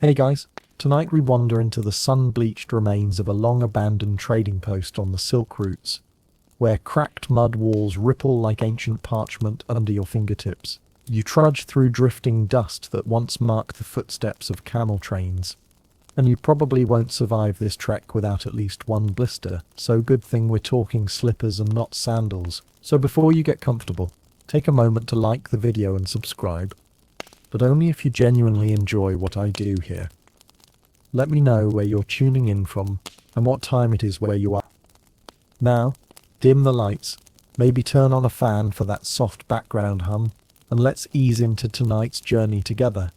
Hey guys, tonight we wander into the sun-bleached remains of a long-abandoned trading post on the Silk Routes, where cracked mud walls ripple like ancient parchment under your fingertips. You trudge through drifting dust that once marked the footsteps of camel trains, and you probably won't survive this trek without at least one blister, so good thing we're talking slippers and not sandals. So before you get comfortable, take a moment to like the video and subscribe, but only if you genuinely enjoy what I do here. Let me know where you're tuning in from and what time it is where you are. Now, dim the lights, maybe turn on a fan for that soft background hum, and let's ease into tonight's journey together.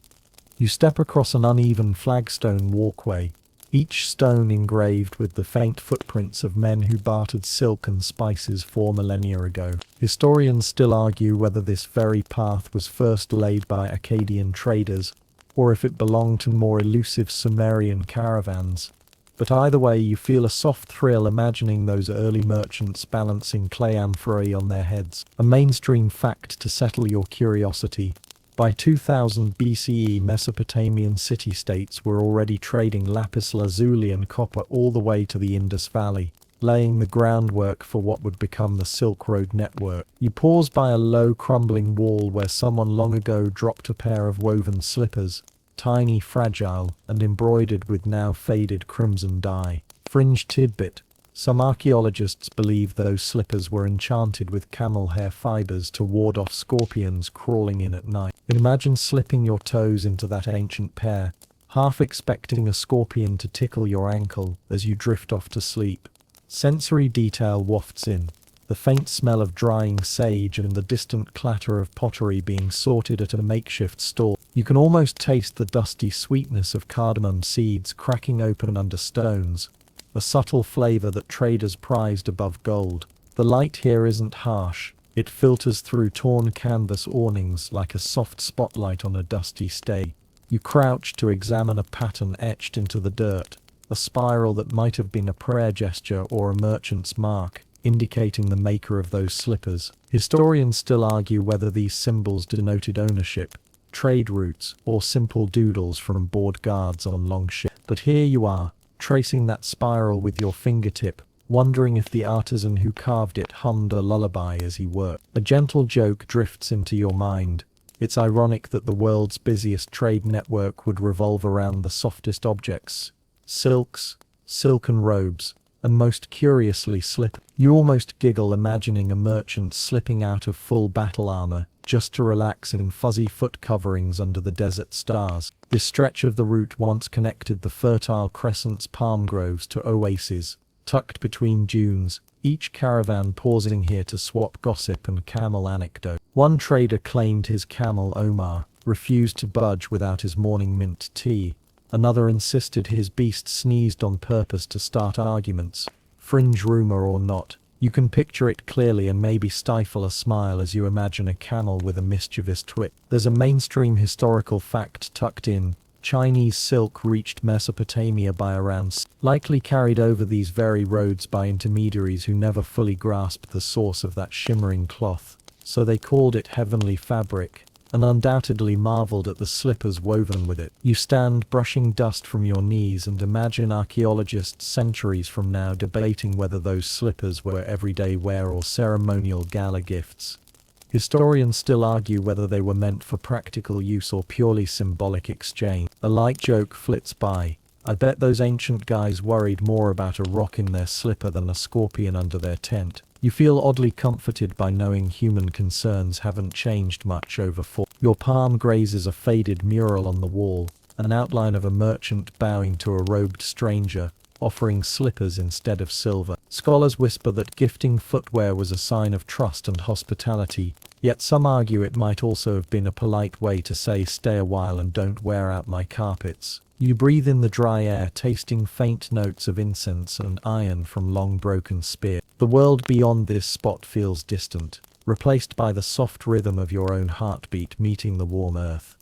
You step across an uneven flagstone walkway, each stone engraved with the faint footprints of men who bartered silk and spices 4 millennia ago. Historians still argue whether this very path was first laid by Akkadian traders, or if it belonged to more elusive Sumerian caravans. But either way, you feel a soft thrill imagining those early merchants balancing clay amphorae on their heads. A mainstream fact to settle your curiosity: by 2000 BCE, Mesopotamian city-states were already trading lapis lazuli and copper all the way to the Indus Valley, laying the groundwork for what would become the Silk Road network. You pause by a low, crumbling wall where someone long ago dropped a pair of woven slippers, tiny, fragile, and embroidered with now faded crimson dye. Fringe tidbit: some archaeologists believe those slippers were enchanted with camel hair fibers to ward off scorpions crawling in at night. Imagine slipping your toes into that ancient pair, half expecting a scorpion to tickle your ankle as you drift off to sleep. Sensory detail wafts in: the faint smell of drying sage and the distant clatter of pottery being sorted at a makeshift stall. You can almost taste the dusty sweetness of cardamom seeds cracking open under stones, a subtle flavor that traders prized above gold. The light here isn't harsh. It filters through torn canvas awnings like a soft spotlight on a dusty stage. You crouch to examine a pattern etched into the dirt, a spiral that might have been a prayer gesture or a merchant's mark, indicating the maker of those slippers. Historians still argue whether these symbols denoted ownership, trade routes, or simple doodles from board guards on long ships. But here you are, tracing that spiral with your fingertip, wondering if the artisan who carved it hummed a lullaby as he worked. A gentle joke drifts into your mind. It's ironic that the world's busiest trade network would revolve around the softest objects: silks, silken robes, and most curiously slip. You almost giggle imagining a merchant slipping out of full battle armor just to relax in fuzzy foot coverings under the desert stars. This stretch of the route once connected the Fertile Crescent's palm groves to oases, tucked between dunes, each caravan pausing here to swap gossip and camel anecdote. One trader claimed his camel Omar refused to budge without his morning mint tea. Another insisted his beast sneezed on purpose to start arguments. Fringe rumor or not, you can picture it clearly and maybe stifle a smile as you imagine a camel with a mischievous twit. There's a mainstream historical fact tucked in: Chinese silk reached Mesopotamia by around likely carried over these very roads by intermediaries who never fully grasped the source of that shimmering cloth, so they called it heavenly fabric, and undoubtedly marveled at the slippers woven with it. You stand brushing dust from your knees and imagine archaeologists centuries from now debating whether those slippers were everyday wear or ceremonial gala gifts. Historians still argue whether they were meant for practical use or purely symbolic exchange. A light joke flits by: I bet those ancient guys worried more about a rock in their slipper than a scorpion under their tent. You feel oddly comforted by knowing human concerns haven't changed much over Your palm grazes a faded mural on the wall, an outline of a merchant bowing to a robed stranger, offering slippers instead of silver. Scholars whisper that gifting footwear was a sign of trust and hospitality, yet some argue it might also have been a polite way to say stay a while and don't wear out my carpets. You breathe in the dry air, tasting faint notes of incense and iron from long broken spear. The world beyond this spot feels distant, replaced by the soft rhythm of your own heartbeat meeting the warm earth.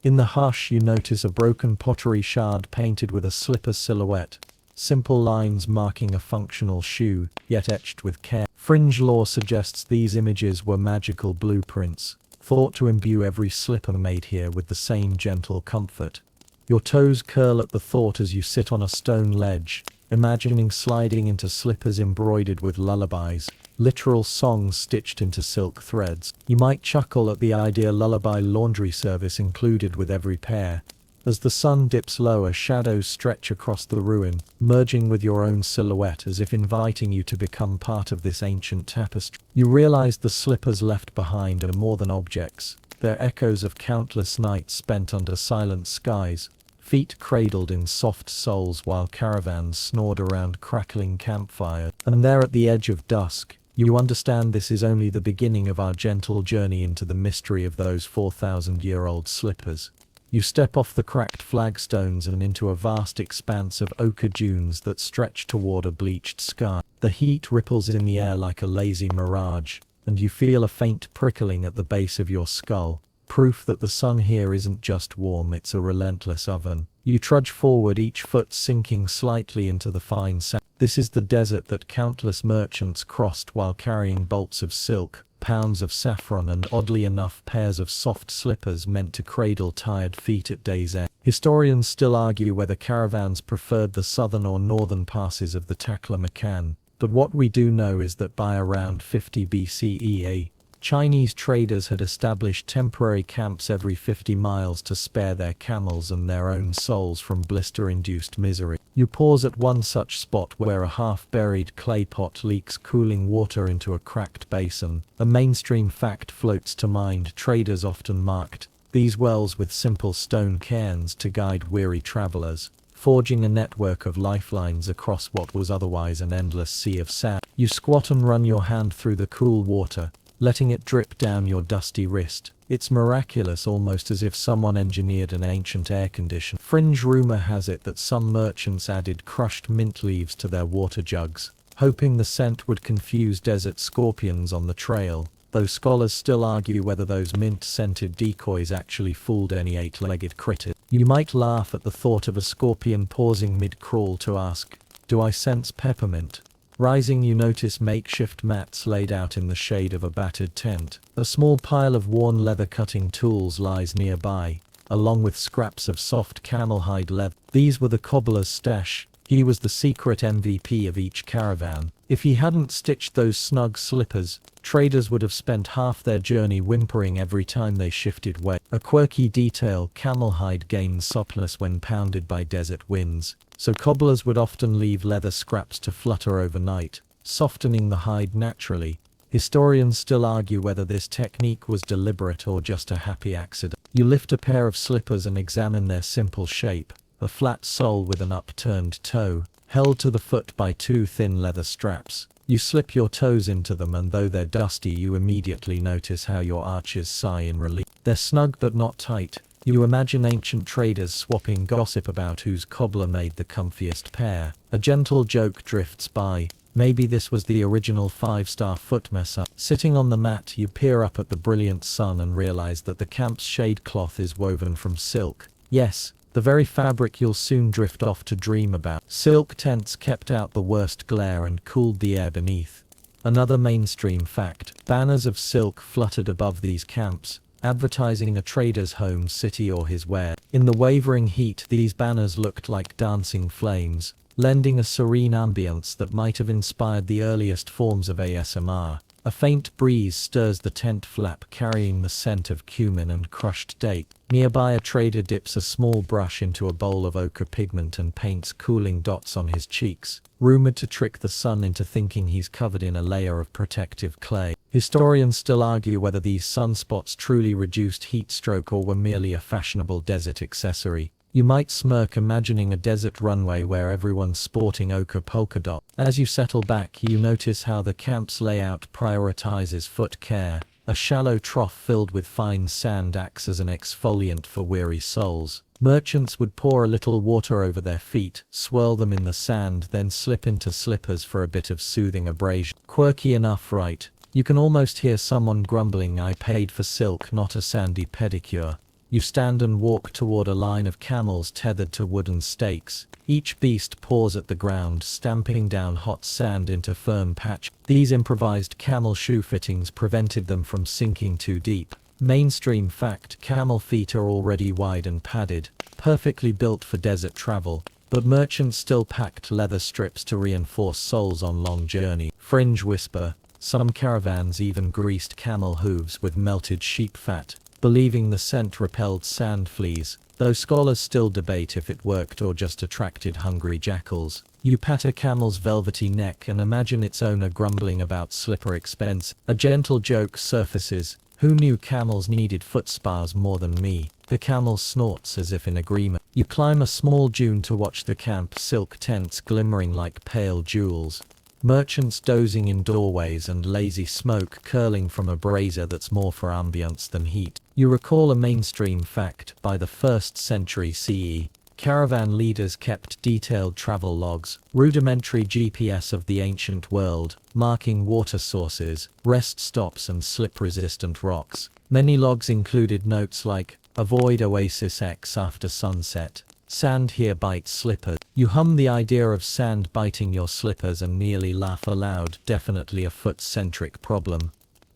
In the hush, you notice a broken pottery shard painted with a slipper silhouette, simple lines marking a functional shoe, yet etched with care. Fringe lore suggests these images were magical blueprints, thought to imbue every slipper made here with the same gentle comfort. Your toes curl at the thought as you sit on a stone ledge, imagining sliding into slippers embroidered with lullabies, literal songs stitched into silk threads. You might chuckle at the idea lullaby laundry service included with every pair. As the sun dips lower, shadows stretch across the ruin, merging with your own silhouette as if inviting you to become part of this ancient tapestry. You realize the slippers left behind are more than objects. They're echoes of countless nights spent under silent skies, feet cradled in soft soles while caravans snored around crackling campfires. And there at the edge of dusk, you understand this is only the beginning of our gentle journey into the mystery of those 4,000-year-old slippers. You step off the cracked flagstones and into a vast expanse of ochre dunes that stretch toward a bleached sky. The heat ripples in the air like a lazy mirage, and you feel a faint prickling at the base of your skull, proof that the sun here isn't just warm, it's a relentless oven. You trudge forward, each foot sinking slightly into the fine sand. This is the desert that countless merchants crossed while carrying bolts of silk, pounds of saffron, and oddly enough pairs of soft slippers meant to cradle tired feet at day's end. Historians still argue whether caravans preferred the southern or northern passes of the Taklamakan, but what we do know is that by around 50 BCE, Chinese traders had established temporary camps every 50 miles to spare their camels and their own souls from blister-induced misery. You pause at one such spot where a half-buried clay pot leaks cooling water into a cracked basin. A mainstream fact floats to mind: traders often marked these wells with simple stone cairns to guide weary travelers, forging a network of lifelines across what was otherwise an endless sea of sand. You squat and run your hand through the cool water, letting it drip down your dusty wrist. It's miraculous, almost as if someone engineered an ancient air conditioner. Fringe rumor has it that some merchants added crushed mint leaves to their water jugs, hoping the scent would confuse desert scorpions on the trail, though scholars still argue whether those mint-scented decoys actually fooled any eight-legged critters. You might laugh at the thought of a scorpion pausing mid-crawl to ask, "Do I sense peppermint?" Rising, you notice makeshift mats laid out in the shade of a battered tent. A small pile of worn leather cutting tools lies nearby, along with scraps of soft camel hide leather. These were the cobbler's stash. He was the secret MVP of each caravan. If he hadn't stitched those snug slippers, traders would have spent half their journey whimpering every time they shifted way. A quirky detail: camel hide gains softness when pounded by desert winds, so cobblers would often leave leather scraps to flutter overnight, softening the hide naturally. Historians still argue whether this technique was deliberate or just a happy accident. You lift a pair of slippers and examine their simple shape: a flat sole with an upturned toe, held to the foot by two thin leather straps. You slip your toes into them, and though they're dusty, you immediately notice how your arches sigh in relief. They're snug but not tight. You imagine ancient traders swapping gossip about whose cobbler made the comfiest pair. A gentle joke drifts by: maybe this was the original 5-star foot masser. Sitting on the mat, you peer up at the brilliant sun and realize that the camp's shade cloth is woven from silk. Yes, the very fabric you'll soon drift off to dream about. Silk tents kept out the worst glare and cooled the air beneath. Another mainstream fact: banners of silk fluttered above these camps, advertising a trader's home, city, or his wares. In the wavering heat, these banners looked like dancing flames, lending a serene ambience that might have inspired the earliest forms of ASMR. A faint breeze stirs the tent flap, carrying the scent of cumin and crushed date. Nearby, a trader dips a small brush into a bowl of ochre pigment and paints cooling dots on his cheeks, rumored to trick the sun into thinking he's covered in a layer of protective clay. Historians still argue whether these sunspots truly reduced heat stroke or were merely a fashionable desert accessory. You might smirk imagining a desert runway where everyone's sporting ochre polka dot. As you settle back, you notice how the camp's layout prioritizes foot care. A shallow trough filled with fine sand acts as an exfoliant for weary souls. Merchants would pour a little water over their feet, swirl them in the sand, then slip into slippers for a bit of soothing abrasion. Quirky enough, right? You can almost hear someone grumbling, "I paid for silk, not a sandy pedicure." You stand and walk toward a line of camels tethered to wooden stakes. Each beast paws at the ground, stamping down hot sand into firm patch. These improvised camel shoe fittings prevented them from sinking too deep. Mainstream fact: camel feet are already wide and padded, perfectly built for desert travel, but merchants still packed leather strips to reinforce soles on long journey. Fringe whisper, some caravans even greased camel hooves with melted sheep fat, believing the scent repelled sand fleas, though scholars still debate if it worked or just attracted hungry jackals. You pat a camel's velvety neck and imagine its owner grumbling about slipper expense. A gentle joke surfaces. Who knew camels needed foot spas more than me? The camel snorts as if in agreement. You climb a small dune to watch the camp silk tents glimmering like pale jewels. Merchants dozing in doorways and lazy smoke curling from a brazier that's more for ambience than heat. You recall a mainstream fact: by the 1st century CE, caravan leaders kept detailed travel logs, rudimentary GPS of the ancient world, marking water sources, rest stops and slip-resistant rocks. Many logs included notes like, "Avoid Oasis X after sunset. Sand here bites slippers." You hum the idea of sand biting your slippers and nearly laugh aloud. Definitely a foot-centric problem.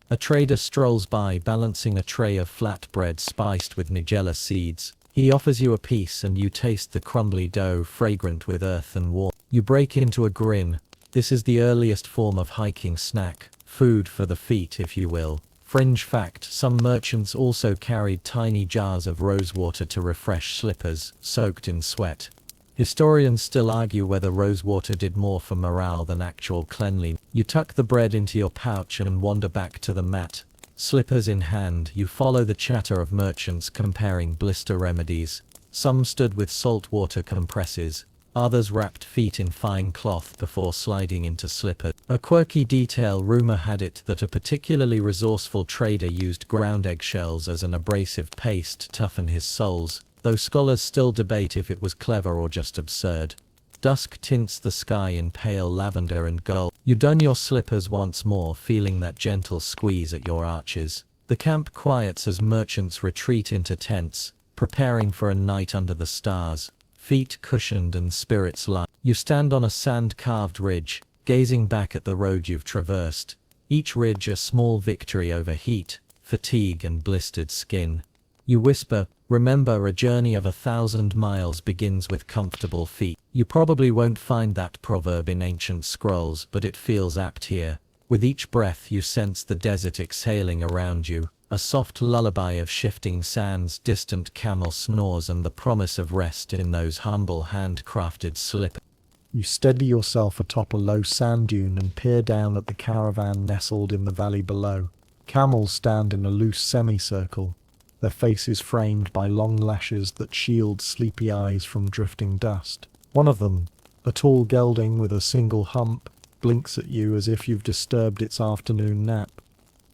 A trader strolls by balancing a tray of flatbread spiced with nigella seeds. He offers you a piece and you taste the crumbly dough fragrant with earth and warmth. You break into a grin. This is the earliest form of hiking snack, food for the feet if you will. Fringe fact: some merchants also carried tiny jars of rosewater to refresh slippers, soaked in sweat. Historians still argue whether rosewater did more for morale than actual cleanliness. You tuck the bread into your pouch and wander back to the mat. Slippers in hand, you follow the chatter of merchants comparing blister remedies. Some stood with saltwater compresses, others wrapped feet in fine cloth before sliding into slippers. A quirky detail: rumor had it that a particularly resourceful trader used ground eggshells as an abrasive paste to toughen his soles, though scholars still debate if it was clever or just absurd. Dusk tints the sky in pale lavender and gold. You don your slippers once more, feeling that gentle squeeze at your arches. The camp quiets as merchants retreat into tents, preparing for a night under the stars, feet cushioned and spirits light. You stand on a sand-carved ridge, gazing back at the road you've traversed. Each ridge a small victory over heat, fatigue and blistered skin. You whisper, "Remember, a journey of 1,000 miles begins with comfortable feet." You probably won't find that proverb in ancient scrolls, but it feels apt here. With each breath you sense the desert exhaling around you, a soft lullaby of shifting sands, distant camel snores and the promise of rest in those humble handcrafted slippers. You steady yourself atop a low sand dune and peer down at the caravan nestled in the valley below. Camels stand in a loose semicircle, their faces framed by long lashes that shield sleepy eyes from drifting dust. One of them, a tall gelding with a single hump, blinks at you as if you've disturbed its afternoon nap.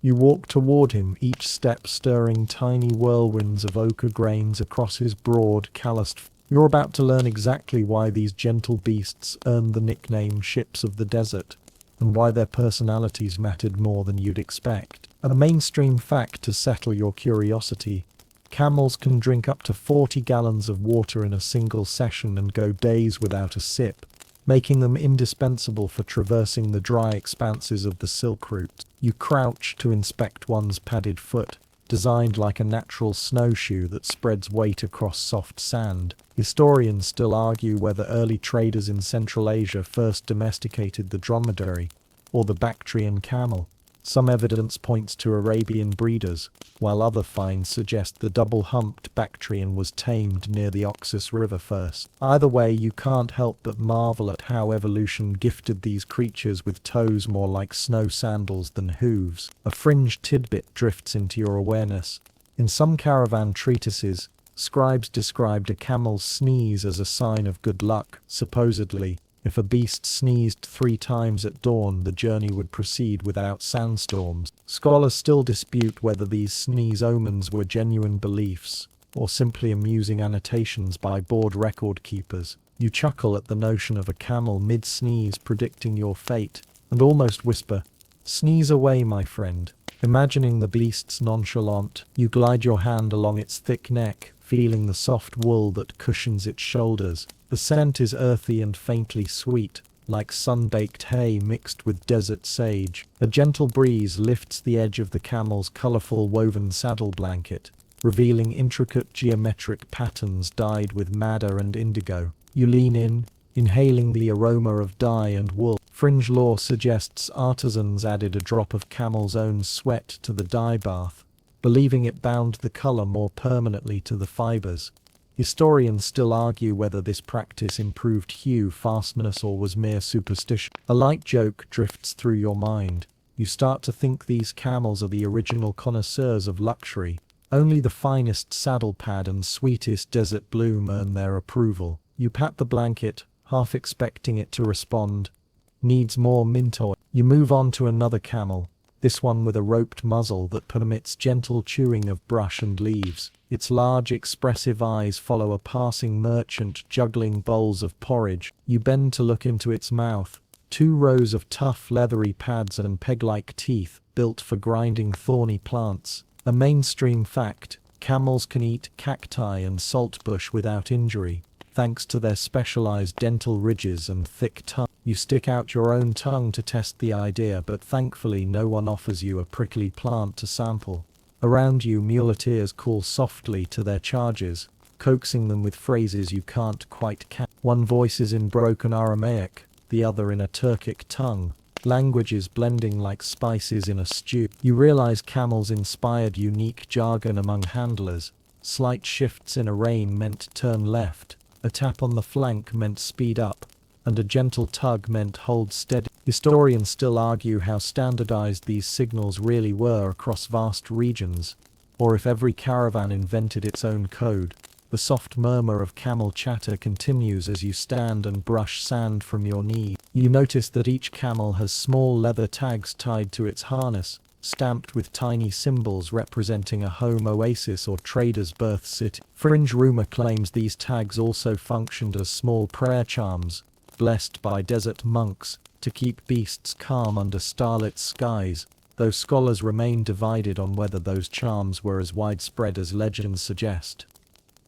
You walk toward him, each step stirring tiny whirlwinds of ochre grains across his broad, calloused. You're about to learn exactly why these gentle beasts earned the nickname ships of the desert, and why their personalities mattered more than you'd expect. A mainstream fact to settle your curiosity: camels can drink up to 40 gallons of water in a single session and go days without a sip, making them indispensable for traversing the dry expanses of the Silk Route. You crouch to inspect one's padded foot, designed like a natural snowshoe that spreads weight across soft sand. Historians still argue whether early traders in Central Asia first domesticated the dromedary, or the Bactrian camel. Some evidence points to Arabian breeders, while other finds suggest the double-humped Bactrian was tamed near the Oxus River first. Either way, you can't help but marvel at how evolution gifted these creatures with toes more like snow sandals than hooves. A fringe tidbit drifts into your awareness. In some caravan treatises, scribes described a camel's sneeze as a sign of good luck. Supposedly, if a beast sneezed 3 times at dawn, the journey would proceed without sandstorms. Scholars still dispute whether these sneeze omens were genuine beliefs, or simply amusing annotations by bored record keepers. You chuckle at the notion of a camel mid-sneeze predicting your fate, and almost whisper, "Sneeze away, my friend." Imagining the beast's nonchalant, you glide your hand along its thick neck, feeling the soft wool that cushions its shoulders. The scent is earthy and faintly sweet, like sun-baked hay mixed with desert sage. A gentle breeze lifts the edge of the camel's colorful woven saddle blanket, revealing intricate geometric patterns dyed with madder and indigo. You lean in, inhaling the aroma of dye and wool. Fringe lore suggests artisans added a drop of camel's own sweat to the dye bath, believing it bound the color more permanently to the fibers. Historians still argue whether this practice improved hue, fastness, or was mere superstition. A light joke drifts through your mind. You start to think these camels are the original connoisseurs of luxury. Only the finest saddle pad and sweetest desert bloom earn their approval. You pat the blanket, half expecting it to respond. Needs more mint oil. You move on to another camel, this one with a roped muzzle that permits gentle chewing of brush and leaves. Its large, expressive eyes follow a passing merchant juggling bowls of porridge. You bend to look into its mouth. 2 rows of tough, leathery pads and peg-like teeth, built for grinding thorny plants. A mainstream fact: camels can eat cacti and saltbush without injury, thanks to their specialized dental ridges and thick tongue. You stick out your own tongue to test the idea, but thankfully no one offers you a prickly plant to sample. Around you, muleteers call softly to their chargers, coaxing them with phrases you can't quite catch. One voice is in broken Aramaic, the other in a Turkic tongue, languages blending like spices in a stew. You realize camels inspired unique jargon among handlers. Slight shifts in a rein meant turn left, a tap on the flank meant speed up, and a gentle tug meant hold steady. Historians still argue how standardized these signals really were across vast regions, or if every caravan invented its own code. The soft murmur of camel chatter continues as you stand and brush sand from your knee. You notice that each camel has small leather tags tied to its harness, stamped with tiny symbols representing a home oasis or trader's birth city. Fringe rumor claims these tags also functioned as small prayer charms, blessed by desert monks, to keep beasts calm under starlit skies, though scholars remain divided on whether those charms were as widespread as legends suggest.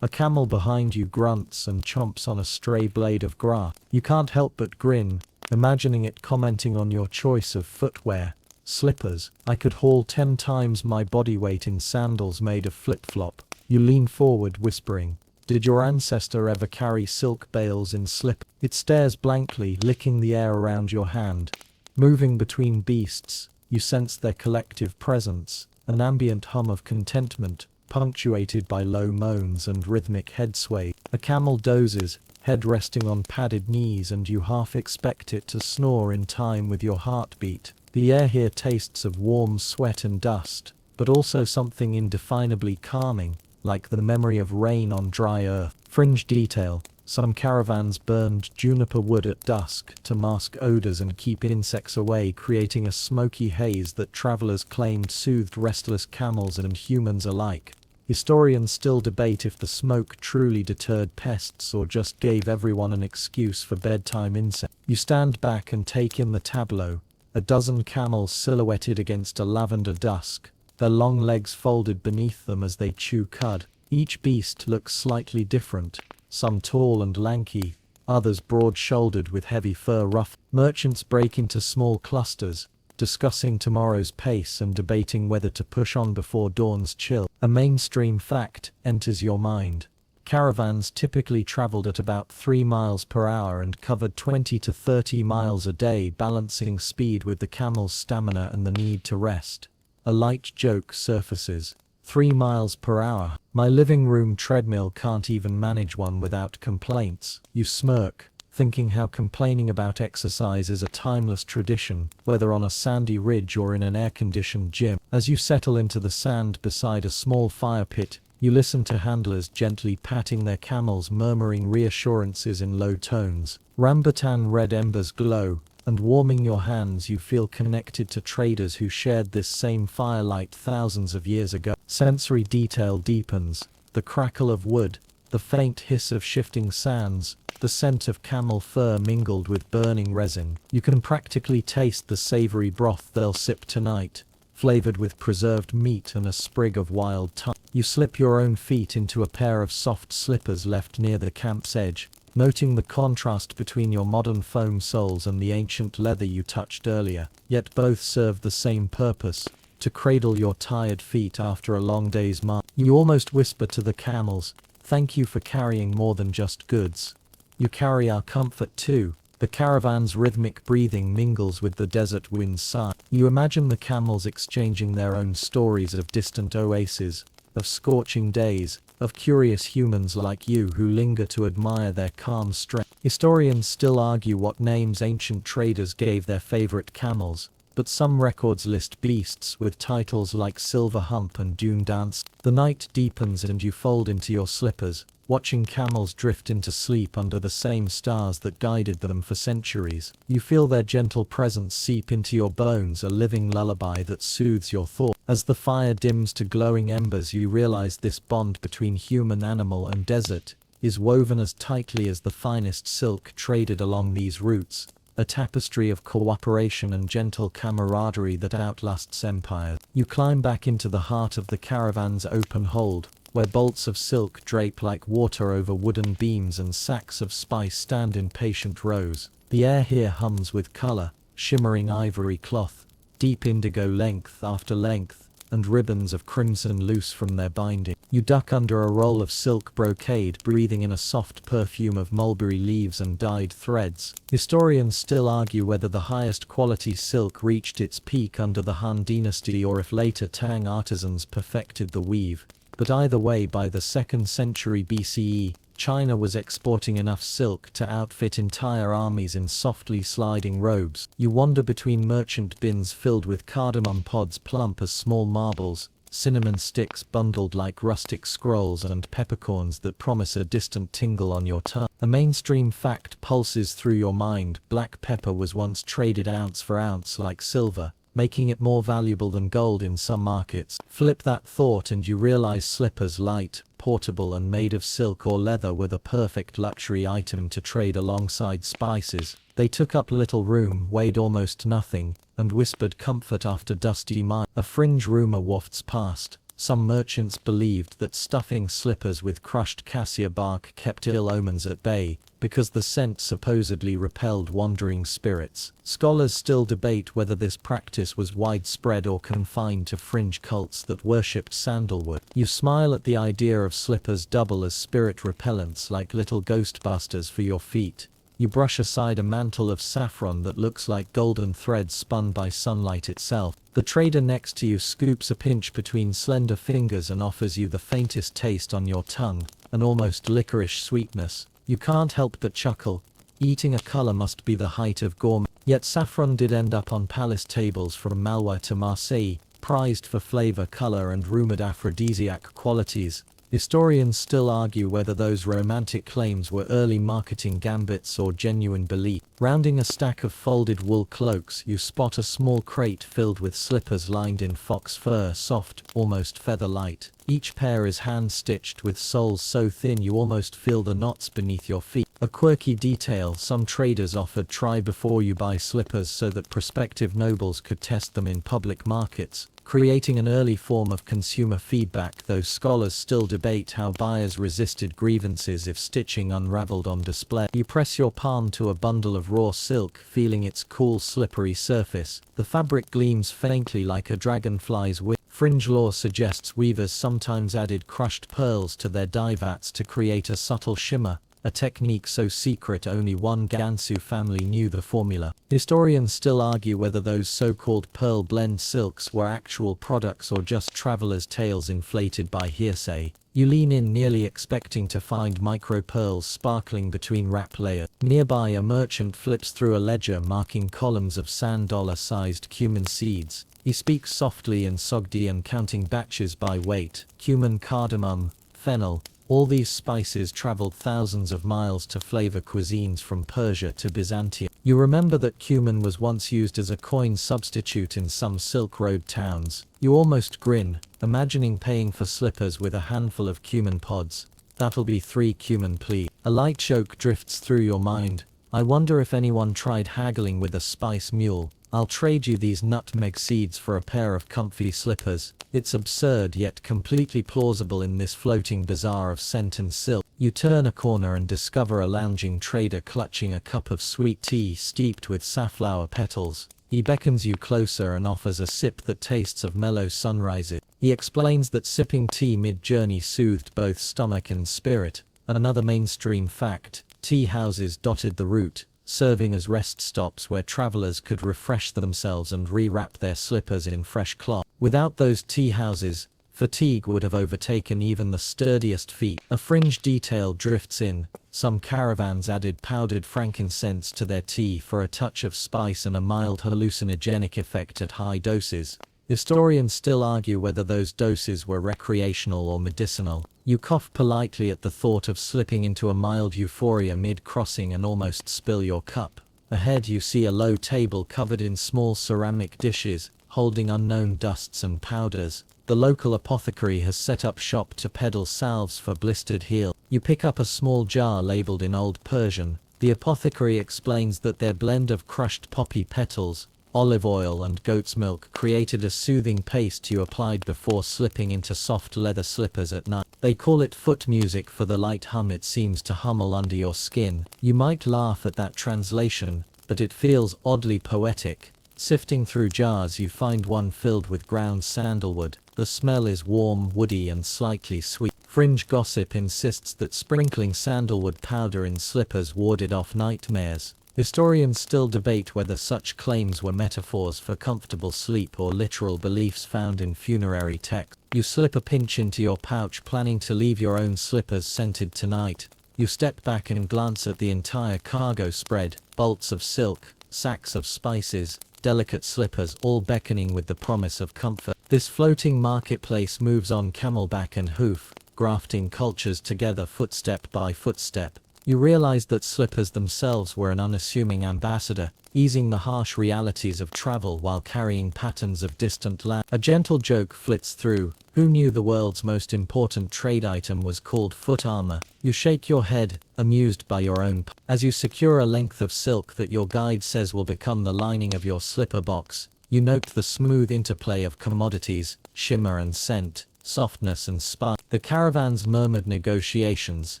A camel behind you grunts and chomps on a stray blade of grass. You can't help but grin, imagining it commenting on your choice of footwear. Slippers. I could haul 10 times my body weight in sandals made of flip-flop. You lean forward, whispering, "Did your ancestor ever carry silk bales in slip?" It stares blankly, licking the air around your hand. Moving between beasts, you sense their collective presence, an ambient hum of contentment, punctuated by low moans and rhythmic head sway. A camel dozes, head resting on padded knees, and you half expect it to snore in time with your heartbeat. The air here tastes of warm sweat and dust, but also something indefinably calming, like the memory of rain on dry earth. Fringe detail: some caravans burned juniper wood at dusk to mask odors and keep insects away, creating a smoky haze that travelers claimed soothed restless camels and humans alike. Historians still debate if the smoke truly deterred pests or just gave everyone an excuse for bedtime insects. You stand back and take in the tableau, a dozen camels silhouetted against a lavender dusk, their long legs folded beneath them as they chew cud. Each beast looks slightly different, some tall and lanky, others broad-shouldered with heavy fur ruff. Merchants break into small clusters, discussing tomorrow's pace and debating whether to push on before dawn's chill. A mainstream fact enters your mind: caravans typically traveled at about 3 miles per hour and covered 20 to 30 miles a day, balancing speed with the camel's stamina and the need to rest. A light joke surfaces: 3 miles per hour. My living room treadmill can't even manage one without complaints. You smirk, thinking how complaining about exercise is a timeless tradition, whether on a sandy ridge or in an air-conditioned gym. As you settle into the sand beside a small fire pit, you listen to handlers gently patting their camels, murmuring reassurances in low tones. Rambutan red embers glow, and warming your hands you feel connected to traders who shared this same firelight thousands of years ago. Sensory detail deepens: the crackle of wood, the faint hiss of shifting sands, the scent of camel fur mingled with burning resin. You can practically taste the savory broth they'll sip tonight, flavored with preserved meat and a sprig of wild thyme. You slip your own feet into a pair of soft slippers left near the camp's edge, noting the contrast between your modern foam soles and the ancient leather you touched earlier. Yet both serve the same purpose: to cradle your tired feet after a long day's march. You almost whisper to the camels, "Thank you for carrying more than just goods. You carry our comfort too." The caravan's rhythmic breathing mingles with the desert wind's sigh. You imagine the camels exchanging their own stories of distant oases, of scorching days, of curious humans like you who linger to admire their calm strength. Historians still argue what names ancient traders gave their favorite camels, but some records list beasts with titles like Silver Hump and Dune Dance. The night deepens and you fold into your slippers, watching camels drift into sleep under the same stars that guided them for centuries. You feel their gentle presence seep into your bones, a living lullaby that soothes your thoughts. As the fire dims to glowing embers, you realize this bond between human, animal, and desert is woven as tightly as the finest silk traded along these routes, a tapestry of cooperation and gentle camaraderie that outlasts empires. You climb back into the heart of the caravan's open hold, where bolts of silk drape like water over wooden beams and sacks of spice stand in patient rows. The air here hums with color, shimmering ivory cloth, deep indigo length after length, and ribbons of crimson loose from their binding. You duck under a roll of silk brocade, breathing in a soft perfume of mulberry leaves and dyed threads. Historians still argue whether the highest quality silk reached its peak under the Han dynasty or if later Tang artisans perfected the weave. But either way, by the 2nd century BCE, China was exporting enough silk to outfit entire armies in softly sliding robes. You wander between merchant bins filled with cardamom pods plump as small marbles, cinnamon sticks bundled like rustic scrolls, and peppercorns that promise a distant tingle on your tongue. A mainstream fact pulses through your mind: black pepper was once traded ounce for ounce like silver, making it more valuable than gold in some markets. Flip that thought and you realize slippers, light, portable, and made of silk or leather, were the perfect luxury item to trade alongside spices. They took up little room, weighed almost nothing, and whispered comfort after dusty miles. A fringe rumor wafts past. Some merchants believed that stuffing slippers with crushed cassia bark kept ill omens at bay, because the scent supposedly repelled wandering spirits. Scholars still debate whether this practice was widespread or confined to fringe cults that worshipped sandalwood. You smile at the idea of slippers double as spirit repellents, like little ghostbusters for your feet. You brush aside a mantle of saffron that looks like golden threads spun by sunlight itself. The trader next to you scoops a pinch between slender fingers and offers you the faintest taste on your tongue, an almost licorice sweetness. You can't help but chuckle. Eating a color must be the height of gourmet. Yet saffron did end up on palace tables from Malwa to Marseille, prized for flavor, color, and rumored aphrodisiac qualities. Historians still argue whether those romantic claims were early marketing gambits or genuine belief. Rounding a stack of folded wool cloaks, you spot a small crate filled with slippers lined in fox fur, soft, almost feather-light. Each pair is hand-stitched with soles so thin you almost feel the knots beneath your feet. A quirky detail: some traders offered try before you buy slippers so that prospective nobles could test them in public markets, creating an early form of consumer feedback, though scholars still debate how buyers resisted grievances if stitching unraveled on display. You press your palm to a bundle of raw silk, feeling its cool, slippery surface. The fabric gleams faintly like a dragonfly's wing. Fringe lore suggests weavers sometimes added crushed pearls to their dye vats to create a subtle shimmer, a technique so secret only one Gansu family knew the formula. Historians still argue whether those so-called pearl blend silks were actual products or just travelers' tales inflated by hearsay. You lean in, nearly expecting to find micro-pearls sparkling between wrap layers. Nearby, a merchant flips through a ledger marking columns of sand dollar-sized cumin seeds. He speaks softly in Sogdian, counting batches by weight. Cumin, cardamom, fennel, all these spices traveled thousands of miles to flavor cuisines from Persia to Byzantium. You remember that cumin was once used as a coin substitute in some Silk Road towns. You almost grin, imagining paying for slippers with a handful of cumin pods. That'll be 3 cumin, please. A light joke drifts through your mind. I wonder if anyone tried haggling with a spice mule. I'll trade you these nutmeg seeds for a pair of comfy slippers. It's absurd yet completely plausible in this floating bazaar of scent and silk. You turn a corner and discover a lounging trader clutching a cup of sweet tea steeped with safflower petals. He beckons you closer and offers a sip that tastes of mellow sunrises. He explains that sipping tea mid-journey soothed both stomach and spirit. Another mainstream fact, tea houses dotted the route, serving as rest stops where travelers could refresh themselves and re-wrap their slippers in fresh cloth. Without those tea houses, fatigue would have overtaken even the sturdiest feet. A fringe detail drifts in. Some caravans added powdered frankincense to their tea for a touch of spice and a mild hallucinogenic effect at high doses. Historians still argue whether those doses were recreational or medicinal. You cough politely at the thought of slipping into a mild euphoria mid-crossing and almost spill your cup. Ahead you see a low table covered in small ceramic dishes, holding unknown dusts and powders. The local apothecary has set up shop to peddle salves for blistered heel. You pick up a small jar labeled in Old Persian. The apothecary explains that their blend of crushed poppy petals, olive oil and goat's milk created a soothing paste you applied before slipping into soft leather slippers at night. They call it foot music for the light hum it seems to hummel under your skin. You might laugh at that translation, but it feels oddly poetic. Sifting through jars you find one filled with ground sandalwood. The smell is warm, woody and slightly sweet. Fringe gossip insists that sprinkling sandalwood powder in slippers warded off nightmares. Historians still debate whether such claims were metaphors for comfortable sleep or literal beliefs found in funerary texts. You slip a pinch into your pouch planning to leave your own slippers scented tonight. You step back and glance at the entire cargo spread, bolts of silk, sacks of spices, delicate slippers all beckoning with the promise of comfort. This floating marketplace moves on camelback and hoof, grafting cultures together footstep by footstep. You realize that slippers themselves were an unassuming ambassador, easing the harsh realities of travel while carrying patterns of distant land. A gentle joke flits through. Who knew the world's most important trade item was called foot armor? You shake your head, amused by your own as you secure a length of silk that your guide says will become the lining of your slipper box. You note the smooth interplay of commodities, shimmer and scent, softness and spice. The caravan's murmured negotiations,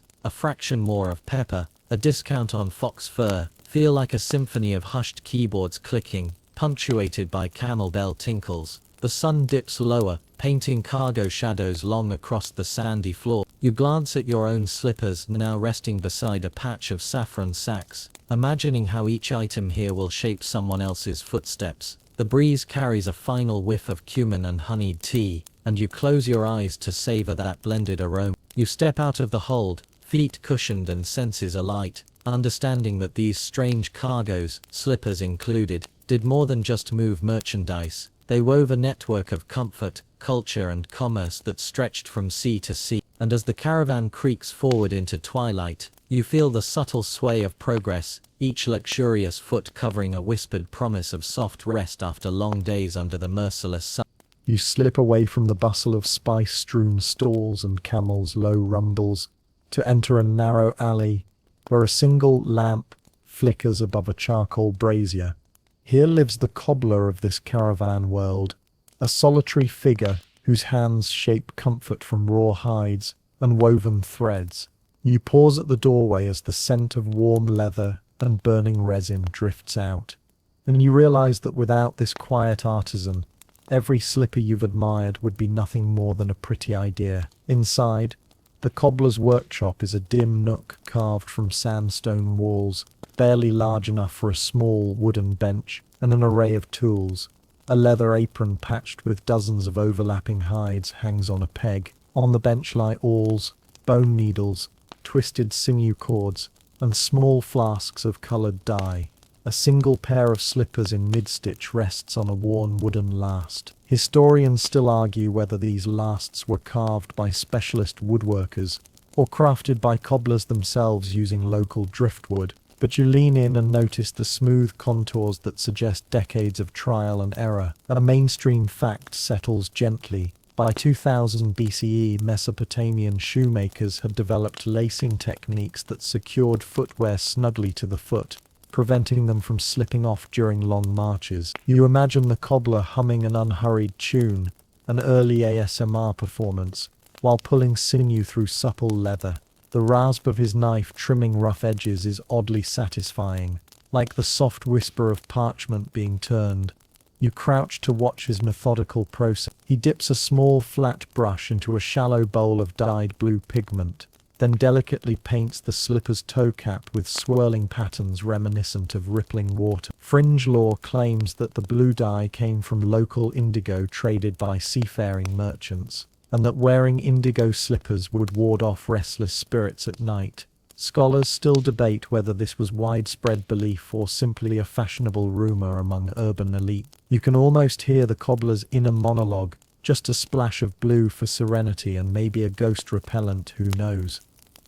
a fraction more of pepper, a discount on fox fur, feel like a symphony of hushed keyboards clicking, punctuated by camel bell tinkles. The sun dips lower, painting cargo shadows long across the sandy floor. You glance at your own slippers now resting beside a patch of saffron sacks, imagining how each item here will shape someone else's footsteps. The breeze carries a final whiff of cumin and honeyed tea, and you close your eyes to savor that blended aroma. You step out of the hold, feet cushioned and senses alight, understanding that these strange cargoes, slippers included, did more than just move merchandise. They wove a network of comfort, culture and commerce that stretched from sea to sea. And as the caravan creaks forward into twilight, you feel the subtle sway of progress, each luxurious foot covering a whispered promise of soft rest after long days under the merciless sun. You slip away from the bustle of spice-strewn stalls and camels' low rumbles to enter a narrow alley where a single lamp flickers above a charcoal brazier. Here lives the cobbler of this caravan world, a solitary figure whose hands shape comfort from raw hides and woven threads. You pause at the doorway as the scent of warm leather and burning resin drifts out, and you realize that without this quiet artisan, every slipper you've admired would be nothing more than a pretty idea. Inside, the cobbler's workshop is a dim nook carved from sandstone walls, barely large enough for a small wooden bench and an array of tools. A leather apron patched with dozens of overlapping hides hangs on a peg. On the bench lie awls, bone needles, twisted sinew cords, and small flasks of coloured dye. A single pair of slippers in mid-stitch rests on a worn wooden last. Historians still argue whether these lasts were carved by specialist woodworkers or crafted by cobblers themselves using local driftwood. But you lean in and notice the smooth contours that suggest decades of trial and error. A mainstream fact settles gently. By 2000 BCE, Mesopotamian shoemakers had developed lacing techniques that secured footwear snugly to the foot, preventing them from slipping off during long marches. You imagine the cobbler humming an unhurried tune, an early ASMR performance, while pulling sinew through supple leather. The rasp of his knife trimming rough edges is oddly satisfying, like the soft whisper of parchment being turned. You crouch to watch his methodical process. He dips a small flat brush into a shallow bowl of dyed blue pigment, then delicately paints the slipper's toe cap with swirling patterns reminiscent of rippling water. Fringe lore claims that the blue dye came from local indigo traded by seafaring merchants, and that wearing indigo slippers would ward off restless spirits at night. Scholars still debate whether this was widespread belief or simply a fashionable rumor among urban elite. You can almost hear the cobbler's inner monologue, just a splash of blue for serenity and maybe a ghost repellent, who knows.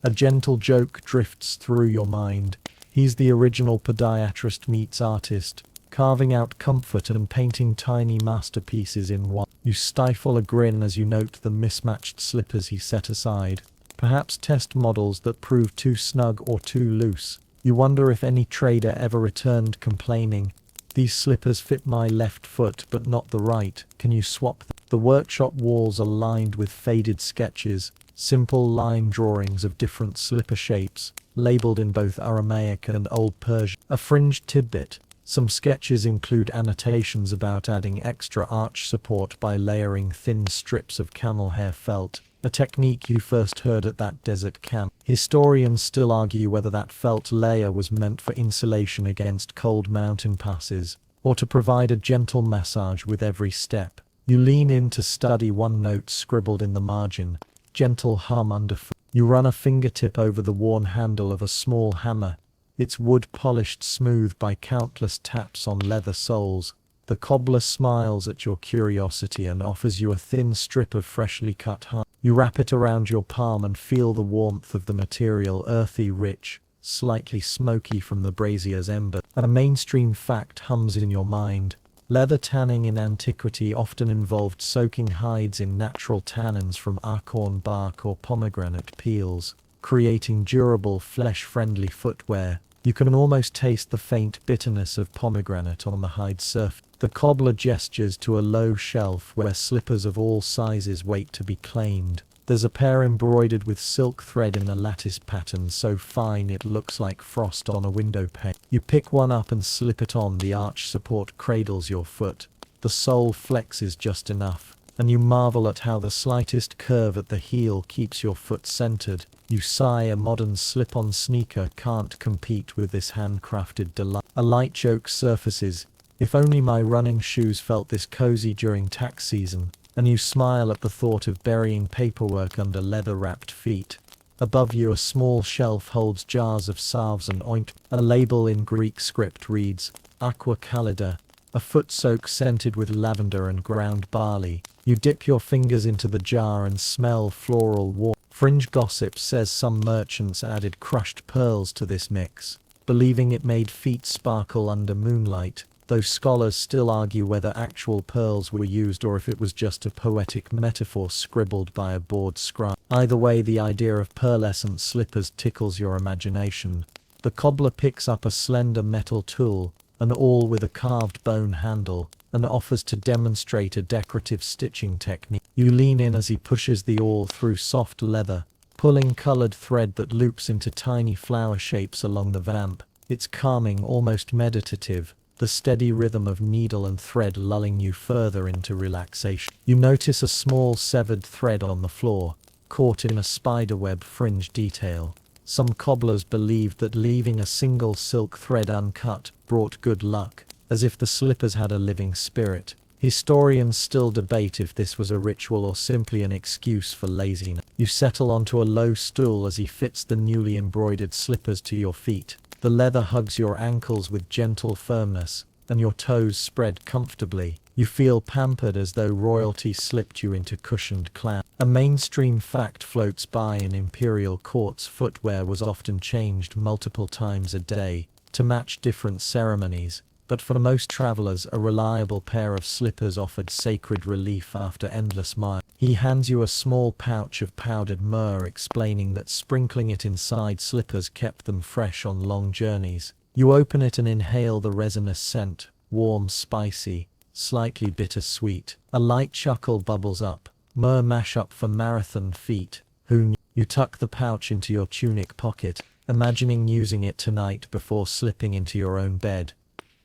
A gentle joke drifts through your mind. He's the original podiatrist meets artist, carving out comfort and painting tiny masterpieces in one. You stifle a grin as you note the mismatched slippers he set aside. Perhaps test models that prove too snug or too loose. You wonder if any trader ever returned complaining, "These slippers fit my left foot but not the right, can you swap them?" The workshop walls are lined with faded sketches, simple line drawings of different slipper shapes, labeled in both Aramaic and Old Persian. A fringed tidbit. Some sketches include annotations about adding extra arch support by layering thin strips of camel hair felt, a technique you first heard at that desert camp. Historians still argue whether that felt layer was meant for insulation against cold mountain passes, or to provide a gentle massage with every step. You lean in to study one note scribbled in the margin, gentle hum underfoot. You run a fingertip over the worn handle of a small hammer, its wood polished smooth by countless taps on leather soles. The cobbler smiles at your curiosity and offers you a thin strip of freshly cut hide. You wrap it around your palm and feel the warmth of the material, earthy, rich, slightly smoky from the brazier's ember. A mainstream fact hums in your mind. Leather tanning in antiquity often involved soaking hides in natural tannins from acorn bark or pomegranate peels, creating durable, flesh-friendly footwear. You can almost taste the faint bitterness of pomegranate on the hide surface. The cobbler gestures to a low shelf where slippers of all sizes wait to be claimed. There's a pair embroidered with silk thread in a lattice pattern so fine it looks like frost on a window pane. You pick one up and slip it on. The arch support cradles your foot. The sole flexes just enough, and you marvel at how the slightest curve at the heel keeps your foot centered. You sigh, a modern slip-on sneaker can't compete with this handcrafted delight. A light joke surfaces. If only my running shoes felt this cozy during tax season. And you smile at the thought of burying paperwork under leather-wrapped feet. Above you a small shelf holds jars of salves and ointment. A label in Greek script reads, Aqua Calida, a foot soak scented with lavender and ground barley. You dip your fingers into the jar and smell floral warmth. Fringe gossip says some merchants added crushed pearls to this mix, believing it made feet sparkle under moonlight, though scholars still argue whether actual pearls were used or if it was just a poetic metaphor scribbled by a bored scribe. Either way, the idea of pearlescent slippers tickles your imagination. The cobbler picks up a slender metal tool, an awl with a carved bone handle, and offers to demonstrate a decorative stitching technique. You lean in as he pushes the awl through soft leather, pulling colored thread that loops into tiny flower shapes along the vamp. It's calming, almost meditative, the steady rhythm of needle and thread lulling you further into relaxation. You notice a small severed thread on the floor, caught in a spiderweb fringe detail. Some cobblers believed that leaving a single silk thread uncut brought good luck, as if the slippers had a living spirit. Historians still debate if this was a ritual or simply an excuse for laziness. You settle onto a low stool as he fits the newly embroidered slippers to your feet. The leather hugs your ankles with gentle firmness, and your toes spread comfortably. You feel pampered as though royalty slipped you into cushioned cloud. A mainstream fact floats by: in imperial courts, footwear was often changed multiple times a day to match different ceremonies, but for most travelers, a reliable pair of slippers offered sacred relief after endless miles. He hands you a small pouch of powdered myrrh, explaining that sprinkling it inside slippers kept them fresh on long journeys. You open it and inhale the resinous scent, warm, spicy, slightly bittersweet. A light chuckle bubbles up. Myrrh mash-up for marathon feet. Who knew? You tuck the pouch into your tunic pocket, imagining using it tonight before slipping into your own bed.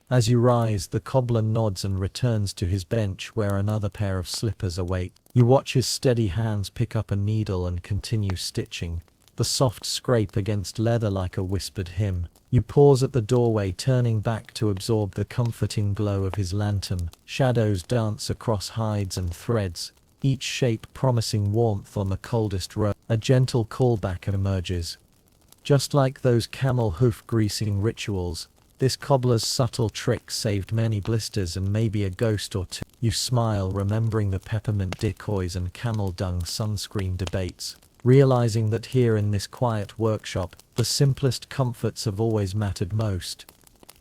As you rise, the cobbler nods and returns to his bench where another pair of slippers await. You watch his steady hands pick up a needle and continue stitching, the soft scrape against leather like a whispered hymn. You pause at the doorway, turning back to absorb the comforting glow of his lantern. Shadows dance across hides and threads, each shape promising warmth on the coldest road. A gentle callback emerges. Just like those camel hoof greasing rituals, this cobbler's subtle trick saved many blisters and maybe a ghost or two. You smile, remembering the peppermint decoys and camel dung sunscreen debates, realizing that here in this quiet workshop, the simplest comforts have always mattered most.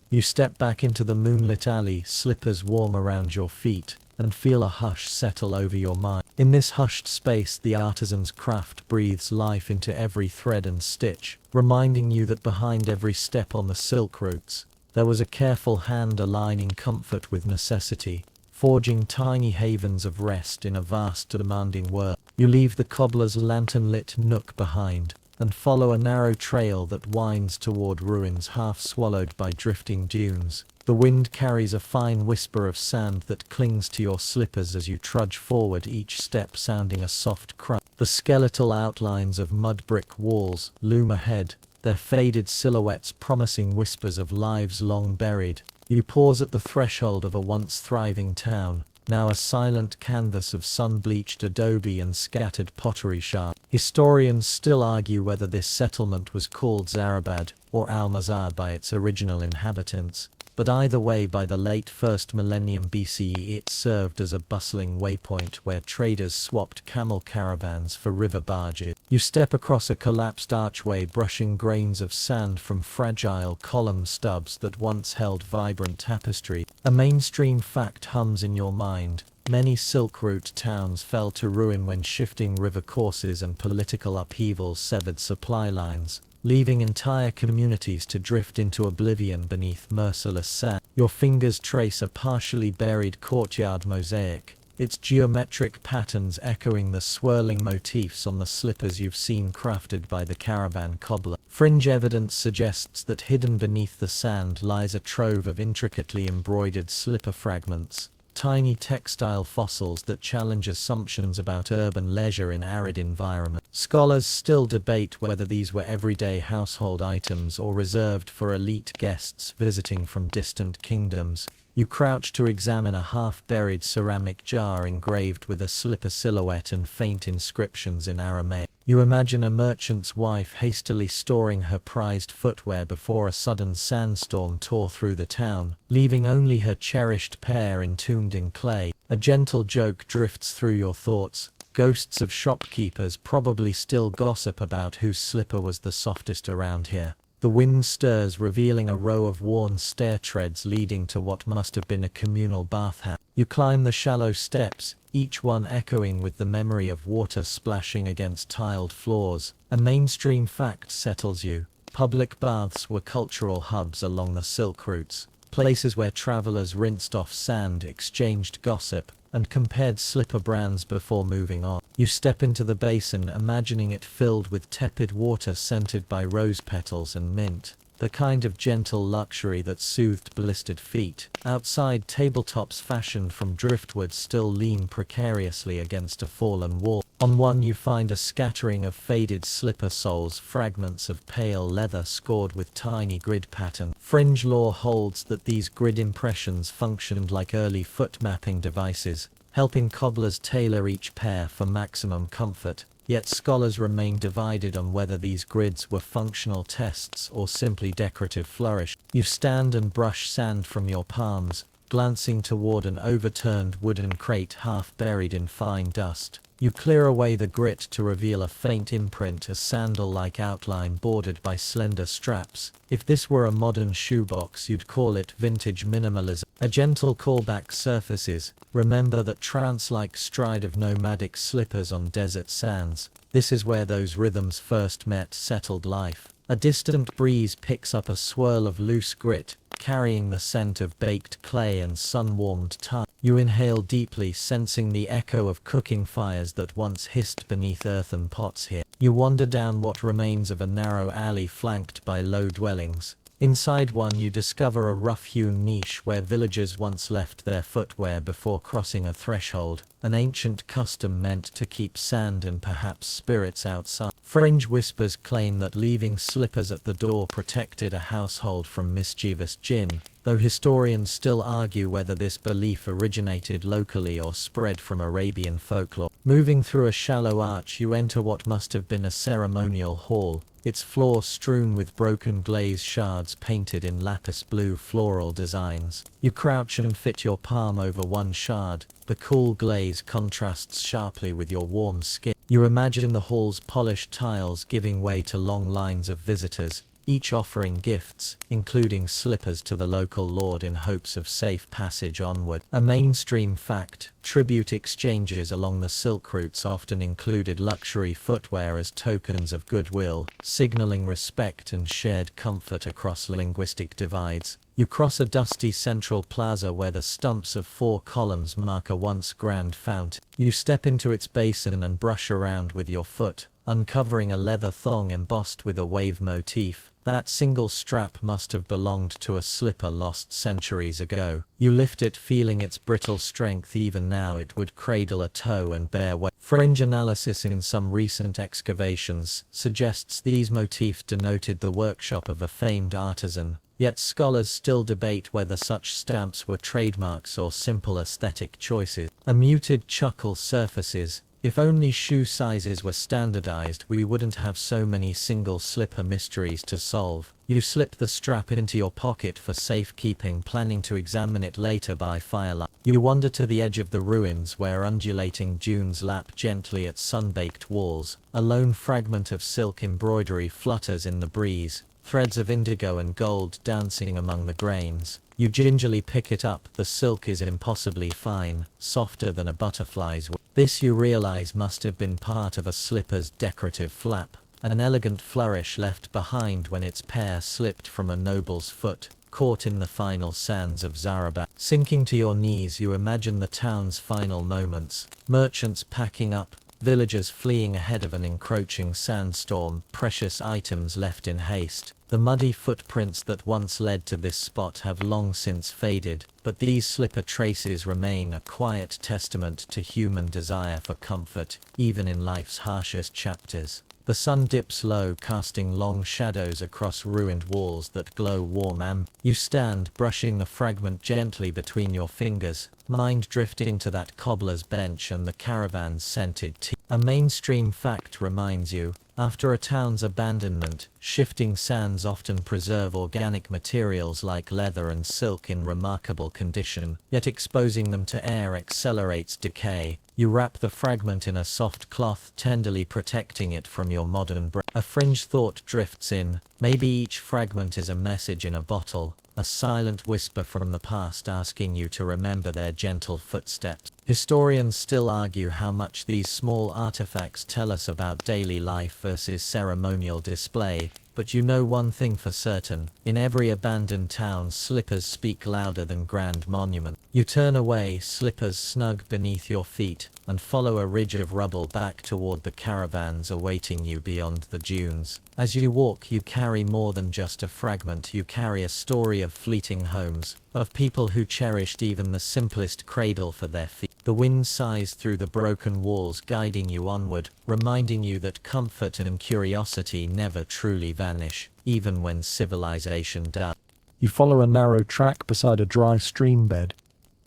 You step back into the moonlit alley, slippers warm around your feet, and feel a hush settle over your mind. In this hushed space, the artisan's craft breathes life into every thread and stitch, reminding you that behind every step on the silk routes, there was a careful hand aligning comfort with necessity, forging tiny havens of rest in a vast demanding world. You leave the cobbler's lantern-lit nook behind, and follow a narrow trail that winds toward ruins half swallowed by drifting dunes. The wind carries a fine whisper of sand that clings to your slippers as you trudge forward, each step sounding a soft crunch. The skeletal outlines of mud brick walls loom ahead, their faded silhouettes promising whispers of lives long buried. You pause at the threshold of a once thriving town, now a silent canvas of sun-bleached adobe and scattered pottery shards. Historians still argue whether this settlement was called Zarabad or Almazar by its original inhabitants, but either way, by the late 1st millennium BCE it served as a bustling waypoint where traders swapped camel caravans for river barges. You step across a collapsed archway, brushing grains of sand from fragile column stubs that once held vibrant tapestry. A mainstream fact hums in your mind. Many Silk Route towns fell to ruin when shifting river courses and political upheavals severed supply lines, leaving entire communities to drift into oblivion beneath merciless sand. Your fingers trace a partially buried courtyard mosaic, its geometric patterns echoing the swirling motifs on the slippers you've seen crafted by the caravan cobbler. Fringe evidence suggests that hidden beneath the sand lies a trove of intricately embroidered slipper fragments, tiny textile fossils that challenge assumptions about urban leisure in arid environments. Scholars still debate whether these were everyday household items or reserved for elite guests visiting from distant kingdoms. You crouch to examine a half-buried ceramic jar engraved with a slipper silhouette and faint inscriptions in Aramaic. You imagine a merchant's wife hastily storing her prized footwear before a sudden sandstorm tore through the town, leaving only her cherished pair entombed in clay. A gentle joke drifts through your thoughts. Ghosts of shopkeepers probably still gossip about whose slipper was the softest around here. The wind stirs, revealing a row of worn stair treads leading to what must have been a communal bathhouse. You climb the shallow steps, each one echoing with the memory of water splashing against tiled floors. A mainstream fact settles you. Public baths were cultural hubs along the Silk Routes, places where travelers rinsed off sand, exchanged gossip, and compared slipper brands before moving on. You step into the basin, imagining it filled with tepid water scented by rose petals and mint, the kind of gentle luxury that soothed blistered feet. Outside, tabletops fashioned from driftwood still lean precariously against a fallen wall. On one you find a scattering of faded slipper soles, fragments of pale leather scored with tiny grid pattern. Fringe lore holds that these grid impressions functioned like early foot mapping devices, helping cobblers tailor each pair for maximum comfort. Yet scholars remain divided on whether these grids were functional tests or simply decorative flourish. You stand and brush sand from your palms, glancing toward an overturned wooden crate half buried in fine dust. You clear away the grit to reveal a faint imprint, a sandal-like outline bordered by slender straps. If this were a modern shoebox, you'd call it vintage minimalism. A gentle callback surfaces. Remember that trance-like stride of nomadic slippers on desert sands. This is where those rhythms first met settled life. A distant breeze picks up a swirl of loose grit, carrying the scent of baked clay and sun-warmed tile. You inhale deeply, sensing the echo of cooking fires that once hissed beneath earthen pots here. You wander down what remains of a narrow alley flanked by low dwellings. Inside one you discover a rough-hewn niche where villagers once left their footwear before crossing a threshold, an ancient custom meant to keep sand and perhaps spirits outside. Fringe whispers claim that leaving slippers at the door protected a household from mischievous jinn, though historians still argue whether this belief originated locally or spread from Arabian folklore. Moving through a shallow arch you enter what must have been a ceremonial hall, its floor strewn with broken glaze shards painted in lapis blue floral designs. You crouch and fit your palm over one shard. The cool glaze contrasts sharply with your warm skin. You imagine the hall's polished tiles giving way to long lines of visitors, each offering gifts, including slippers to the local lord in hopes of safe passage onward. A mainstream fact, tribute exchanges along the silk routes often included luxury footwear as tokens of goodwill, signaling respect and shared comfort across linguistic divides. You cross a dusty central plaza where the stumps of 4 columns mark a once grand fountain. You step into its basin and brush around with your foot, uncovering a leather thong embossed with a wave motif. That single strap must have belonged to a slipper lost centuries ago. You lift it, feeling its brittle strength. Even now it would cradle a toe and bear weight. Fringe analysis in some recent excavations suggests these motifs denoted the workshop of a famed artisan, yet scholars still debate whether such stamps were trademarks or simple aesthetic choices. A muted chuckle surfaces. If only shoe sizes were standardized, we wouldn't have so many single slipper mysteries to solve. You slip the strap into your pocket for safekeeping, planning to examine it later by firelight. You wander to the edge of the ruins where undulating dunes lap gently at sun-baked walls. A lone fragment of silk embroidery flutters in the breeze, threads of indigo and gold dancing among the grains. You gingerly pick it up. The silk is impossibly fine, softer than a butterfly's wing. This, you realize, must have been part of a slipper's decorative flap, an elegant flourish left behind when its pair slipped from a noble's foot, caught in the final sands of Zarabah. Sinking to your knees, you imagine the town's final moments. Merchants packing up, villagers fleeing ahead of an encroaching sandstorm, precious items left in haste. The muddy footprints that once led to this spot have long since faded, but these slipper traces remain, a quiet testament to human desire for comfort, even in life's harshest chapters. The sun dips low, casting long shadows across ruined walls that glow warm amber. You stand, brushing the fragment gently between your fingers, mind drifting to that cobbler's bench and the caravan's scented tea. A mainstream fact reminds you, after a town's abandonment, shifting sands often preserve organic materials like leather and silk in remarkable condition, yet exposing them to air accelerates decay. You wrap the fragment in a soft cloth, tenderly protecting it from your modern breath. A fringe thought drifts in. Maybe each fragment is a message in a bottle, a silent whisper from the past asking you to remember their gentle footsteps. Historians still argue how much these small artifacts tell us about daily life versus ceremonial display, but you know one thing for certain: in every abandoned town, slippers speak louder than grand monuments. You turn away, slippers snug beneath your feet, and follow a ridge of rubble back toward the caravans awaiting you beyond the dunes. As you walk, you carry more than just a fragment. You carry a story of fleeting homes, of people who cherished even the simplest cradle for their feet. The wind sighs through the broken walls, guiding you onward, reminding you that comfort and curiosity never truly vanish, even when civilization does. You follow a narrow track beside a dry stream bed,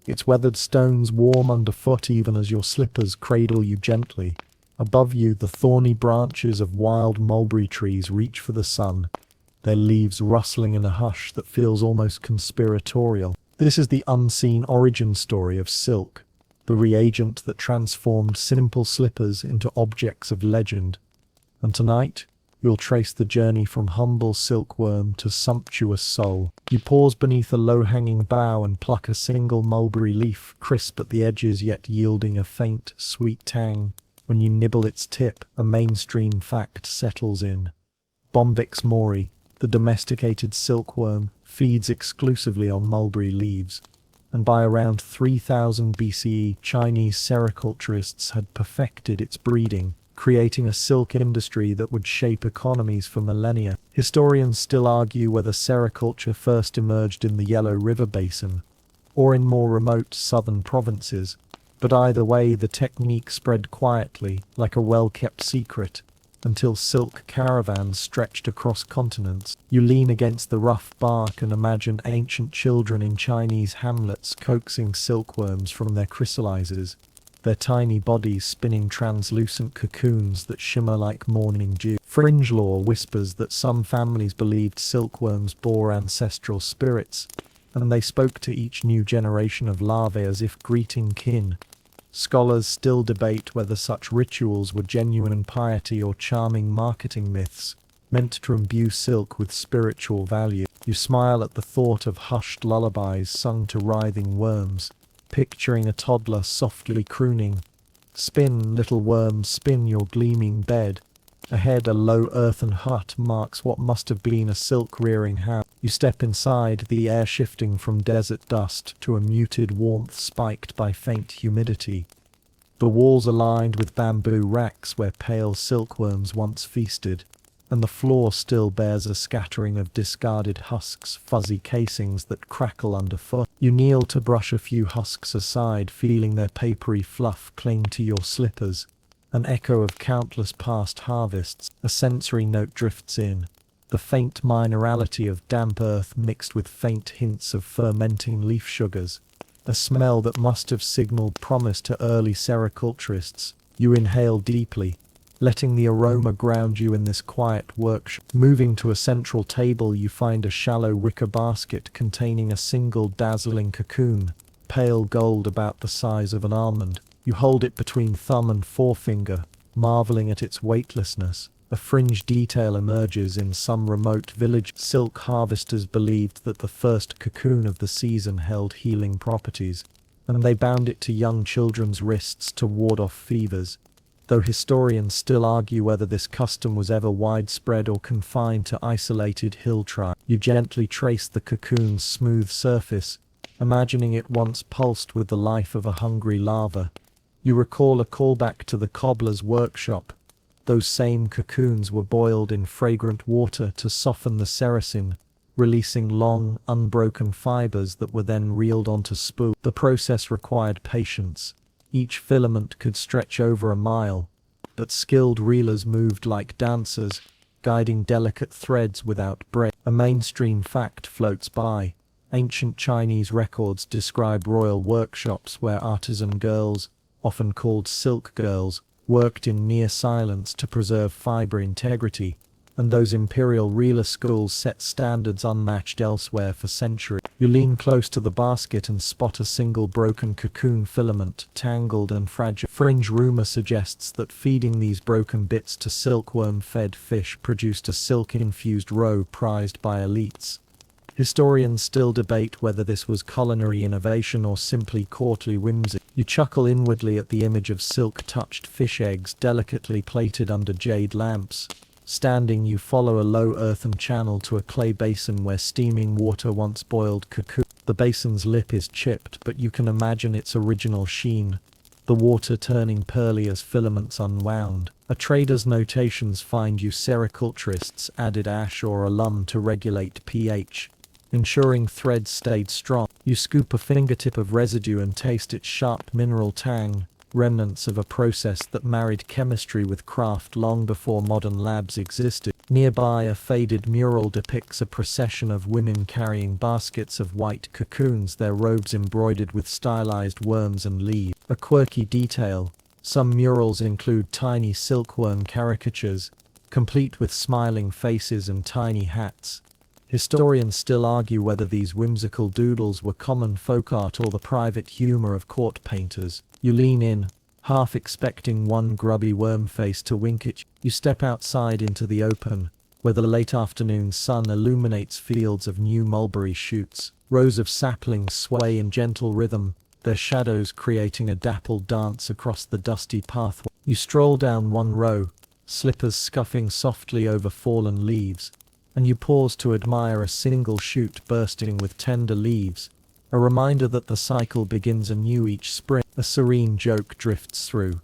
its weathered stones warm underfoot even as your slippers cradle you gently. Above you, the thorny branches of wild mulberry trees reach for the sun, their leaves rustling in a hush that feels almost conspiratorial. This is the unseen origin story of silk, the reagent that transformed simple slippers into objects of legend. And tonight, you'll trace the journey from humble silkworm to sumptuous soul. You pause beneath a low-hanging bough and pluck a single mulberry leaf, crisp at the edges yet yielding a faint, sweet tang. When you nibble its tip, a mainstream fact settles in. Bombyx mori, The domesticated silkworm feeds exclusively on mulberry leaves, and by around 3000 BCE, Chinese sericulturists had perfected its breeding, creating a silk industry that would shape economies for millennia. Historians still argue whether sericulture first emerged in the Yellow River Basin, or in more remote southern provinces, but either way the technique spread quietly, like a well-kept secret, until silk caravans stretched across continents. You lean against the rough bark and imagine ancient children in Chinese hamlets coaxing silkworms from their chrysalises, their tiny bodies spinning translucent cocoons that shimmer like morning dew. Fringe lore whispers that some families believed silkworms bore ancestral spirits, and they spoke to each new generation of larvae as if greeting kin. Scholars still debate whether such rituals were genuine piety or charming marketing myths, meant to imbue silk with spiritual value. You smile at the thought of hushed lullabies sung to writhing worms, picturing a toddler softly crooning, "Spin, little worm, spin your gleaming bed." Ahead, a low earthen hut marks what must have been a silk-rearing house. You step inside, the air shifting from desert dust to a muted warmth spiked by faint humidity. The walls are lined with bamboo racks where pale silkworms once feasted, and the floor still bears a scattering of discarded husks, fuzzy casings that crackle underfoot. You kneel to brush a few husks aside, feeling their papery fluff cling to your slippers. An echo of countless past harvests, a sensory note drifts in, the faint minerality of damp earth mixed with faint hints of fermenting leaf sugars, a smell that must have signaled promise to early sericulturists. You inhale deeply, letting the aroma ground you in this quiet workshop. Moving to a central table, you find a shallow wicker basket containing a single dazzling cocoon, pale gold about the size of an almond. You hold it between thumb and forefinger, marveling at its weightlessness. A fringe detail emerges in some remote village. Silk harvesters believed that the first cocoon of the season held healing properties, and they bound it to young children's wrists to ward off fevers. Though historians still argue whether this custom was ever widespread or confined to isolated hill tribes. You gently trace the cocoon's smooth surface, imagining it once pulsed with the life of a hungry larva. You recall a callback to the cobbler's workshop. Those same cocoons were boiled in fragrant water to soften the sericin, releasing long, unbroken fibers that were then reeled onto spool. The process required patience. Each filament could stretch over a mile, but skilled reelers moved like dancers, guiding delicate threads without break. A mainstream fact floats by. Ancient Chinese records describe royal workshops where artisan girls, often called silk girls, worked in near silence to preserve fiber integrity, and those imperial reeler schools set standards unmatched elsewhere for centuries. You lean close to the basket and spot a single broken cocoon filament, tangled and fragile. Fringe rumor suggests that feeding these broken bits to silkworm-fed fish produced a silk-infused roe prized by elites. Historians still debate whether this was culinary innovation or simply courtly whimsy. You chuckle inwardly at the image of silk-touched fish eggs delicately plated under jade lamps. Standing, you follow a low earthen channel to a clay basin where steaming water once boiled cocoon. The basin's lip is chipped, but you can imagine its original sheen, the water turning pearly as filaments unwound. A trader's notations find you sericulturists added ash or alum to regulate pH, ensuring threads stayed strong. You scoop a fingertip of residue and taste its sharp mineral tang, remnants of a process that married chemistry with craft long before modern labs existed. Nearby, a faded mural depicts a procession of women carrying baskets of white cocoons, their robes embroidered with stylized worms and leaves. A quirky detail, some murals include tiny silkworm caricatures, complete with smiling faces and tiny hats. Historians still argue whether these whimsical doodles were common folk art or the private humor of court painters. You lean in, half expecting one grubby worm face to wink at you. You step outside into the open, where the late afternoon sun illuminates fields of new mulberry shoots. Rows of saplings sway in gentle rhythm, their shadows creating a dappled dance across the dusty pathway. You stroll down one row, slippers scuffing softly over fallen leaves, and you pause to admire a single shoot bursting with tender leaves, a reminder that the cycle begins anew each spring. A serene joke drifts through.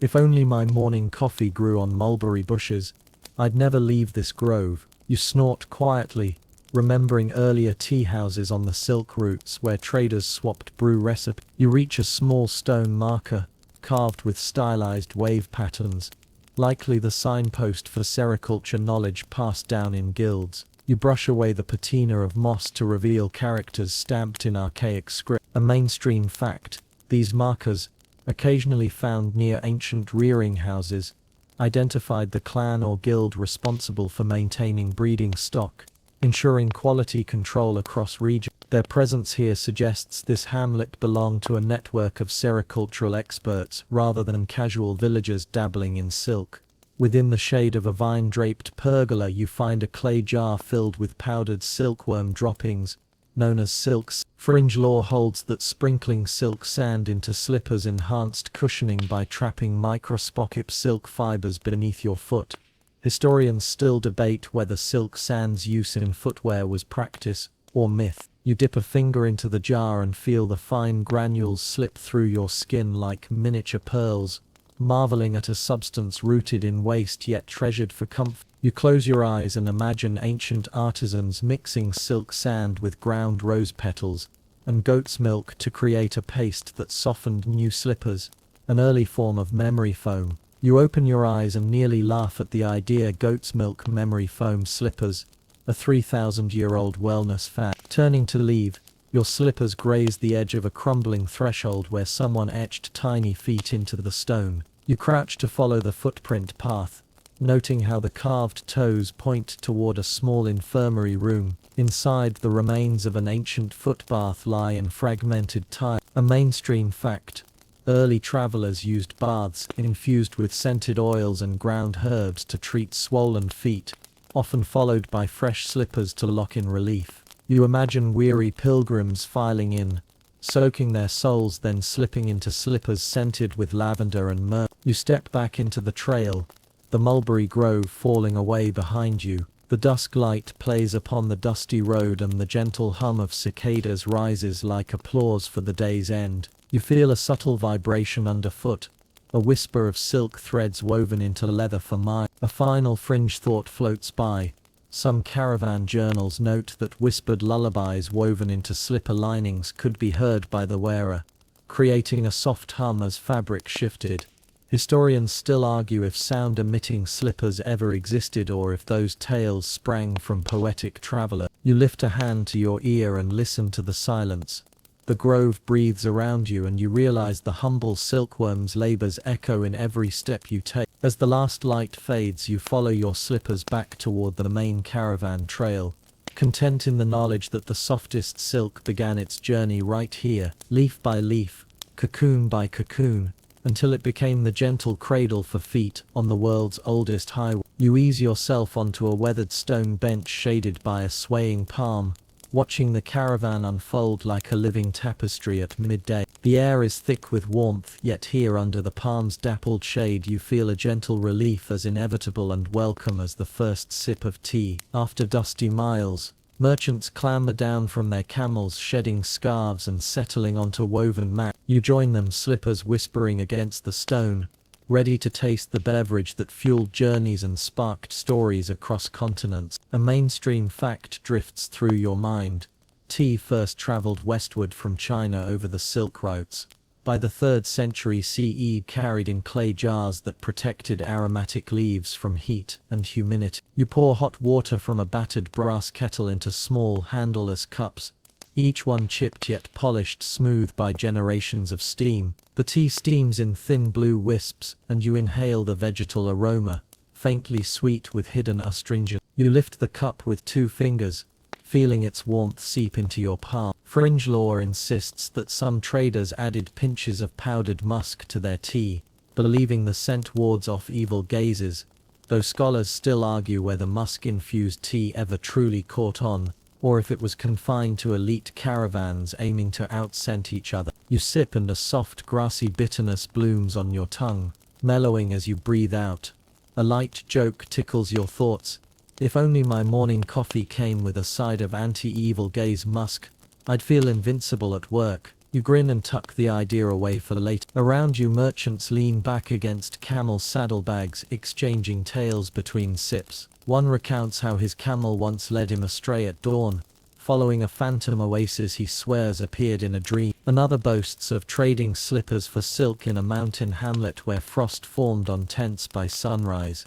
If only my morning coffee grew on mulberry bushes, I'd never leave this grove. You snort quietly, remembering earlier tea houses on the silk routes where traders swapped brew recipes. You reach a small stone marker, carved with stylized wave patterns, likely the signpost for sericulture knowledge passed down in guilds. You brush away the patina of moss to reveal characters stamped in archaic script. A mainstream fact: these markers, occasionally found near ancient rearing houses, identified the clan or guild responsible for maintaining breeding stock, ensuring quality control across regions. Their presence here suggests this hamlet belonged to a network of sericultural experts rather than casual villagers dabbling in silk. Within the shade of a vine-draped pergola you find a clay jar filled with powdered silkworm droppings, known as silks. Fringe lore holds that sprinkling silk sand into slippers enhanced cushioning by trapping microscopic silk fibers beneath your foot. Historians still debate whether silk sand's use in footwear was practice or myth. You dip a finger into the jar and feel the fine granules slip through your skin like miniature pearls, marveling at a substance rooted in waste yet treasured for comfort. You close your eyes and imagine ancient artisans mixing silk sand with ground rose petals and goat's milk to create a paste that softened new slippers, an early form of memory foam. You open your eyes and nearly laugh at the idea. Goat's milk memory foam slippers, a 3,000-year-old wellness fad. Turning to leave, your slippers graze the edge of a crumbling threshold where someone etched tiny feet into the stone. You crouch to follow the footprint path, noting how the carved toes point toward a small infirmary room. Inside, the remains of an ancient footbath lie in fragmented tile. A mainstream fact: early travelers used baths infused with scented oils and ground herbs to treat swollen feet, often followed by fresh slippers to lock in relief. You imagine weary pilgrims filing in, soaking their soles, then slipping into slippers scented with lavender and myrrh. You step back into the trail, the mulberry grove falling away behind you. The dusk light plays upon the dusty road and the gentle hum of cicadas rises like applause for the day's end. You feel a subtle vibration underfoot, a whisper of silk threads woven into leather for miles. A final fringe thought floats by. Some caravan journals note that whispered lullabies woven into slipper linings could be heard by the wearer, creating a soft hum as fabric shifted. Historians still argue if sound-emitting slippers ever existed or if those tales sprang from poetic traveler. You lift a hand to your ear and listen to the silence. The grove breathes around you and you realize the humble silkworm's labors echo in every step you take. As the last light fades, you follow your slippers back toward the main caravan trail, content in the knowledge that the softest silk began its journey right here, leaf by leaf, cocoon by cocoon, until it became the gentle cradle for feet on the world's oldest highway. You ease yourself onto a weathered stone bench shaded by a swaying palm, watching the caravan unfold like a living tapestry at midday. The air is thick with warmth, yet here under the palm's dappled shade you feel a gentle relief as inevitable and welcome as the first sip of tea. After dusty miles, merchants clamber down from their camels, shedding scarves and settling onto woven mats. You join them, slippers whispering against the stone, ready to taste the beverage that fueled journeys and sparked stories across continents. A mainstream fact drifts through your mind. Tea first traveled westward from China over the Silk Routes. By the 3rd century CE, carried in clay jars that protected aromatic leaves from heat and humidity. You pour hot water from a battered brass kettle into small handleless cups, each one chipped yet polished smooth by generations of steam. The tea steams in thin blue wisps, and you inhale the vegetal aroma, faintly sweet with hidden astringent. You lift the cup with 2 fingers, feeling its warmth seep into your palm. Fringe lore insists that some traders added pinches of powdered musk to their tea, believing the scent wards off evil gazes, though scholars still argue whether musk-infused tea ever truly caught on, or if it was confined to elite caravans aiming to outscent each other. You sip and a soft grassy bitterness blooms on your tongue, mellowing as you breathe out. A light joke tickles your thoughts, If only my morning coffee came with a side of anti-evil gaze musk, I'd feel invincible at work. You grin and tuck the idea away for later. Around you, merchants lean back against camel saddlebags, exchanging tales between sips. One recounts how his camel once led him astray at dawn, following a phantom oasis he swears appeared in a dream. Another boasts of trading slippers for silk in a mountain hamlet where frost formed on tents by sunrise.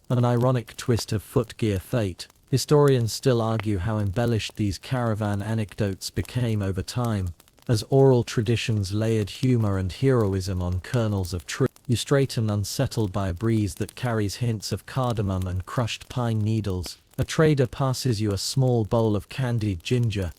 An ironic twist of footgear fate. Historians still argue how embellished these caravan anecdotes became over time, as oral traditions layered humor and heroism on kernels of truth. You straighten unsettled by a breeze that carries hints of cardamom and crushed pine needles. A trader passes you a small bowl of candied ginger,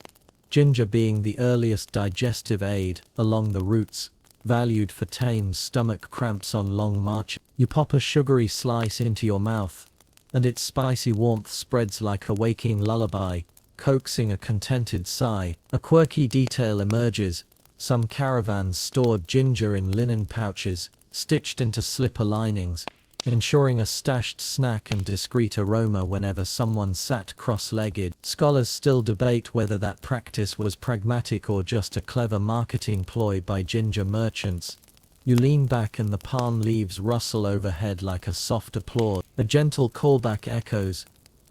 ginger being the earliest digestive aid along the routes, valued for tame stomach cramps on long marches. You pop a sugary slice into your mouth, and its spicy warmth spreads like a waking lullaby, coaxing a contented sigh. A quirky detail emerges. Some caravans stored ginger in linen pouches, stitched into slipper linings, ensuring a stashed snack and discreet aroma whenever someone sat cross-legged. Scholars still debate whether that practice was pragmatic or just a clever marketing ploy by ginger merchants. You lean back and the palm leaves rustle overhead like a soft applause. A gentle callback echoes,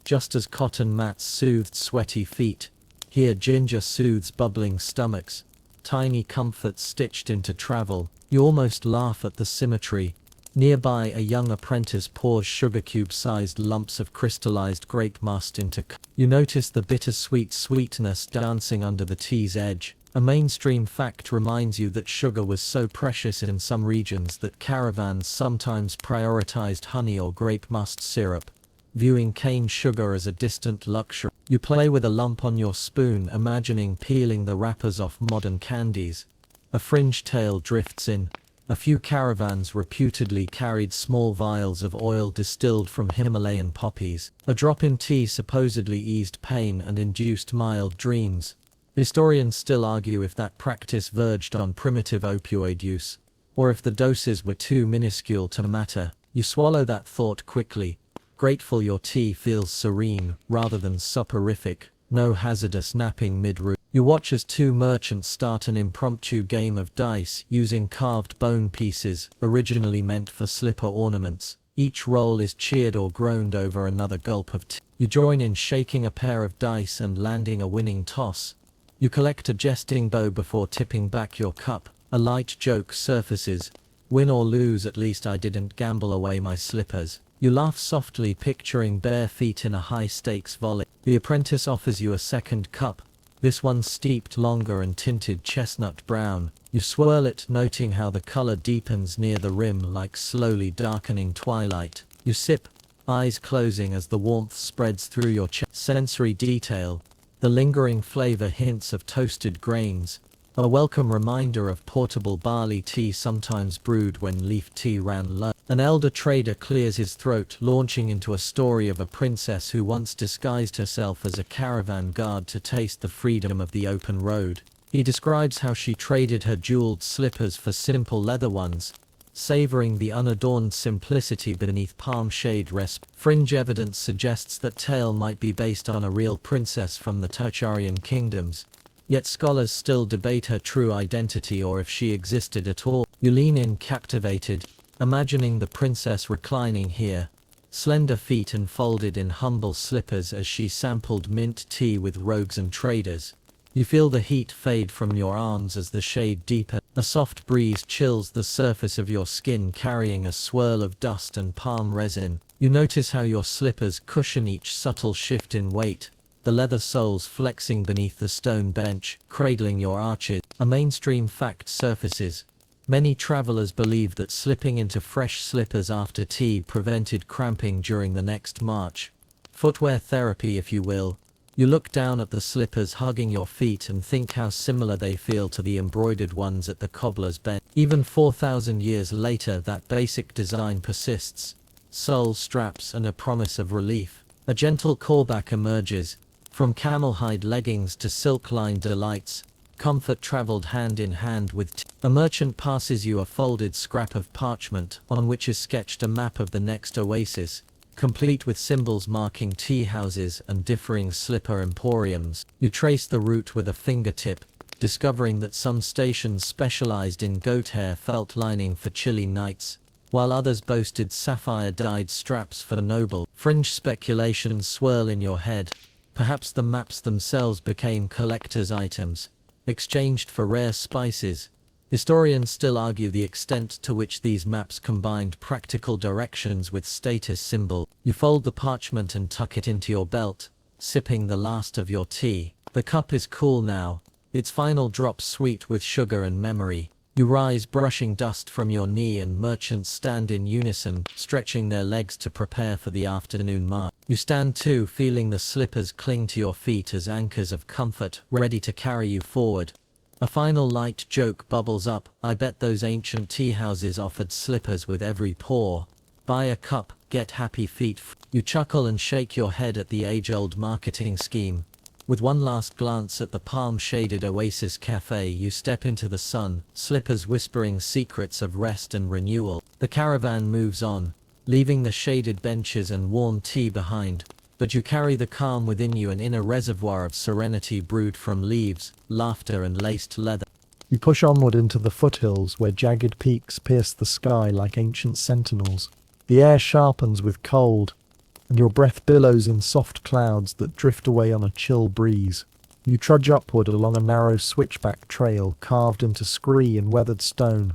just as cotton mats soothed sweaty feet. Here ginger soothes bubbling stomachs, tiny comforts stitched into travel. You almost laugh at the symmetry. Nearby, a young apprentice pours sugar cube-sized lumps of crystallized grape must into You notice the bittersweet sweetness dancing under the tea's edge. A mainstream fact reminds you that sugar was so precious in some regions that caravans sometimes prioritized honey or grape must syrup, viewing cane sugar as a distant luxury. You play with a lump on your spoon, imagining peeling the wrappers off modern candies. A fringe tale drifts in. A few caravans reputedly carried small vials of oil distilled from Himalayan poppies. A drop in tea supposedly eased pain and induced mild dreams. Historians still argue if that practice verged on primitive opioid use, or if the doses were too minuscule to matter. You swallow that thought quickly, grateful your tea feels serene rather than soporific. No hazardous napping mid-route. You watch as two merchants start an impromptu game of dice using carved bone pieces, originally meant for slipper ornaments. Each roll is cheered or groaned over another gulp of tea. You join in shaking a pair of dice and landing a winning toss. You collect a jesting bow before tipping back your cup. A light joke surfaces. Win or lose, at least I didn't gamble away my slippers. You laugh softly, picturing bare feet in a high-stakes volley. The apprentice offers you a second cup, this one steeped longer and tinted chestnut brown. You swirl it, noting how the color deepens near the rim like slowly darkening twilight. You sip, eyes closing as the warmth spreads through your chest. Sensory detail. The lingering flavor hints of toasted grains, a welcome reminder of portable barley tea sometimes brewed when leaf tea ran low. An elder trader clears his throat, launching into a story of a princess who once disguised herself as a caravan guard to taste the freedom of the open road. He describes how she traded her jeweled slippers for simple leather ones, savoring the unadorned simplicity beneath palm shade resp. Fringe evidence suggests that tale might be based on a real princess from the Tocharian kingdoms, yet scholars still debate her true identity or if she existed at all. You lean in, captivated, imagining the princess reclining here, slender feet enfolded in humble slippers as she sampled mint tea with rogues and traders. You feel the heat fade from your arms as the shade deepens. A soft breeze chills the surface of your skin, carrying a swirl of dust and palm resin. You notice how your slippers cushion each subtle shift in weight, the leather soles flexing beneath the stone bench, cradling your arches. A mainstream fact surfaces. Many travelers believe that slipping into fresh slippers after tea prevented cramping during the next march. Footwear therapy, if you will. You look down at the slippers hugging your feet and think how similar they feel to the embroidered ones at the cobbler's bench. Even 4,000 years later, that basic design persists. Sole straps and a promise of relief. A gentle callback emerges. From camel-hide leggings to silk-lined delights, comfort traveled hand in hand with A merchant passes you a folded scrap of parchment on which is sketched a map of the next oasis, complete with symbols marking tea houses and differing slipper emporiums. You trace the route with a fingertip, discovering that some stations specialized in goat hair felt lining for chilly nights, while others boasted sapphire-dyed straps for noble. Fringe speculations swirl in your head. Perhaps the maps themselves became collector's items, exchanged for rare spices. Historians still argue the extent to which these maps combined practical directions with status symbol. You fold the parchment and tuck it into your belt, sipping the last of your tea. The cup is cool now, its final drop sweet with sugar and memory. You rise, brushing dust from your knee, and merchants stand in unison, stretching their legs to prepare for the afternoon march. You stand too, feeling the slippers cling to your feet as anchors of comfort, ready to carry you forward. A final light joke bubbles up. I bet those ancient tea houses offered slippers with every pour. Buy a cup, get happy feet. You chuckle and shake your head at the age-old marketing scheme. With one last glance at the palm-shaded Oasis Cafe, you step into the sun, slippers whispering secrets of rest and renewal. The caravan moves on, leaving the shaded benches and warm tea behind, but you carry the calm within you, an inner reservoir of serenity brewed from leaves, laughter and laced leather. You push onward into the foothills where jagged peaks pierce the sky like ancient sentinels. The air sharpens with cold, and your breath billows in soft clouds that drift away on a chill breeze. You trudge upward along a narrow switchback trail carved into scree and weathered stone,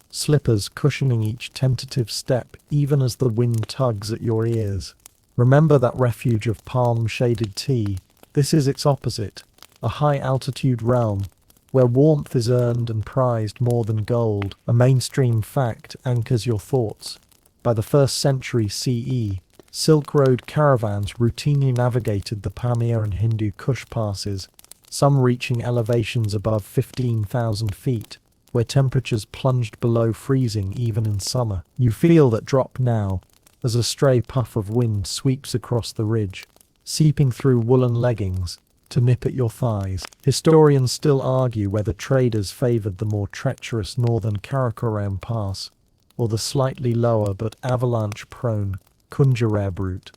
slippers cushioning each tentative step even as the wind tugs at your ears. Remember that refuge of palm-shaded tea. This is its opposite, a high-altitude realm, where warmth is earned and prized more than gold. A mainstream fact anchors your thoughts. By the 1st century CE, Silk Road caravans routinely navigated the Pamir and Hindu Kush passes, some reaching elevations above 15,000 feet, where temperatures plunged below freezing even in summer. You feel that drop now, as a stray puff of wind sweeps across the ridge, seeping through woolen leggings to nip at your thighs. Historians still argue whether traders favored the more treacherous northern Karakoram Pass, or the slightly lower but avalanche-prone Kunjarab route.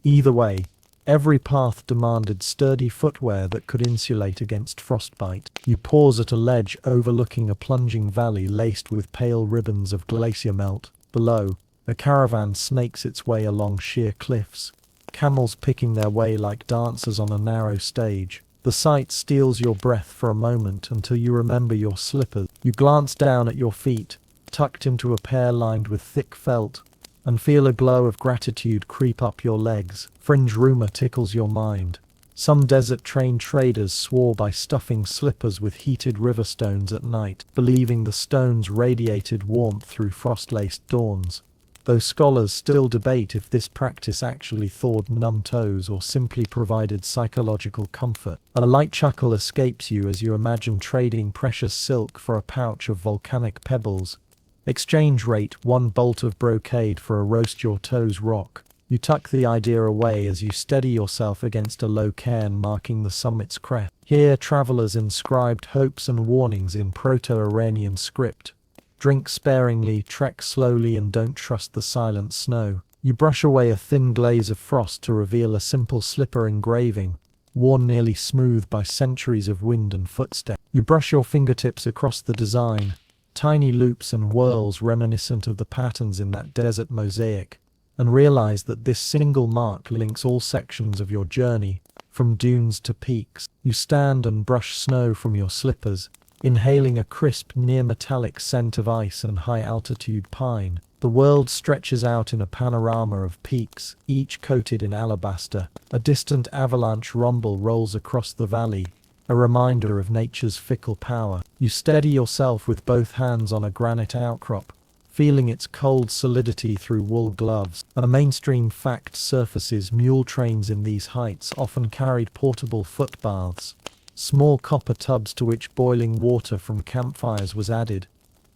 Either way, every path demanded sturdy footwear that could insulate against frostbite. You pause at a ledge overlooking a plunging valley laced with pale ribbons of glacier melt. Below, a caravan snakes its way along sheer cliffs, camels picking their way like dancers on a narrow stage. The sight steals your breath for a moment until you remember your slippers. You glance down at your feet, tucked into a pair lined with thick felt, and feel a glow of gratitude creep up your legs. Fringe rumor tickles your mind. Some desert-trained traders swore by stuffing slippers with heated river stones at night, believing the stones radiated warmth through frost-laced dawns, though scholars still debate if this practice actually thawed numb toes or simply provided psychological comfort. A light chuckle escapes you as you imagine trading precious silk for a pouch of volcanic pebbles. Exchange rate: 1 bolt of brocade for a roast-your-toes rock. You tuck the idea away as you steady yourself against a low cairn marking the summit's crest. Here travelers inscribed hopes and warnings in Proto-Iranian script. Drink sparingly, trek slowly, and don't trust the silent snow. You brush away a thin glaze of frost to reveal a simple slipper engraving, worn nearly smooth by centuries of wind and footsteps. You brush your fingertips across the design, tiny loops and whirls reminiscent of the patterns in that desert mosaic, and realize that this single mark links all sections of your journey, from dunes to peaks. You stand and brush snow from your slippers, inhaling a crisp, near-metallic scent of ice and high-altitude pine. The world stretches out in a panorama of peaks, each coated in alabaster. A distant avalanche rumble rolls across the valley, a reminder of nature's fickle power. You steady yourself with both hands on a granite outcrop, feeling its cold solidity through wool gloves. A mainstream fact surfaces: mule trains in these heights often carried portable foot baths, small copper tubs to which boiling water from campfires was added,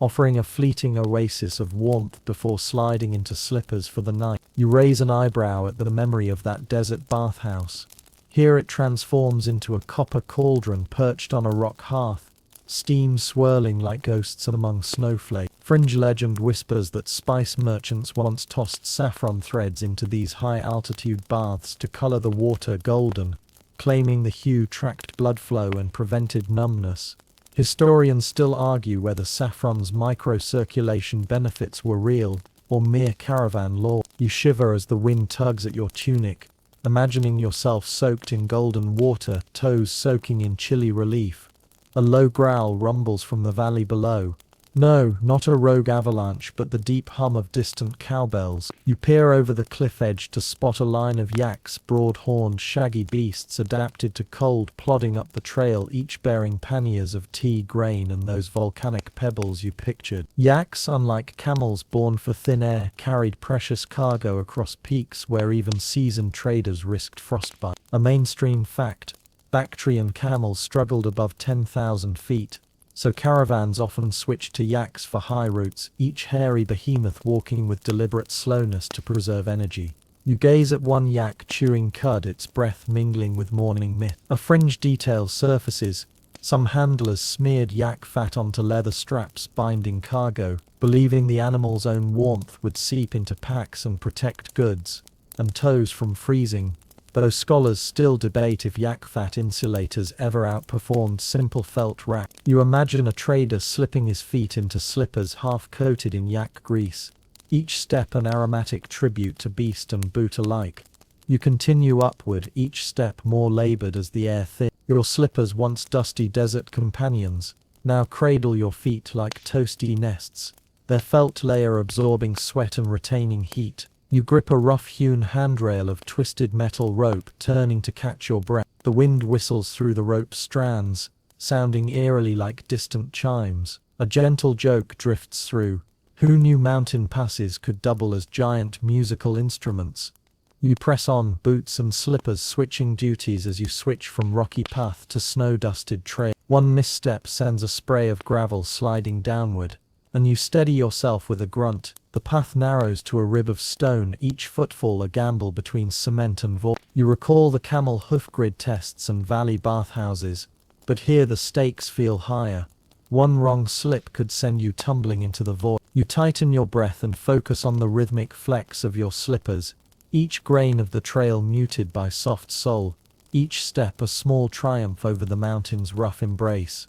offering a fleeting oasis of warmth before sliding into slippers for the night. You raise an eyebrow at the memory of that desert bathhouse. Here it transforms into a copper cauldron perched on a rock hearth, steam swirling like ghosts among snowflakes. Fringe legend whispers that spice merchants once tossed saffron threads into these high-altitude baths to color the water golden, claiming the hue tracked blood flow and prevented numbness. Historians still argue whether saffron's microcirculation benefits were real or mere caravan lore. You shiver as the wind tugs at your tunic, imagining yourself soaked in golden water, toes soaking in chilly relief. A low growl rumbles from the valley below. No, not a rogue avalanche, but the deep hum of distant cowbells. You peer over the cliff edge to spot a line of yaks, broad-horned, shaggy beasts adapted to cold, plodding up the trail, each bearing panniers of tea grain and those volcanic pebbles you pictured. Yaks, unlike camels born for thin air, carried precious cargo across peaks where even seasoned traders risked frostbite. A mainstream fact: Bactrian camels struggled above 10,000 feet. So caravans often switched to yaks for high routes, each hairy behemoth walking with deliberate slowness to preserve energy. You gaze at one yak chewing cud, its breath mingling with morning mist. A fringe detail surfaces. Some handlers smeared yak fat onto leather straps binding cargo, believing the animal's own warmth would seep into packs and protect goods and toes from freezing. Though scholars still debate if yak fat insulators ever outperformed simple felt wrap. You imagine a trader slipping his feet into slippers half-coated in yak grease, each step an aromatic tribute to beast and boot alike. You continue upward, each step more labored as the air thins. Your slippers, once dusty desert companions, now cradle your feet like toasty nests, their felt layer absorbing sweat and retaining heat. You grip a rough-hewn handrail of twisted metal rope, turning to catch your breath. The wind whistles through the rope strands, sounding eerily like distant chimes. A gentle joke drifts through. Who knew mountain passes could double as giant musical instruments? You press on, boots and slippers switching duties as you switch from rocky path to snow-dusted trail. One misstep sends a spray of gravel sliding downward, and you steady yourself with a grunt. The path narrows to a rib of stone, each footfall a gamble between cement and vault. You recall the camel hoof grid tests and valley bathhouses, but here the stakes feel higher. One wrong slip could send you tumbling into the void. You tighten your breath and focus on the rhythmic flex of your slippers, each grain of the trail muted by soft sole, each step a small triumph over the mountain's rough embrace.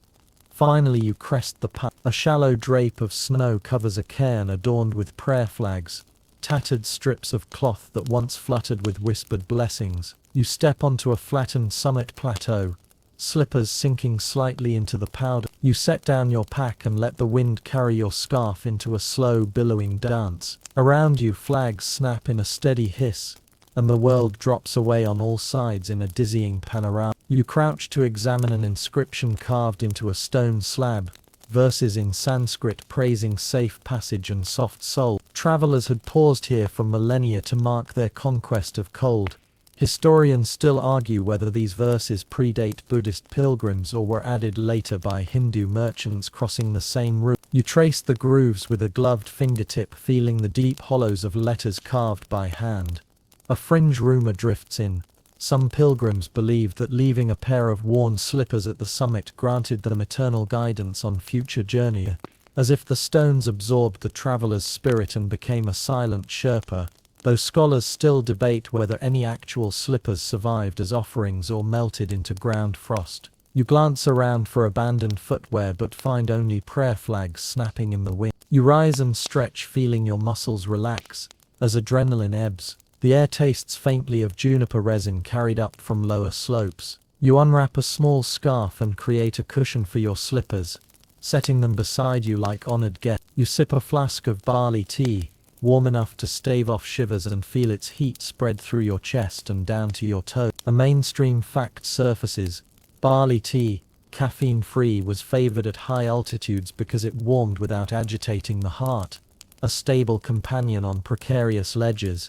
Finally you crest the path. A shallow drape of snow covers a cairn adorned with prayer flags, tattered strips of cloth that once fluttered with whispered blessings. You step onto a flattened summit plateau, slippers sinking slightly into the powder. You set down your pack and let the wind carry your scarf into a slow, billowing dance. Around you flags snap in a steady hiss, and the world drops away on all sides in a dizzying panorama. You crouch to examine an inscription carved into a stone slab, verses in Sanskrit praising safe passage and soft soul. Travelers had paused here for millennia to mark their conquest of cold. Historians still argue whether these verses predate Buddhist pilgrims or were added later by Hindu merchants crossing the same route. You trace the grooves with a gloved fingertip, feeling the deep hollows of letters carved by hand. A fringe rumor drifts in. Some pilgrims believed that leaving a pair of worn slippers at the summit granted them eternal guidance on future journey, as if the stones absorbed the traveler's spirit and became a silent Sherpa, though scholars still debate whether any actual slippers survived as offerings or melted into ground frost. You glance around for abandoned footwear but find only prayer flags snapping in the wind. You rise and stretch, feeling your muscles relax as adrenaline ebbs. The air tastes faintly of juniper resin carried up from lower slopes. You unwrap a small scarf and create a cushion for your slippers, setting them beside you like honored guests. You sip a flask of barley tea, warm enough to stave off shivers, and feel its heat spread through your chest and down to your toes. A mainstream fact surfaces. Barley tea, caffeine-free, was favored at high altitudes because it warmed without agitating the heart, a stable companion on precarious ledges.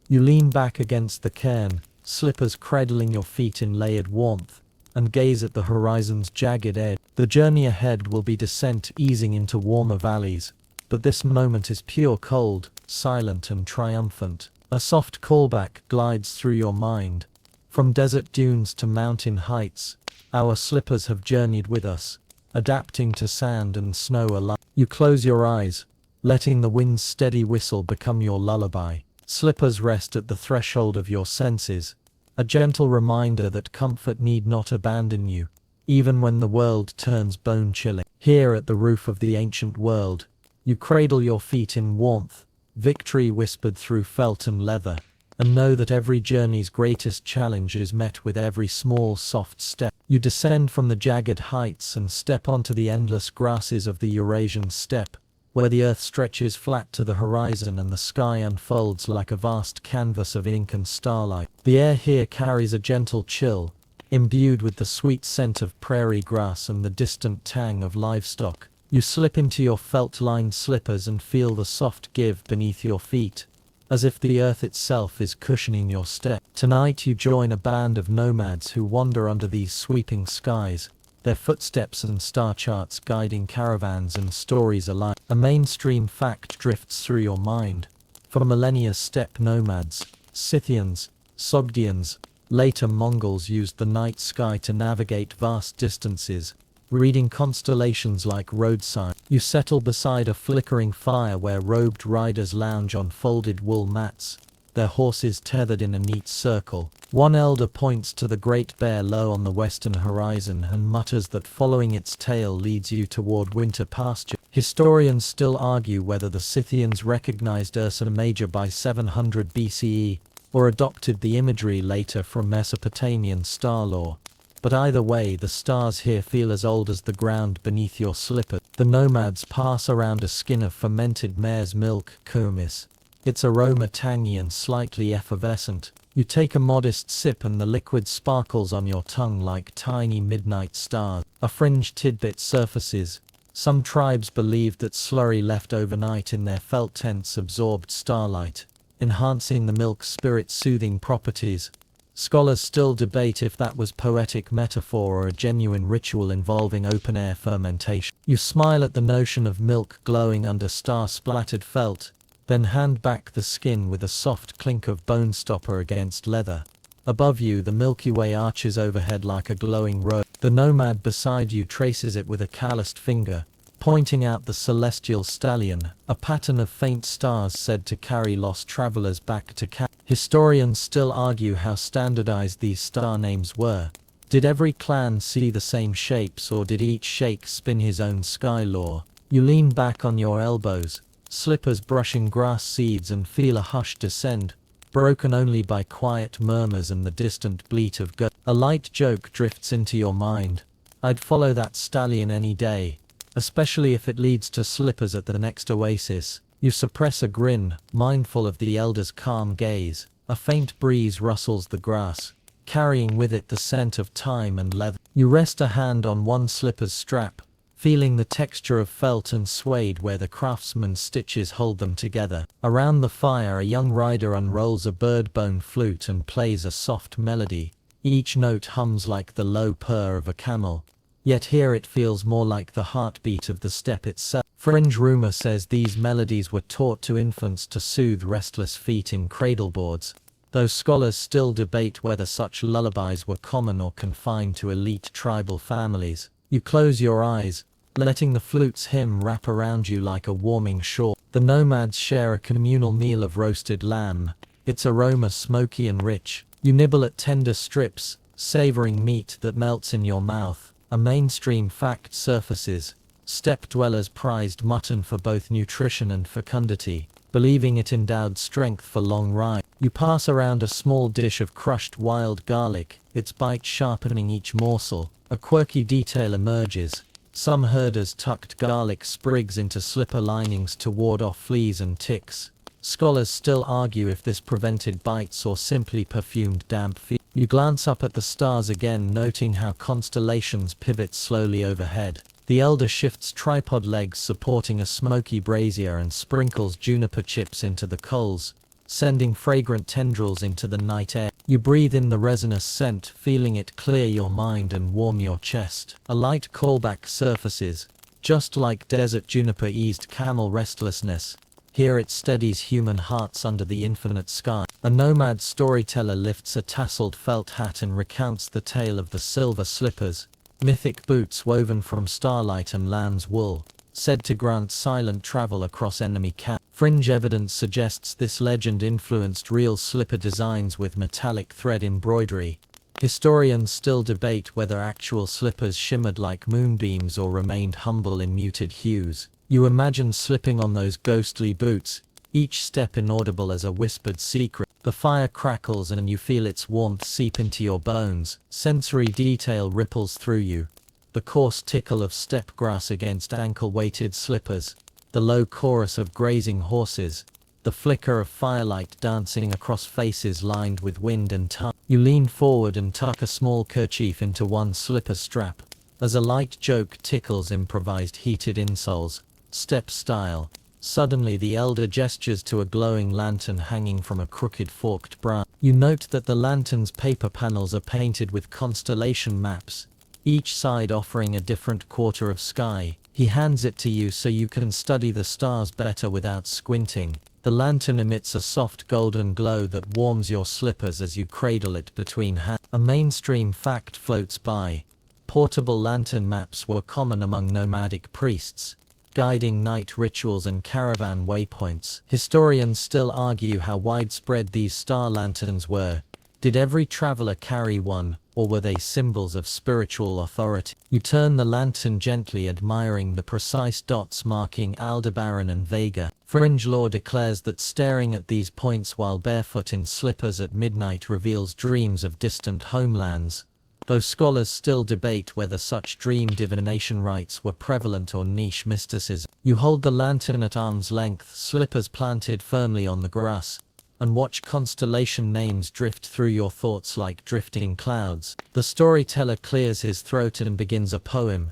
You lean back against the cairn, slippers cradling your feet in layered warmth, and gaze at the horizon's jagged edge. The journey ahead will be descent easing into warmer valleys, but this moment is pure cold, silent and triumphant. A soft callback glides through your mind. From desert dunes to mountain heights, our slippers have journeyed with us, adapting to sand and snow alike. You close your eyes, letting the wind's steady whistle become your lullaby. Slippers rest at the threshold of your senses, a gentle reminder that comfort need not abandon you, even when the world turns bone-chilling. Here at the roof of the ancient world, you cradle your feet in warmth, victory whispered through felt and leather, and know that every journey's greatest challenge is met with every small, soft step. You descend from the jagged heights and step onto the endless grasses of the Eurasian steppe, where the earth stretches flat to the horizon and the sky unfolds like a vast canvas of ink and starlight. The air here carries a gentle chill, imbued with the sweet scent of prairie grass and the distant tang of livestock. You slip into your felt-lined slippers and feel the soft give beneath your feet, as if the earth itself is cushioning your step. Tonight you join a band of nomads who wander under these sweeping skies, their footsteps and star charts guiding caravans and stories alike. A mainstream fact drifts through your mind. For millennia steppe nomads, Scythians, Sogdians, later Mongols used the night sky to navigate vast distances, reading constellations like road signs. You settle beside a flickering fire where robed riders lounge on folded wool mats, their horses tethered in a neat circle. One elder points to the Great Bear low on the western horizon and mutters that following its tail leads you toward winter pasture. Historians still argue whether the Scythians recognized Ursa Major by 700 BCE, or adopted the imagery later from Mesopotamian star lore. But either way, the stars here feel as old as the ground beneath your slippers. The nomads pass around a skin of fermented mare's milk, kumis, its aroma tangy and slightly effervescent. You take a modest sip and the liquid sparkles on your tongue like tiny midnight stars. A fringed tidbit surfaces. Some tribes believed that slurry left overnight in their felt tents absorbed starlight, enhancing the milk's spirit-soothing properties. Scholars still debate if that was poetic metaphor or a genuine ritual involving open-air fermentation. You smile at the notion of milk glowing under star-splattered felt, then hand back the skin with a soft clink of bone stopper against leather. Above you, the Milky Way arches overhead like a glowing robe. The nomad beside you traces it with a calloused finger, pointing out the celestial stallion, a pattern of faint stars said to carry lost travelers back to camp. Historians still argue how standardized these star names were. Did every clan see the same shapes, or did each sheikh spin his own sky lore? You lean back on your elbows, slippers brushing grass seeds, and feel a hush descend, broken only by quiet murmurs and the distant bleat of goats. A light joke drifts into your mind. I'd follow that stallion any day, especially if it leads to slippers at the next oasis. You suppress a grin, mindful of the elder's calm gaze. A faint breeze rustles the grass, carrying with it the scent of thyme and leather. You rest a hand on one slipper's strap, feeling the texture of felt and suede where the craftsman's stitches hold them together. Around the fire, a young rider unrolls a bird-bone flute and plays a soft melody. Each note hums like the low purr of a camel, yet here it feels more like the heartbeat of the steppe itself. Fringe rumor says these melodies were taught to infants to soothe restless feet in cradleboards, though scholars still debate whether such lullabies were common or confined to elite tribal families. You close your eyes, letting the flute's hymn wrap around you like a warming shawl. The nomads share a communal meal of roasted lamb, its aroma smoky and rich. You nibble at tender strips, savoring meat that melts in your mouth. A mainstream fact surfaces. Steppe dwellers prized mutton for both nutrition and fecundity, believing it endowed strength for long rides. You pass around a small dish of crushed wild garlic, its bite sharpening each morsel. A quirky detail emerges. Some herders tucked garlic sprigs into slipper linings to ward off fleas and ticks. Scholars still argue if this prevented bites or simply perfumed damp feet. You glance up at the stars again, noting how constellations pivot slowly overhead. The elder shifts tripod legs supporting a smoky brazier and sprinkles juniper chips into the coals, sending fragrant tendrils into the night air. You breathe in the resinous scent, feeling it clear your mind and warm your chest. A light callback surfaces. Just like desert juniper eased camel restlessness, here it steadies human hearts under the infinite sky. A nomad storyteller lifts a tasseled felt hat and recounts the tale of the silver slippers, mythic boots woven from starlight and lamb's wool. said to grant silent travel across enemy camp. Fringe evidence suggests this legend influenced real slipper designs with metallic thread embroidery. Historians still debate whether actual slippers shimmered like moonbeams or remained humble in muted hues. You imagine slipping on those ghostly boots, each step inaudible as a whispered secret. The fire crackles and you feel its warmth seep into your bones. Sensory detail ripples through you. The coarse tickle of steppe grass against ankle-weighted slippers, the low chorus of grazing horses, the flicker of firelight dancing across faces lined with wind and time. You lean forward and tuck a small kerchief into one slipper strap, as a light joke tickles improvised heated insoles, step style. Suddenly the elder gestures to a glowing lantern hanging from a crooked forked branch. You note that the lantern's paper panels are painted with constellation maps, each side offering a different quarter of sky. He hands it to you so you can study the stars better without squinting. The lantern emits a soft golden glow that warms your slippers as you cradle it between hands. A mainstream fact floats by. Portable lantern maps were common among nomadic priests, guiding night rituals and caravan waypoints. Historians still argue how widespread these star lanterns were. Did every traveler carry one, or were they symbols of spiritual authority? You turn the lantern gently, admiring the precise dots marking Aldebaran and Vega. Fringe lore declares that staring at these points while barefoot in slippers at midnight reveals dreams of distant homelands, though scholars still debate whether such dream divination rites were prevalent or niche mysticism. You hold the lantern at arm's length, slippers planted firmly on the grass, and watch constellation names drift through your thoughts like drifting clouds. The storyteller clears his throat and begins a poem,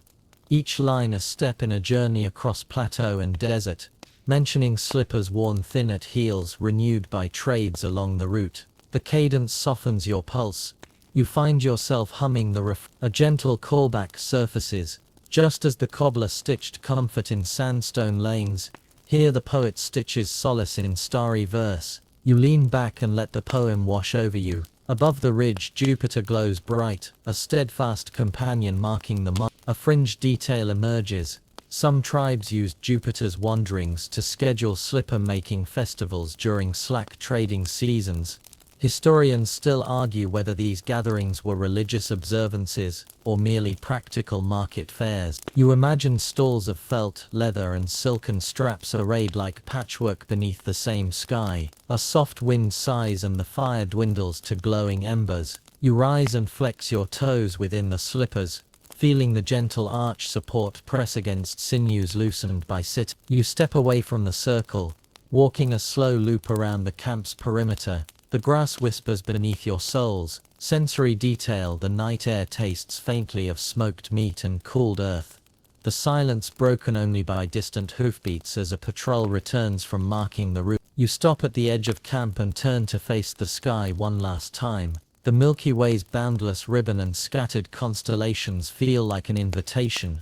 each line a step in a journey across plateau and desert, mentioning slippers worn thin at heels renewed by trades along the route. The cadence softens your pulse. You find yourself humming the a gentle callback surfaces, just as the cobbler stitched comfort in sandstone lanes. Here the poet stitches solace in starry verse. You lean back and let the poem wash over you. Above the ridge Jupiter glows bright, a steadfast companion marking the mark. A fringe detail emerges. Some tribes used Jupiter's wanderings to schedule slipper-making festivals during slack trading seasons. Historians still argue whether these gatherings were religious observances or merely practical market fairs. You imagine stalls of felt, leather and silken straps arrayed like patchwork beneath the same sky. A soft wind sighs and the fire dwindles to glowing embers. You rise and flex your toes within the slippers, feeling the gentle arch support press against sinews loosened by sit. You step away from the circle, walking a slow loop around the camp's perimeter. The grass whispers beneath your soles. Sensory detail, the night air tastes faintly of smoked meat and cooled earth. The silence broken only by distant hoofbeats as a patrol returns from marking the route. You stop at the edge of camp and turn to face the sky one last time. The Milky Way's boundless ribbon and scattered constellations feel like an invitation,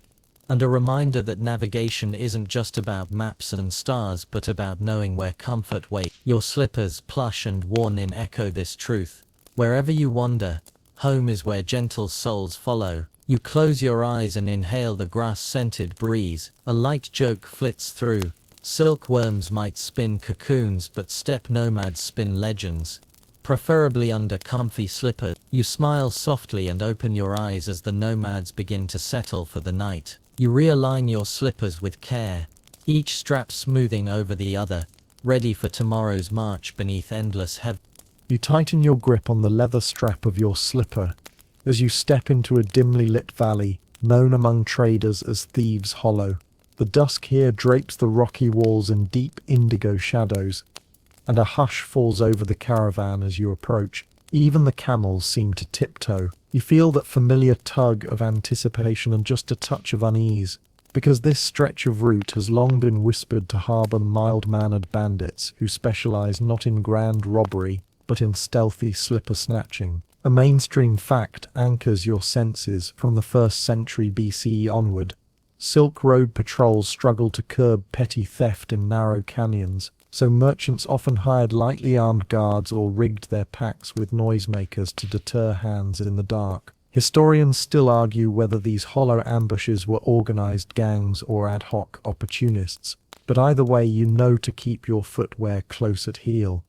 and a reminder that navigation isn't just about maps and stars but about knowing where comfort waits. Your slippers, plush and worn-in, echo this truth. Wherever you wander, home is where gentle souls follow. You close your eyes and inhale the grass-scented breeze. A light joke flits through. Silkworms might spin cocoons but steppe nomads spin legends, preferably under comfy slippers. You smile softly and open your eyes as the nomads begin to settle for the night. You realign your slippers with care, each strap smoothing over the other, ready for tomorrow's march beneath endless heaven. You tighten your grip on the leather strap of your slipper as you step into a dimly lit valley, known among traders as Thieves' Hollow. The dusk here drapes the rocky walls in deep indigo shadows, and a hush falls over the caravan as you approach. Even the camels seem to tiptoe. You feel that familiar tug of anticipation and just a touch of unease, because this stretch of route has long been whispered to harbour mild-mannered bandits who specialize not in grand robbery, but in stealthy slipper snatching. A mainstream fact anchors your senses from the 1st century BCE onward. Silk Road patrols struggled to curb petty theft in narrow canyons, so merchants often hired lightly armed guards or rigged their packs with noisemakers to deter hands in the dark. Historians still argue whether these hollow ambushes were organized gangs or ad hoc opportunists, but either way you know to keep your footwear close at heel.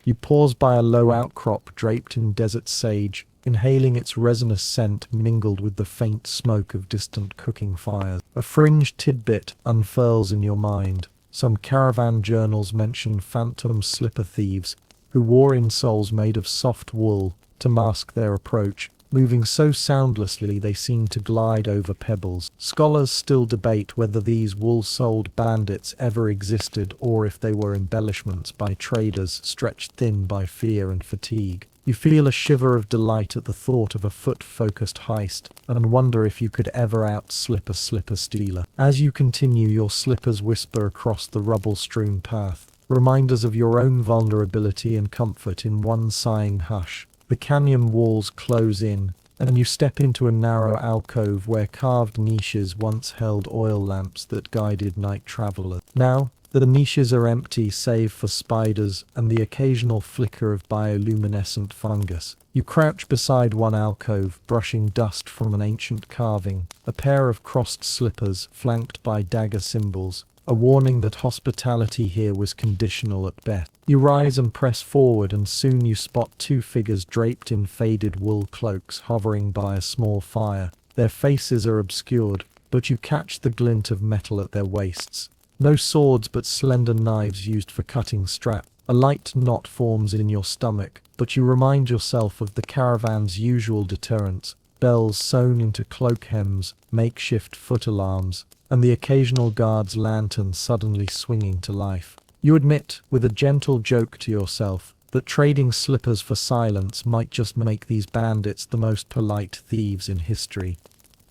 You pause by a low outcrop draped in desert sage, inhaling its resinous scent mingled with the faint smoke of distant cooking fires. A fringe tidbit unfurls in your mind. Some caravan journals mention phantom slipper thieves who wore insoles made of soft wool to mask their approach, moving so soundlessly they seemed to glide over pebbles. Scholars still debate whether these wool-soled bandits ever existed or if they were embellishments by traders stretched thin by fear and fatigue. You feel a shiver of delight at the thought of a foot-focused heist and wonder if you could ever outslip a slipper stealer. As you continue, your slippers whisper across the rubble-strewn path, reminders of your own vulnerability and comfort in one sighing hush. The canyon walls close in, and you step into a narrow alcove where carved niches once held oil lamps that guided night travelers. Now, the niches are empty save for spiders and the occasional flicker of bioluminescent fungus. You crouch beside one alcove, brushing dust from an ancient carving, a pair of crossed slippers flanked by dagger symbols, a warning that hospitality here was conditional at best. You rise and press forward, and soon you spot two figures draped in faded wool cloaks hovering by a small fire. Their faces are obscured, but you catch the glint of metal at their waists. No swords but slender knives used for cutting straps. A light knot forms in your stomach, but you remind yourself of the caravan's usual deterrents: bells sewn into cloak hems, makeshift foot alarms, and the occasional guard's lantern suddenly swinging to life. You admit, with a gentle joke to yourself, that trading slippers for silence might just make these bandits the most polite thieves in history.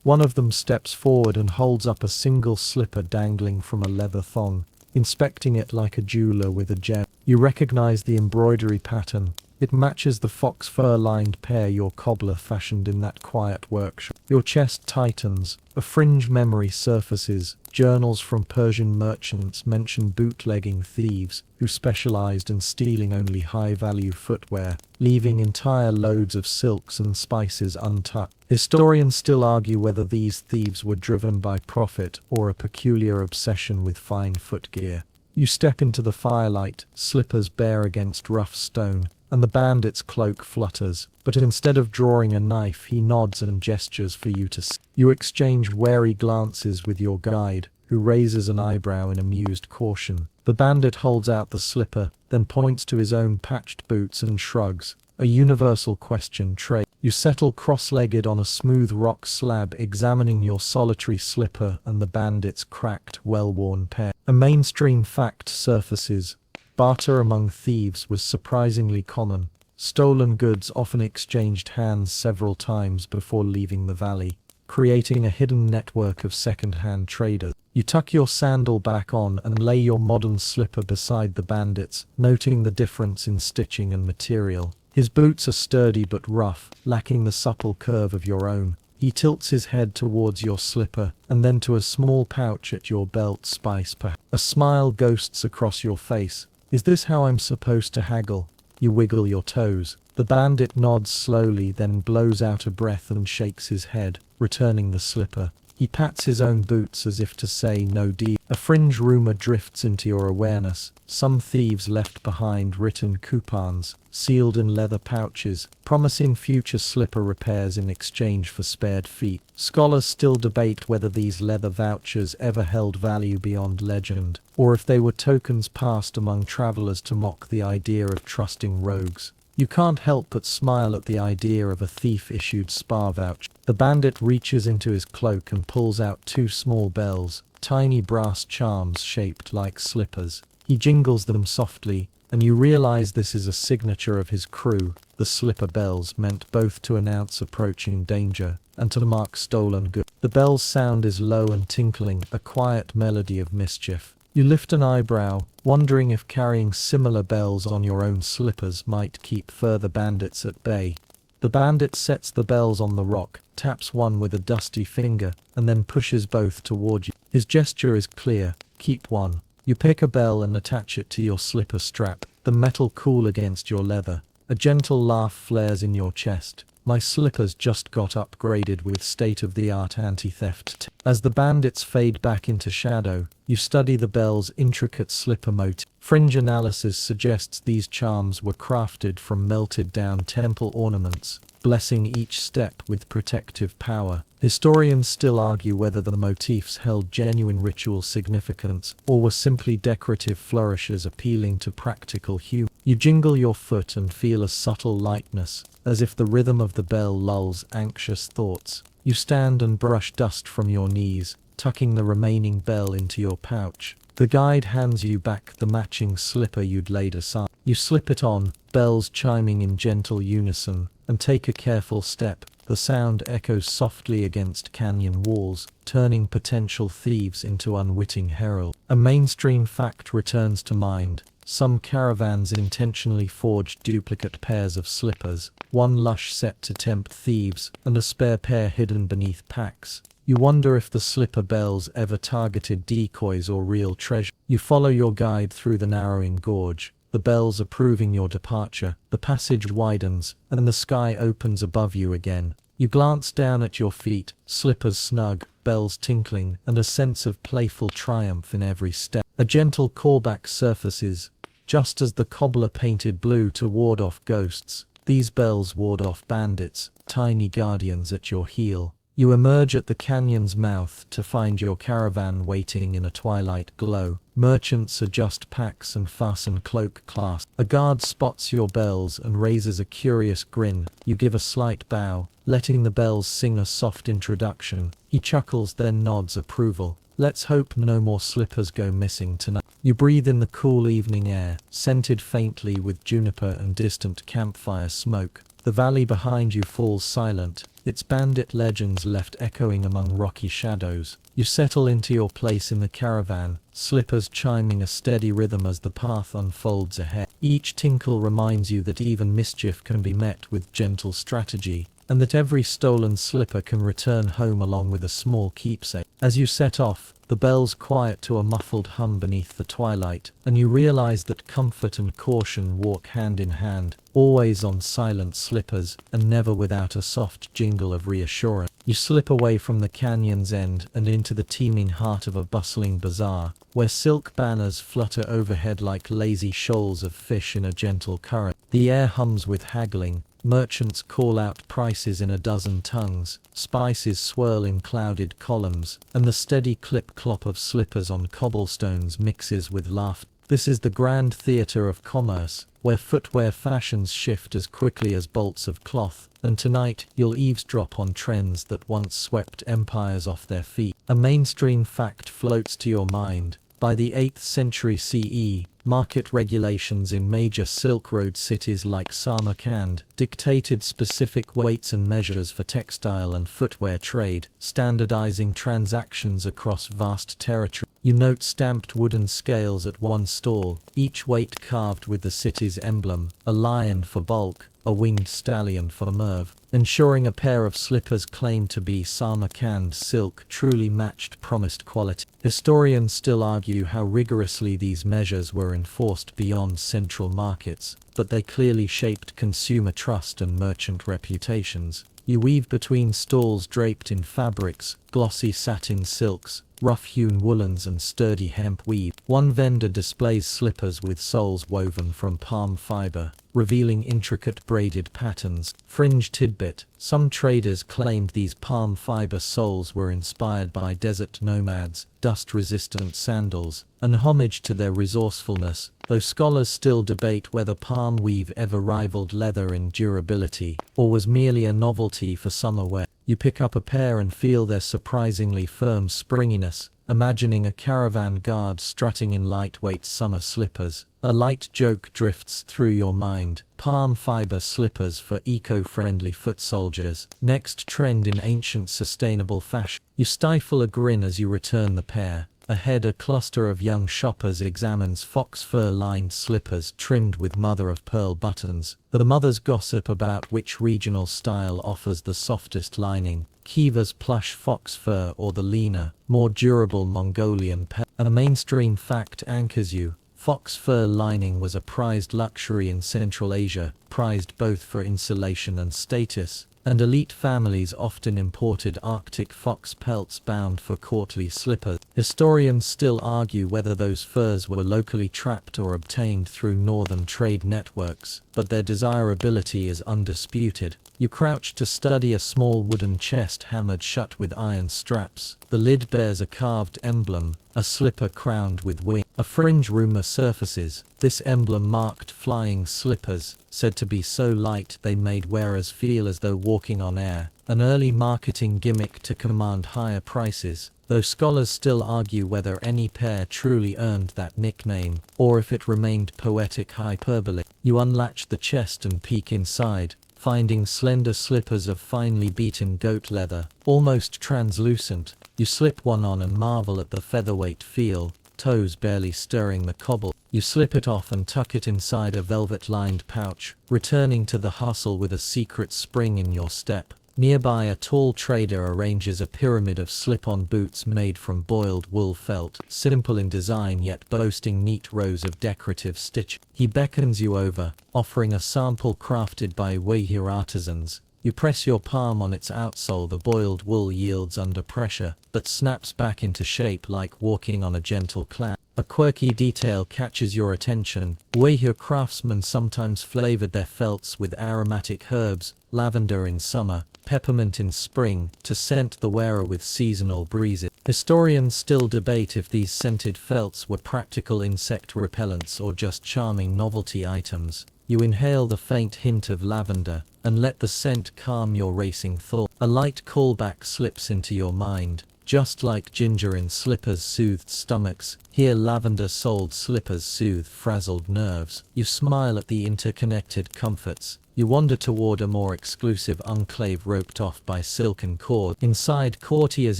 One of them steps forward and holds up a single slipper dangling from a leather thong, inspecting it like a jeweler with a gem. You recognize the embroidery pattern. It matches the fox fur-lined pair your cobbler fashioned in that quiet workshop. Your chest tightens. A fringe memory surfaces. Journals from Persian merchants mention bootlegging thieves who specialized in stealing only high-value footwear, leaving entire loads of silks and spices untouched. Historians still argue whether these thieves were driven by profit or a peculiar obsession with fine footgear. You step into the firelight, slippers bare against rough stone, and the bandit's cloak flutters, but instead of drawing a knife he nods and gestures for you to see. You exchange wary glances with your guide, who raises an eyebrow in amused caution. The bandit holds out the slipper, then points to his own patched boots and shrugs. A universal question trade. You settle cross-legged on a smooth rock slab, examining your solitary slipper and the bandit's cracked, well-worn pair. A mainstream fact surfaces. Barter among thieves was surprisingly common. Stolen goods often exchanged hands several times before leaving the valley, creating a hidden network of second-hand traders. You tuck your sandal back on and lay your modern slipper beside the bandit's, noting the difference in stitching and material. His boots are sturdy but rough, lacking the supple curve of your own. He tilts his head towards your slipper, and then to a small pouch at your belt spice. A smile ghosts across your face. Is this how I'm supposed to haggle? You wiggle your toes. The bandit nods slowly, then blows out a breath and shakes his head, returning the slipper. He pats his own boots as if to say no deal. A fringe rumor drifts into your awareness. Some thieves left behind written coupons, sealed in leather pouches, promising future slipper repairs in exchange for spared feet. Scholars still debate whether these leather vouchers ever held value beyond legend, or if they were tokens passed among travelers to mock the idea of trusting rogues. You can't help but smile at the idea of a thief-issued spa voucher. The bandit reaches into his cloak and pulls out two small bells, tiny brass charms shaped like slippers. He jingles them softly, and you realize this is a signature of his crew. The slipper bells meant both to announce approaching danger and to mark stolen goods. The bell's sound is low and tinkling, a quiet melody of mischief. You lift an eyebrow, wondering if carrying similar bells on your own slippers might keep further bandits at bay. The bandit sets the bells on the rock, taps one with a dusty finger, and then pushes both toward you. His gesture is clear: keep one. You pick a bell and attach it to your slipper strap, the metal cool against your leather. A gentle laugh flares in your chest. My slippers just got upgraded with state-of-the-art anti-theft. As the bandits fade back into shadow, you study the bell's intricate slipper motif. Fringe analysis suggests these charms were crafted from melted-down temple ornaments, blessing each step with protective power. Historians still argue whether the motifs held genuine ritual significance or were simply decorative flourishes appealing to practical humor. You jingle your foot and feel a subtle lightness, as if the rhythm of the bell lulls anxious thoughts. You stand and brush dust from your knees, tucking the remaining bell into your pouch. The guide hands you back the matching slipper you'd laid aside. You slip it on, bells chiming in gentle unison, and take a careful step. The sound echoes softly against canyon walls, turning potential thieves into unwitting heralds. A mainstream fact returns to mind. Some caravans intentionally forged duplicate pairs of slippers, one lush set to tempt thieves, and a spare pair hidden beneath packs. You wonder if the slipper bells ever targeted decoys or real treasure. You follow your guide through the narrowing gorge, the bells approving your departure. The passage widens, and the sky opens above you again. You glance down at your feet, slippers snug, bells tinkling, and a sense of playful triumph in every step. A gentle callback surfaces, just as the cobbler painted blue to ward off ghosts. These bells ward off bandits, tiny guardians at your heel. You emerge at the canyon's mouth to find your caravan waiting in a twilight glow. Merchants adjust packs and fasten cloak clasps. A guard spots your bells and raises a curious grin. You give a slight bow, letting the bells sing a soft introduction. He chuckles, then nods approval. Let's hope no more slippers go missing tonight. You breathe in the cool evening air, scented faintly with juniper and distant campfire smoke. The valley behind you falls silent, its bandit legends left echoing among rocky shadows. You settle into your place in the caravan, slippers chiming a steady rhythm as the path unfolds ahead. Each tinkle reminds you that even mischief can be met with gentle strategy, and that every stolen slipper can return home along with a small keepsake. As you set off, the bells quiet to a muffled hum beneath the twilight, and you realize that comfort and caution walk hand in hand, always on silent slippers, and never without a soft jingle of reassurance. You slip away from the canyon's end and into the teeming heart of a bustling bazaar, where silk banners flutter overhead like lazy shoals of fish in a gentle current. The air hums with haggling. Merchants call out prices in a dozen tongues, spices swirl in clouded columns, and the steady clip-clop of slippers on cobblestones mixes with laughter. This is the grand theater of commerce, where footwear fashions shift as quickly as bolts of cloth, and tonight you'll eavesdrop on trends that once swept empires off their feet. A mainstream fact floats to your mind. By the 8th century CE, market regulations in major Silk Road cities like Samarkand dictated specific weights and measures for textile and footwear trade, standardizing transactions across vast territory. You note stamped wooden scales at one stall, each weight carved with the city's emblem, a lion for bulk, a winged stallion for Merv, ensuring a pair of slippers claimed to be Samarkand silk truly matched promised quality. Historians still argue how rigorously these measures were enforced beyond central markets, but they clearly shaped consumer trust and merchant reputations. You weave between stalls draped in fabrics, glossy satin silks, rough-hewn woolens and sturdy hemp weave. One vendor displays slippers with soles woven from palm fiber, revealing intricate braided patterns. Fringe tidbit: some traders claimed these palm fiber soles were inspired by desert nomads, dust-resistant sandals, an homage to their resourcefulness, though scholars still debate whether palm weave ever rivaled leather in durability, or was merely a novelty for summer wear. You pick up a pair and feel their surprisingly firm springiness, imagining a caravan guard strutting in lightweight summer slippers. A light joke drifts through your mind: palm fiber slippers for eco-friendly foot soldiers. Next trend in ancient sustainable fashion. You stifle a grin as you return the pair. Ahead, a cluster of young shoppers examines fox fur-lined slippers trimmed with mother-of-pearl buttons. The mothers gossip about which regional style offers the softest lining, Kiva's plush fox fur or the leaner, more durable Mongolian pelt. A mainstream fact anchors you: fox fur lining was a prized luxury in Central Asia, prized both for insulation and status. and elite families often imported Arctic fox pelts bound for courtly slippers. Historians still argue whether those furs were locally trapped or obtained through northern trade networks, but their desirability is undisputed. You crouch to study a small wooden chest hammered shut with iron straps. The lid bears a carved emblem, a slipper crowned with wing. A fringe rumor surfaces, this emblem marked flying slippers, said to be so light they made wearers feel as though walking on air, an early marketing gimmick to command higher prices, though scholars still argue whether any pair truly earned that nickname, or if it remained poetic hyperbole. You unlatch the chest and peek inside, finding slender slippers of finely beaten goat leather, almost translucent. You slip one on and marvel at the featherweight feel, toes barely stirring the cobble. You slip it off and tuck it inside a velvet-lined pouch, returning to the hustle with a secret spring in your step. Nearby, a tall trader arranges a pyramid of slip-on boots made from boiled wool felt, simple in design yet boasting neat rows of decorative stitch. He beckons you over, offering a sample crafted by Uyghur artisans. You press your palm on its outsole. The boiled wool yields under pressure, but snaps back into shape like walking on a gentle cloud. A quirky detail catches your attention. Uyghur craftsmen sometimes flavored their felts with aromatic herbs, lavender in summer, peppermint in spring, to scent the wearer with seasonal breezes. Historians still debate if these scented felts were practical insect repellents or just charming novelty items. You inhale the faint hint of lavender, and let the scent calm your racing thought. A light callback slips into your mind. Just like ginger in slippers soothed stomachs, here lavender-soled slippers soothe frazzled nerves. You smile at the interconnected comforts. You wander toward a more exclusive enclave roped off by silken cord. Inside, courtiers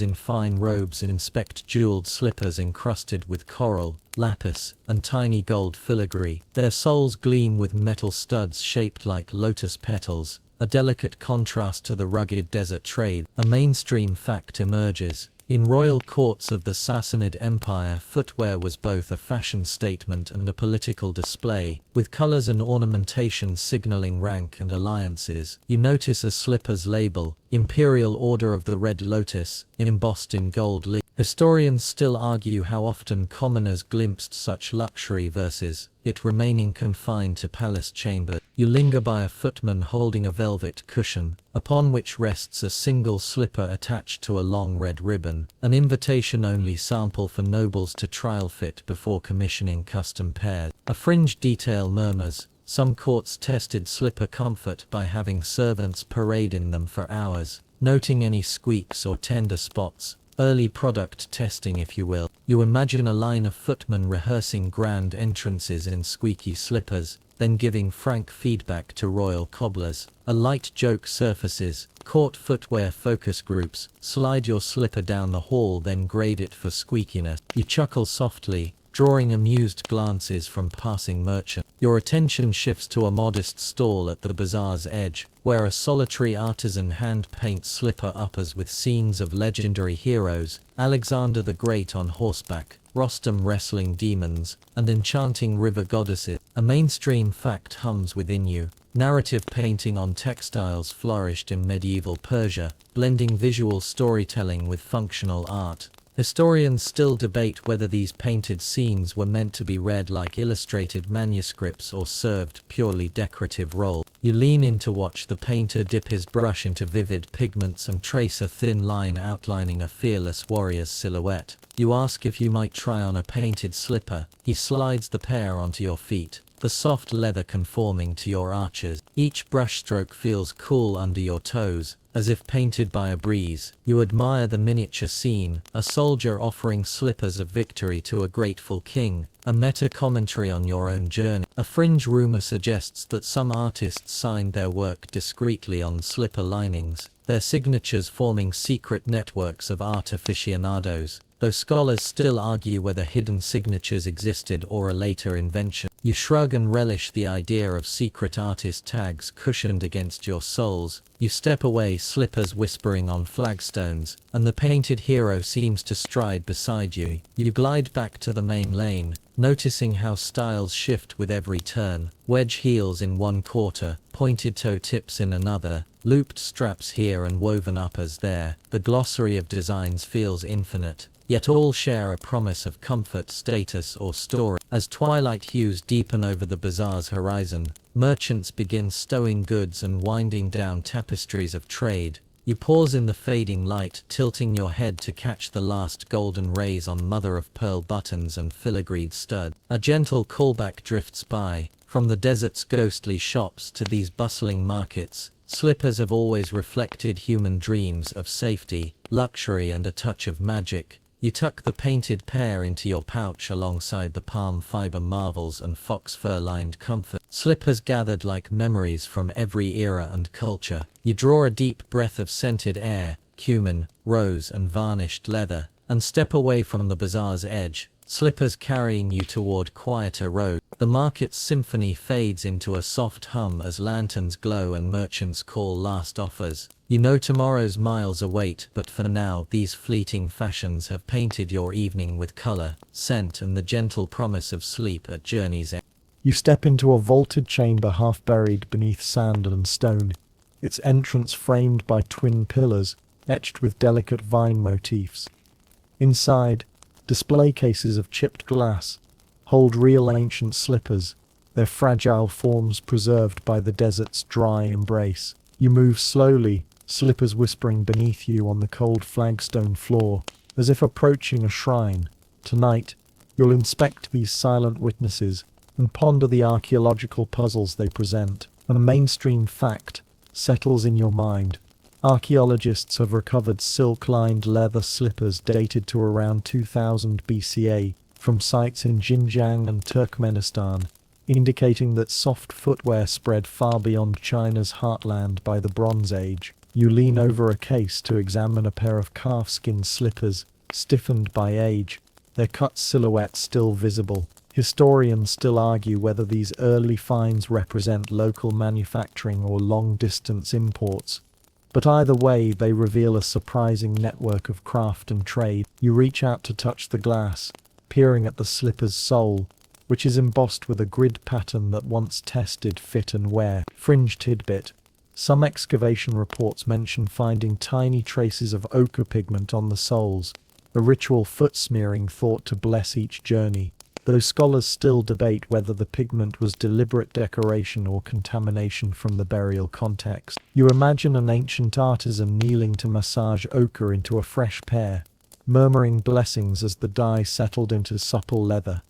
in fine robes inspect jeweled slippers encrusted with coral, lapis, and tiny gold filigree. Their soles gleam with metal studs shaped like lotus petals, a delicate contrast to the rugged desert trade. A mainstream fact emerges. In royal courts of the Sassanid Empire, footwear was both a fashion statement and a political display, with colors and ornamentation signaling rank and alliances. You notice a slipper's label, Imperial Order of the Red Lotus, embossed in gold leaf. Historians still argue how often commoners glimpsed such luxury versus it remaining confined to palace chambers. You linger by a footman holding a velvet cushion, upon which rests a single slipper attached to a long red ribbon, an invitation-only sample for nobles to trial fit before commissioning custom pairs. A fringe detail murmurs, some courts tested slipper comfort by having servants parade in them for hours, noting any squeaks or tender spots. Early product testing, if you will. You imagine a line of footmen rehearsing grand entrances in squeaky slippers, then giving frank feedback to royal cobblers. A light joke surfaces. Court footwear focus groups. Slide your slipper down the hall, then grade it for squeakiness. You chuckle softly, drawing amused glances from passing merchants. Your attention shifts to a modest stall at the bazaar's edge, where a solitary artisan hand paints slipper uppers with scenes of legendary heroes, Alexander the Great on horseback, Rostam wrestling demons, and enchanting river goddesses. A mainstream fact hums within you. Narrative painting on textiles flourished in medieval Persia, blending visual storytelling with functional art. Historians still debate whether these painted scenes were meant to be read like illustrated manuscripts or served purely decorative role. You lean in to watch the painter dip his brush into vivid pigments and trace a thin line outlining a fearless warrior's silhouette. You ask if you might try on a painted slipper. He slides the pair onto your feet, the soft leather conforming to your arches. Each brushstroke feels cool under your toes, as if painted by a breeze. You admire the miniature scene, a soldier offering slippers of victory to a grateful king, a meta-commentary on your own journey. A fringe rumor suggests that some artists signed their work discreetly on slipper linings, their signatures forming secret networks of art aficionados, though scholars still argue whether hidden signatures existed or a later invention. You shrug and relish the idea of secret artist tags cushioned against your soles. You step away, slippers whispering on flagstones, and the painted hero seems to stride beside you. You glide back to the main lane, noticing how styles shift with every turn. Wedge heels in one quarter, pointed toe tips in another, Looped straps here and woven uppers there, the glossary of designs feels infinite, yet all share a promise of comfort, status, or story. As twilight hues deepen over the bazaar's horizon, merchants begin stowing goods and winding down tapestries of trade. You pause in the fading light, tilting your head to catch the last golden rays on mother-of-pearl buttons and filigreed stud. A gentle callback drifts by. From the desert's ghostly shops to these bustling markets, slippers have always reflected human dreams of safety, luxury, and a touch of magic. You tuck the painted pair into your pouch alongside the palm fiber marvels and fox fur-lined comfort. Slippers gathered like memories from every era and culture. You draw a deep breath of scented air, cumin, rose, and varnished leather, and step away from the bazaar's edge, slippers carrying you toward quieter road. The market's symphony fades into a soft hum as lanterns glow and merchants call last offers. You know tomorrow's miles await, but for now these fleeting fashions have painted your evening with color, scent, and the gentle promise of sleep at journey's end. You step into a vaulted chamber half buried beneath sand and stone, its entrance framed by twin pillars, etched with delicate vine motifs. Inside, display cases of chipped glass hold real ancient slippers, their fragile forms preserved by the desert's dry embrace. You move slowly, slippers whispering beneath you on the cold flagstone floor, as if approaching a shrine. Tonight, you'll inspect these silent witnesses and ponder the archaeological puzzles they present. A mainstream fact settles in your mind. Archaeologists have recovered silk-lined leather slippers dated to around 2000 BCA from sites in Xinjiang and Turkmenistan, indicating that soft footwear spread far beyond China's heartland by the Bronze Age. You lean over a case to examine a pair of calfskin slippers, stiffened by age, their cut silhouette still visible. Historians still argue whether these early finds represent local manufacturing or long-distance imports. But either way, they reveal a surprising network of craft and trade. You reach out to touch the glass, peering at the slipper's sole, which is embossed with a grid pattern that once tested fit and wear. Fringe tidbit. Some excavation reports mention finding tiny traces of ochre pigment on the soles, a ritual foot smearing thought to bless each journey, though scholars still debate whether the pigment was deliberate decoration or contamination from the burial context. You imagine an ancient artisan kneeling to massage ochre into a fresh pair, murmuring blessings as the dye settled into supple leather.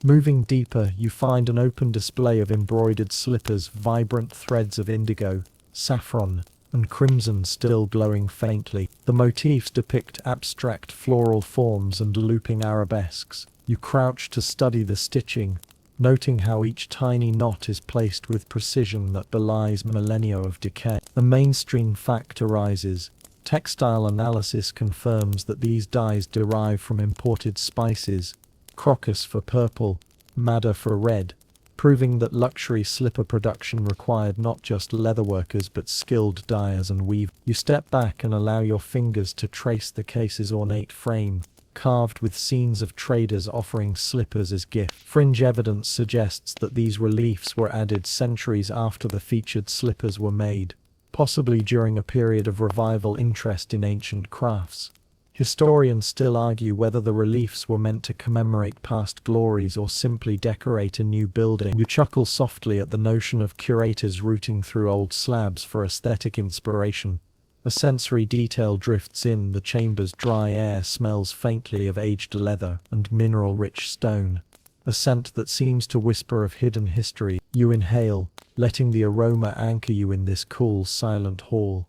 Moving deeper, you find an open display of embroidered slippers, vibrant threads of indigo, saffron, and crimson still glowing faintly. The motifs depict abstract floral forms and looping arabesques. You crouch to study the stitching, noting how each tiny knot is placed with precision that belies millennia of decay. A mainstream fact arises. Textile analysis confirms that these dyes derive from imported spices, crocus for purple, madder for red, proving that luxury slipper production required not just leatherworkers but skilled dyers and weavers. You step back and allow your fingers to trace the case's ornate frame, carved with scenes of traders offering slippers as gifts. Fringe evidence suggests that these reliefs were added centuries after the featured slippers were made, possibly during a period of revival interest in ancient crafts. Historians still argue whether the reliefs were meant to commemorate past glories or simply decorate a new building. You chuckle softly at the notion of curators rooting through old slabs for aesthetic inspiration. A sensory detail drifts in. The chamber's dry air smells faintly of aged leather and mineral-rich stone, a scent that seems to whisper of hidden history. You inhale, letting the aroma anchor you in this cool, silent hall.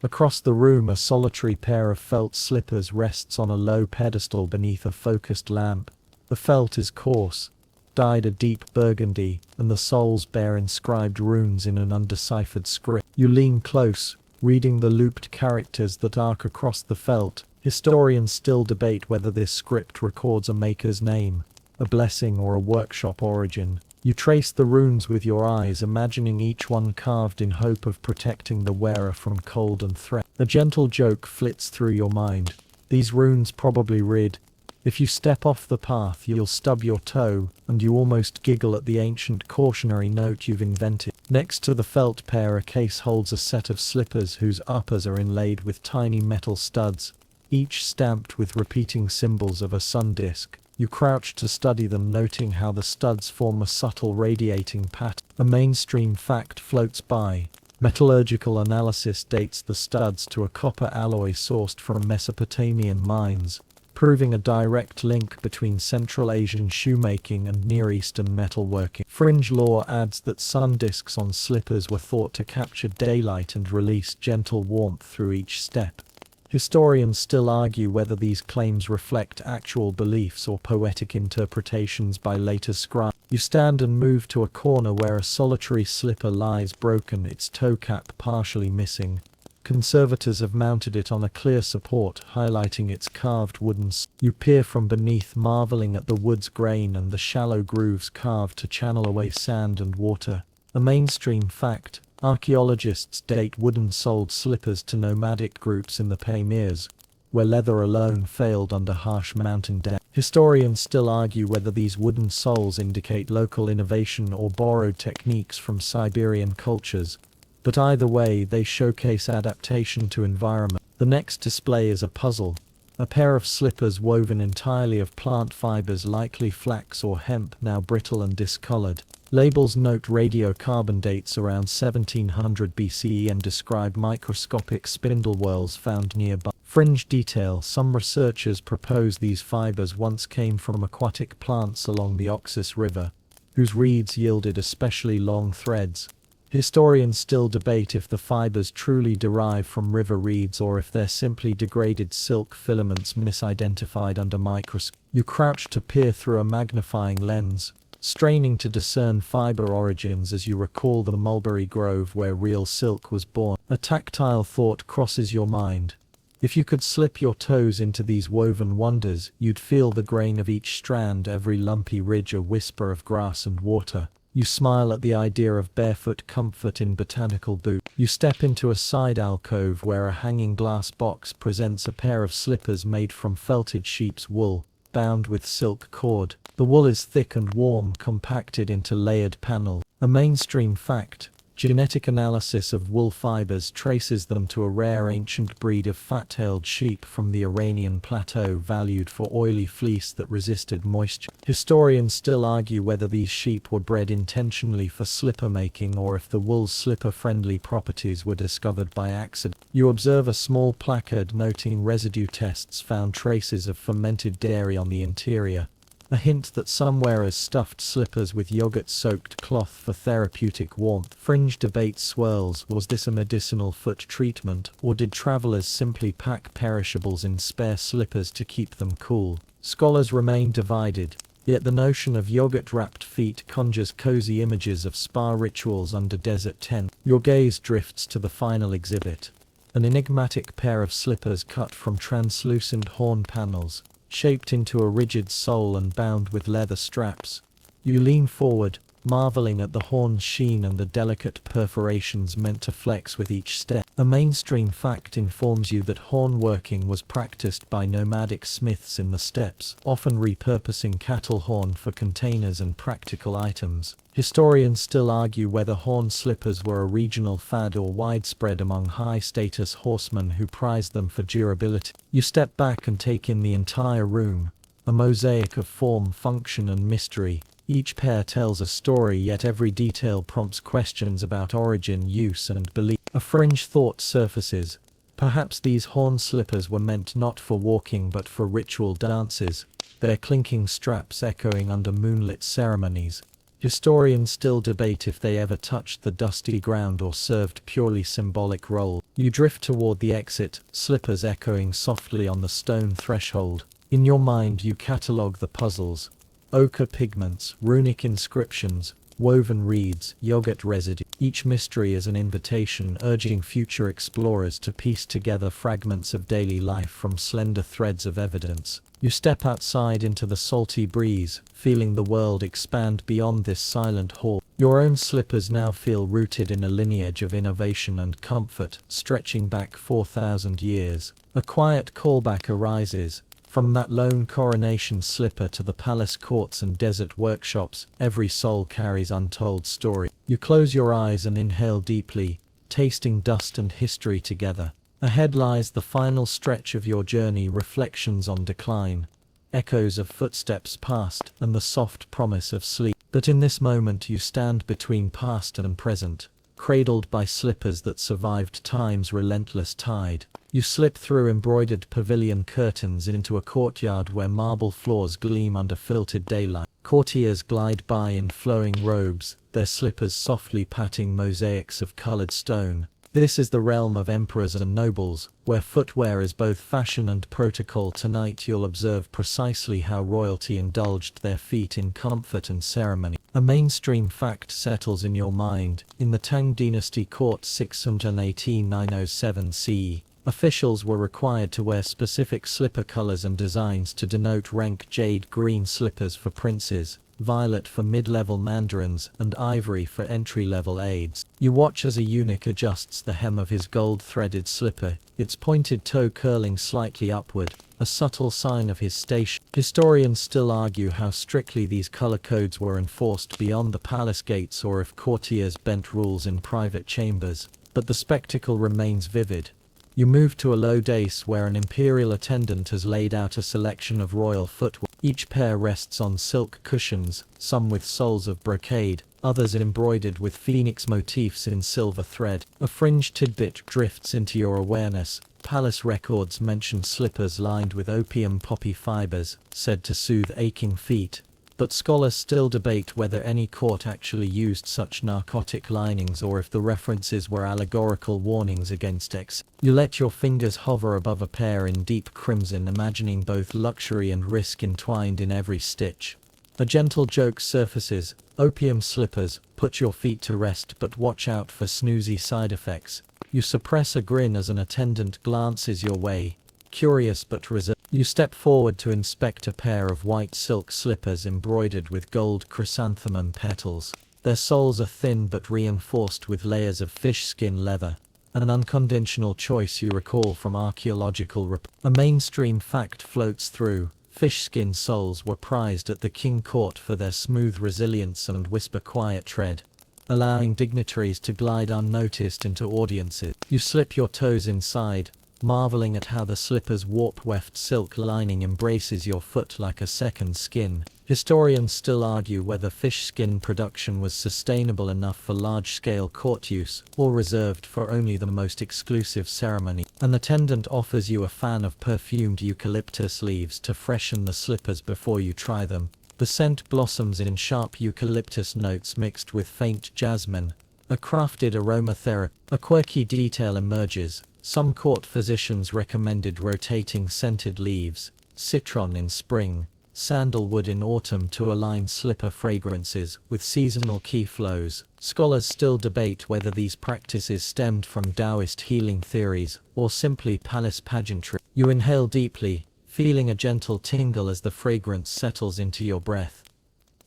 Across the room, a solitary pair of felt slippers rests on a low pedestal beneath a focused lamp. The felt is coarse, dyed a deep burgundy, and the soles bear inscribed runes in an undeciphered script. You lean close, reading the looped characters that arc across the felt. Historians still debate whether this script records a maker's name, a blessing, or a workshop origin. You trace the runes with your eyes, imagining each one carved in hope of protecting the wearer from cold and threat. A gentle joke flits through your mind. These runes probably read, If you step off the path, you'll stub your toe, and you almost giggle at the ancient cautionary note you've invented. Next to the felt pair, a case holds a set of slippers whose uppers are inlaid with tiny metal studs, each stamped with repeating symbols of a sun disk. You crouch to study them, noting how the studs form a subtle radiating pattern. A mainstream fact floats by. Metallurgical analysis dates the studs to a copper alloy sourced from Mesopotamian mines, proving a direct link between Central Asian shoemaking and Near Eastern metalworking. Fringe lore adds that sun discs on slippers were thought to capture daylight and release gentle warmth through each step. Historians still argue whether these claims reflect actual beliefs or poetic interpretations by later scribes. You stand and move to a corner where a solitary slipper lies broken, its toe cap partially missing. Conservators have mounted it on a clear support, highlighting its carved wooden You peer from beneath, marveling at the wood's grain and the shallow grooves carved to channel away sand and water. A mainstream fact: archaeologists date wooden-soled slippers to nomadic groups in the Pamirs, where leather alone failed under harsh mountain depths. Historians still argue whether these wooden soles indicate local innovation or borrowed techniques from Siberian cultures, but either way they showcase adaptation to environment. The next display is a puzzle. A pair of slippers woven entirely of plant fibers, likely flax or hemp, now brittle and discolored. Labels note radiocarbon dates around 1700 BCE and describe microscopic spindle whorls found nearby. Fringe detail: some researchers propose these fibers once came from aquatic plants along the Oxus River, whose reeds yielded especially long threads. Historians still debate if the fibers truly derive from river reeds or if they're simply degraded silk filaments misidentified under microscope. You crouch to peer through a magnifying lens, straining to discern fiber origins as you recall the mulberry grove where real silk was born. A tactile thought crosses your mind. If you could slip your toes into these woven wonders, you'd feel the grain of each strand, every lumpy ridge a whisper of grass and water. You smile at the idea of barefoot comfort in botanical boots. You step into a side alcove where a hanging glass box presents a pair of slippers made from felted sheep's wool, bound with silk cord. The wool is thick and warm, compacted into layered panels. A mainstream fact: genetic analysis of wool fibers traces them to a rare ancient breed of fat-tailed sheep from the Iranian plateau, valued for oily fleece that resisted moisture. Historians still argue whether these sheep were bred intentionally for slipper making or if the wool's slipper-friendly properties were discovered by accident. You observe a small placard noting residue tests found traces of fermented dairy on the interior, a hint that some wearers stuffed slippers with yogurt-soaked cloth for therapeutic warmth. Fringe debate swirls: was this a medicinal foot treatment, or did travelers simply pack perishables in spare slippers to keep them cool? Scholars remain divided, yet the notion of yogurt-wrapped feet conjures cozy images of spa rituals under desert tents. Your gaze drifts to the final exhibit: an enigmatic pair of slippers cut from translucent horn panels, shaped into a rigid sole and bound with leather straps. You lean forward, marveling at the horn's sheen and the delicate perforations meant to flex with each step. A mainstream fact informs you that horn working was practiced by nomadic smiths in the steppes, often repurposing cattle horn for containers and practical items. Historians still argue whether horn slippers were a regional fad or widespread among high-status horsemen who prized them for durability. You step back and take in the entire room, a mosaic of form, function, and mystery. Each pair tells a story, yet every detail prompts questions about origin, use, and belief. A fringe thought surfaces: perhaps these horn slippers were meant not for walking but for ritual dances, their clinking straps echoing under moonlit ceremonies. Historians still debate if they ever touched the dusty ground or served purely symbolic roles. You drift toward the exit, slippers echoing softly on the stone threshold. In your mind you catalogue the puzzles: ochre pigments, runic inscriptions, woven reeds, yogurt residue. Each mystery is an invitation urging future explorers to piece together fragments of daily life from slender threads of evidence. You step outside into the salty breeze, feeling the world expand beyond this silent hall. Your own slippers now feel rooted in a lineage of innovation and comfort, stretching back 4,000 years. A quiet callback arises: From that lone coronation slipper to the palace courts and desert workshops, every soul carries untold story. You close your eyes and inhale deeply, tasting dust and history together. Ahead lies the final stretch of your journey, reflections on decline, echoes of footsteps past, and the soft promise of sleep. But in this moment you stand between past and present, cradled by slippers that survived time's relentless tide. You slip through embroidered pavilion curtains into a courtyard where marble floors gleam under filtered daylight. Courtiers glide by in flowing robes, their slippers softly patting mosaics of colored stone. This is the realm of emperors and nobles, where footwear is both fashion and protocol. Tonight you'll observe precisely how royalty indulged their feet in comfort and ceremony. A mainstream fact settles in your mind. In the Tang Dynasty court 618-907 CE, officials were required to wear specific slipper colors and designs to denote rank: jade green slippers for princes, violet for mid-level mandarins, and ivory for entry-level aides. You watch as a eunuch adjusts the hem of his gold-threaded slipper, its pointed toe curling slightly upward, a subtle sign of his station. Historians still argue how strictly these color codes were enforced beyond the palace gates, or if courtiers bent rules in private chambers, but the spectacle remains vivid. You move to a low dais where an imperial attendant has laid out a selection of royal footwear. Each pair rests on silk cushions, some with soles of brocade, others embroidered with phoenix motifs in silver thread. A fringe tidbit drifts into your awareness. Palace records mention slippers lined with opium poppy fibers, said to soothe aching feet. But scholars still debate whether any court actually used such narcotic linings or if the references were allegorical warnings against excess. You let your fingers hover above a pair in deep crimson, imagining both luxury and risk entwined in every stitch. A gentle joke surfaces: opium slippers, put your feet to rest, but watch out for snoozy side effects. You suppress a grin as an attendant glances your way, curious but reserved. You step forward to inspect a pair of white silk slippers embroidered with gold chrysanthemum petals. Their soles are thin but reinforced with layers of fish skin leather, an unconventional choice you recall from archaeological A mainstream fact floats through: fish skin soles were prized at the king court for their smooth resilience and whisper quiet tread, allowing dignitaries to glide unnoticed into audiences. You slip your toes inside, marveling at how the slipper's warp-weft silk lining embraces your foot like a second skin. Historians still argue whether fish skin production was sustainable enough for large-scale court use, or reserved for only the most exclusive ceremony. An attendant offers you a fan of perfumed eucalyptus leaves to freshen the slippers before you try them. The scent blossoms in sharp eucalyptus notes mixed with faint jasmine, a crafted aromatherapy. A quirky detail emerges. Some court physicians recommended rotating scented leaves, citron in spring, sandalwood in autumn, to align slipper fragrances with seasonal key flows. Scholars still debate whether these practices stemmed from Taoist healing theories or simply palace pageantry. You inhale deeply, feeling a gentle tingle as the fragrance settles into your breath.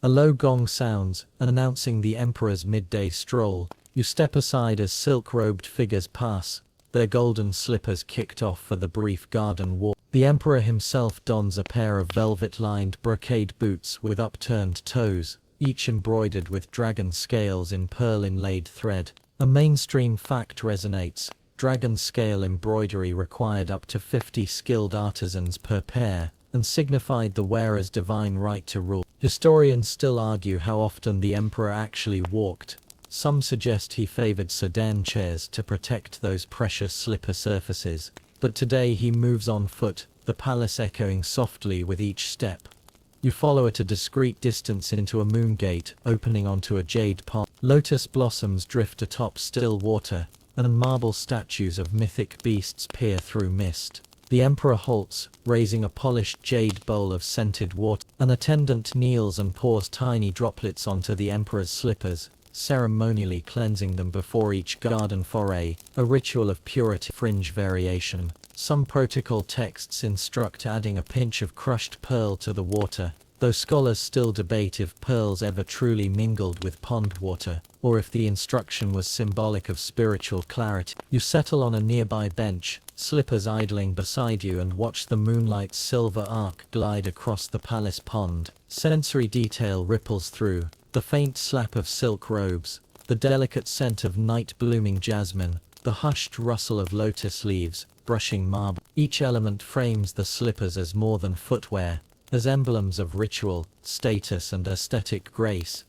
A low gong sounds, announcing the emperor's midday stroll. You step aside as silk-robed figures pass, their golden slippers kicked off for the brief garden walk. The emperor himself dons a pair of velvet-lined brocade boots with upturned toes, each embroidered with dragon scales in pearl-inlaid thread. A mainstream fact resonates: dragon scale embroidery required up to 50 skilled artisans per pair, and signified the wearer's divine right to rule. Historians still argue how often the emperor actually walked. Some suggest he favored sedan chairs to protect those precious slipper surfaces, but today he moves on foot, the palace echoing softly with each step. You follow at a discreet distance into a moon gate opening onto a jade pond. Lotus blossoms drift atop still water, and marble statues of mythic beasts peer through mist. The emperor halts, raising a polished jade bowl of scented water. An attendant kneels and pours tiny droplets onto the emperor's slippers, ceremonially cleansing them before each garden foray, a ritual of purity. Fringe variation. Some protocol texts instruct adding a pinch of crushed pearl to the water, though scholars still debate if pearls ever truly mingled with pond water. or if the instruction was symbolic of spiritual clarity. You settle on a nearby bench, slippers idling beside you, and watch the moonlight's silver arc glide across the palace pond. Sensory detail ripples through, the faint slap of silk robes, the delicate scent of night-blooming jasmine, the hushed rustle of lotus leaves, brushing marble. Each element frames the slippers as more than footwear, as emblems of ritual, status and aesthetic grace.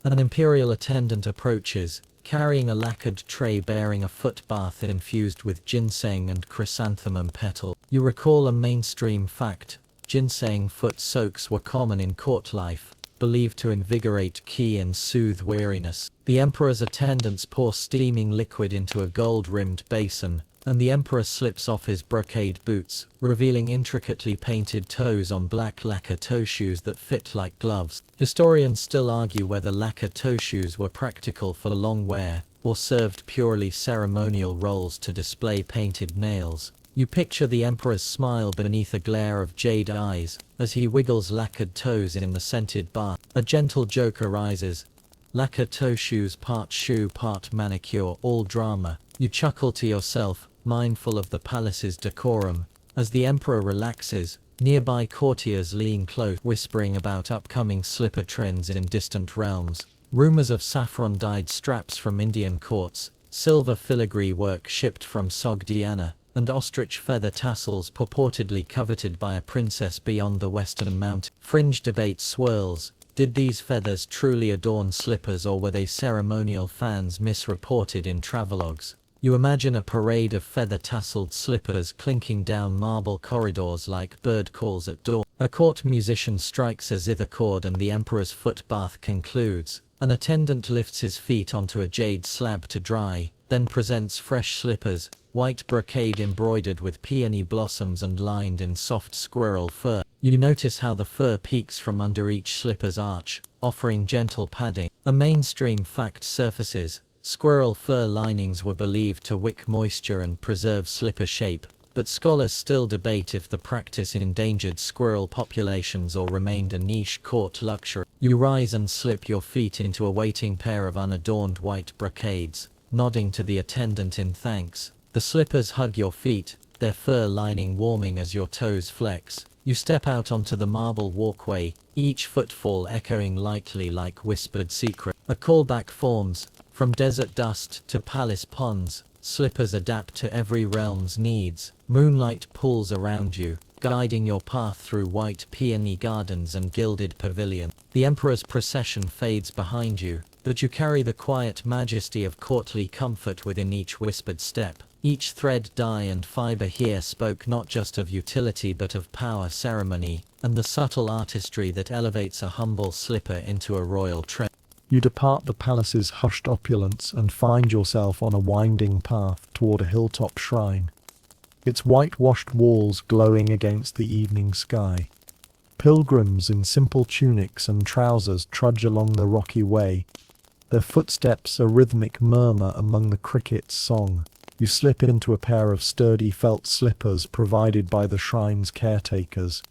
An imperial attendant approaches, carrying a lacquered tray bearing a foot bath infused with ginseng and chrysanthemum petal. You recall a mainstream fact: ginseng foot soaks were common in court life, believed to invigorate ki and soothe weariness. The emperor's attendants pour steaming liquid into a gold-rimmed basin, and the emperor slips off his brocade boots, revealing intricately painted toes on black lacquer toe shoes that fit like gloves. Historians still argue whether lacquer toe shoes were practical for long wear, or served purely ceremonial roles to display painted nails. You picture the emperor's smile beneath a glare of jade eyes, as he wiggles lacquered toes in the scented bath. A gentle joke arises. Lacquer toe shoes, part shoe, part manicure, all drama. You chuckle to yourself, mindful of the palace's decorum. As the emperor relaxes, nearby courtiers lean close, whispering about upcoming slipper trends in distant realms. Rumors of saffron-dyed straps from Indian courts, silver filigree work shipped from Sogdiana, and ostrich feather tassels purportedly coveted by a princess beyond the western mountain. Fringe debate swirls. Did these feathers truly adorn slippers, or were they ceremonial fans misreported in travelogues? You imagine a parade of feather-tasseled slippers clinking down marble corridors like bird calls at dawn. A court musician strikes a zither chord and the emperor's foot bath concludes. An attendant lifts his feet onto a jade slab to dry, then presents fresh slippers, white brocade embroidered with peony blossoms and lined in soft squirrel fur. You notice how the fur peeks from under each slipper's arch, offering gentle padding. A mainstream fact surfaces. Squirrel fur linings were believed to wick moisture and preserve slipper shape, but scholars still debate if the practice endangered squirrel populations or remained a niche court luxury. You rise and slip your feet into a waiting pair of unadorned white brocades, nodding to the attendant in thanks. The slippers hug your feet, their fur lining warming as your toes flex. You step out onto the marble walkway, each footfall echoing lightly like whispered secret. A callback forms. From desert dust to palace ponds, slippers adapt to every realm's needs. Moonlight pulls around you, guiding your path through white peony gardens and gilded pavilion. The emperor's procession fades behind you, but you carry the quiet majesty of courtly comfort within each whispered step. Each thread, dye and fiber here spoke not just of utility but of power, ceremony, and the subtle artistry that elevates a humble slipper into a royal treasure. You depart the palace's hushed opulence and find yourself on a winding path toward a hilltop shrine, its whitewashed walls glowing against the evening sky. Pilgrims in simple tunics and trousers trudge along the rocky way, their footsteps a rhythmic murmur among the crickets' song. You slip into a pair of sturdy felt slippers provided by the shrine's caretakers,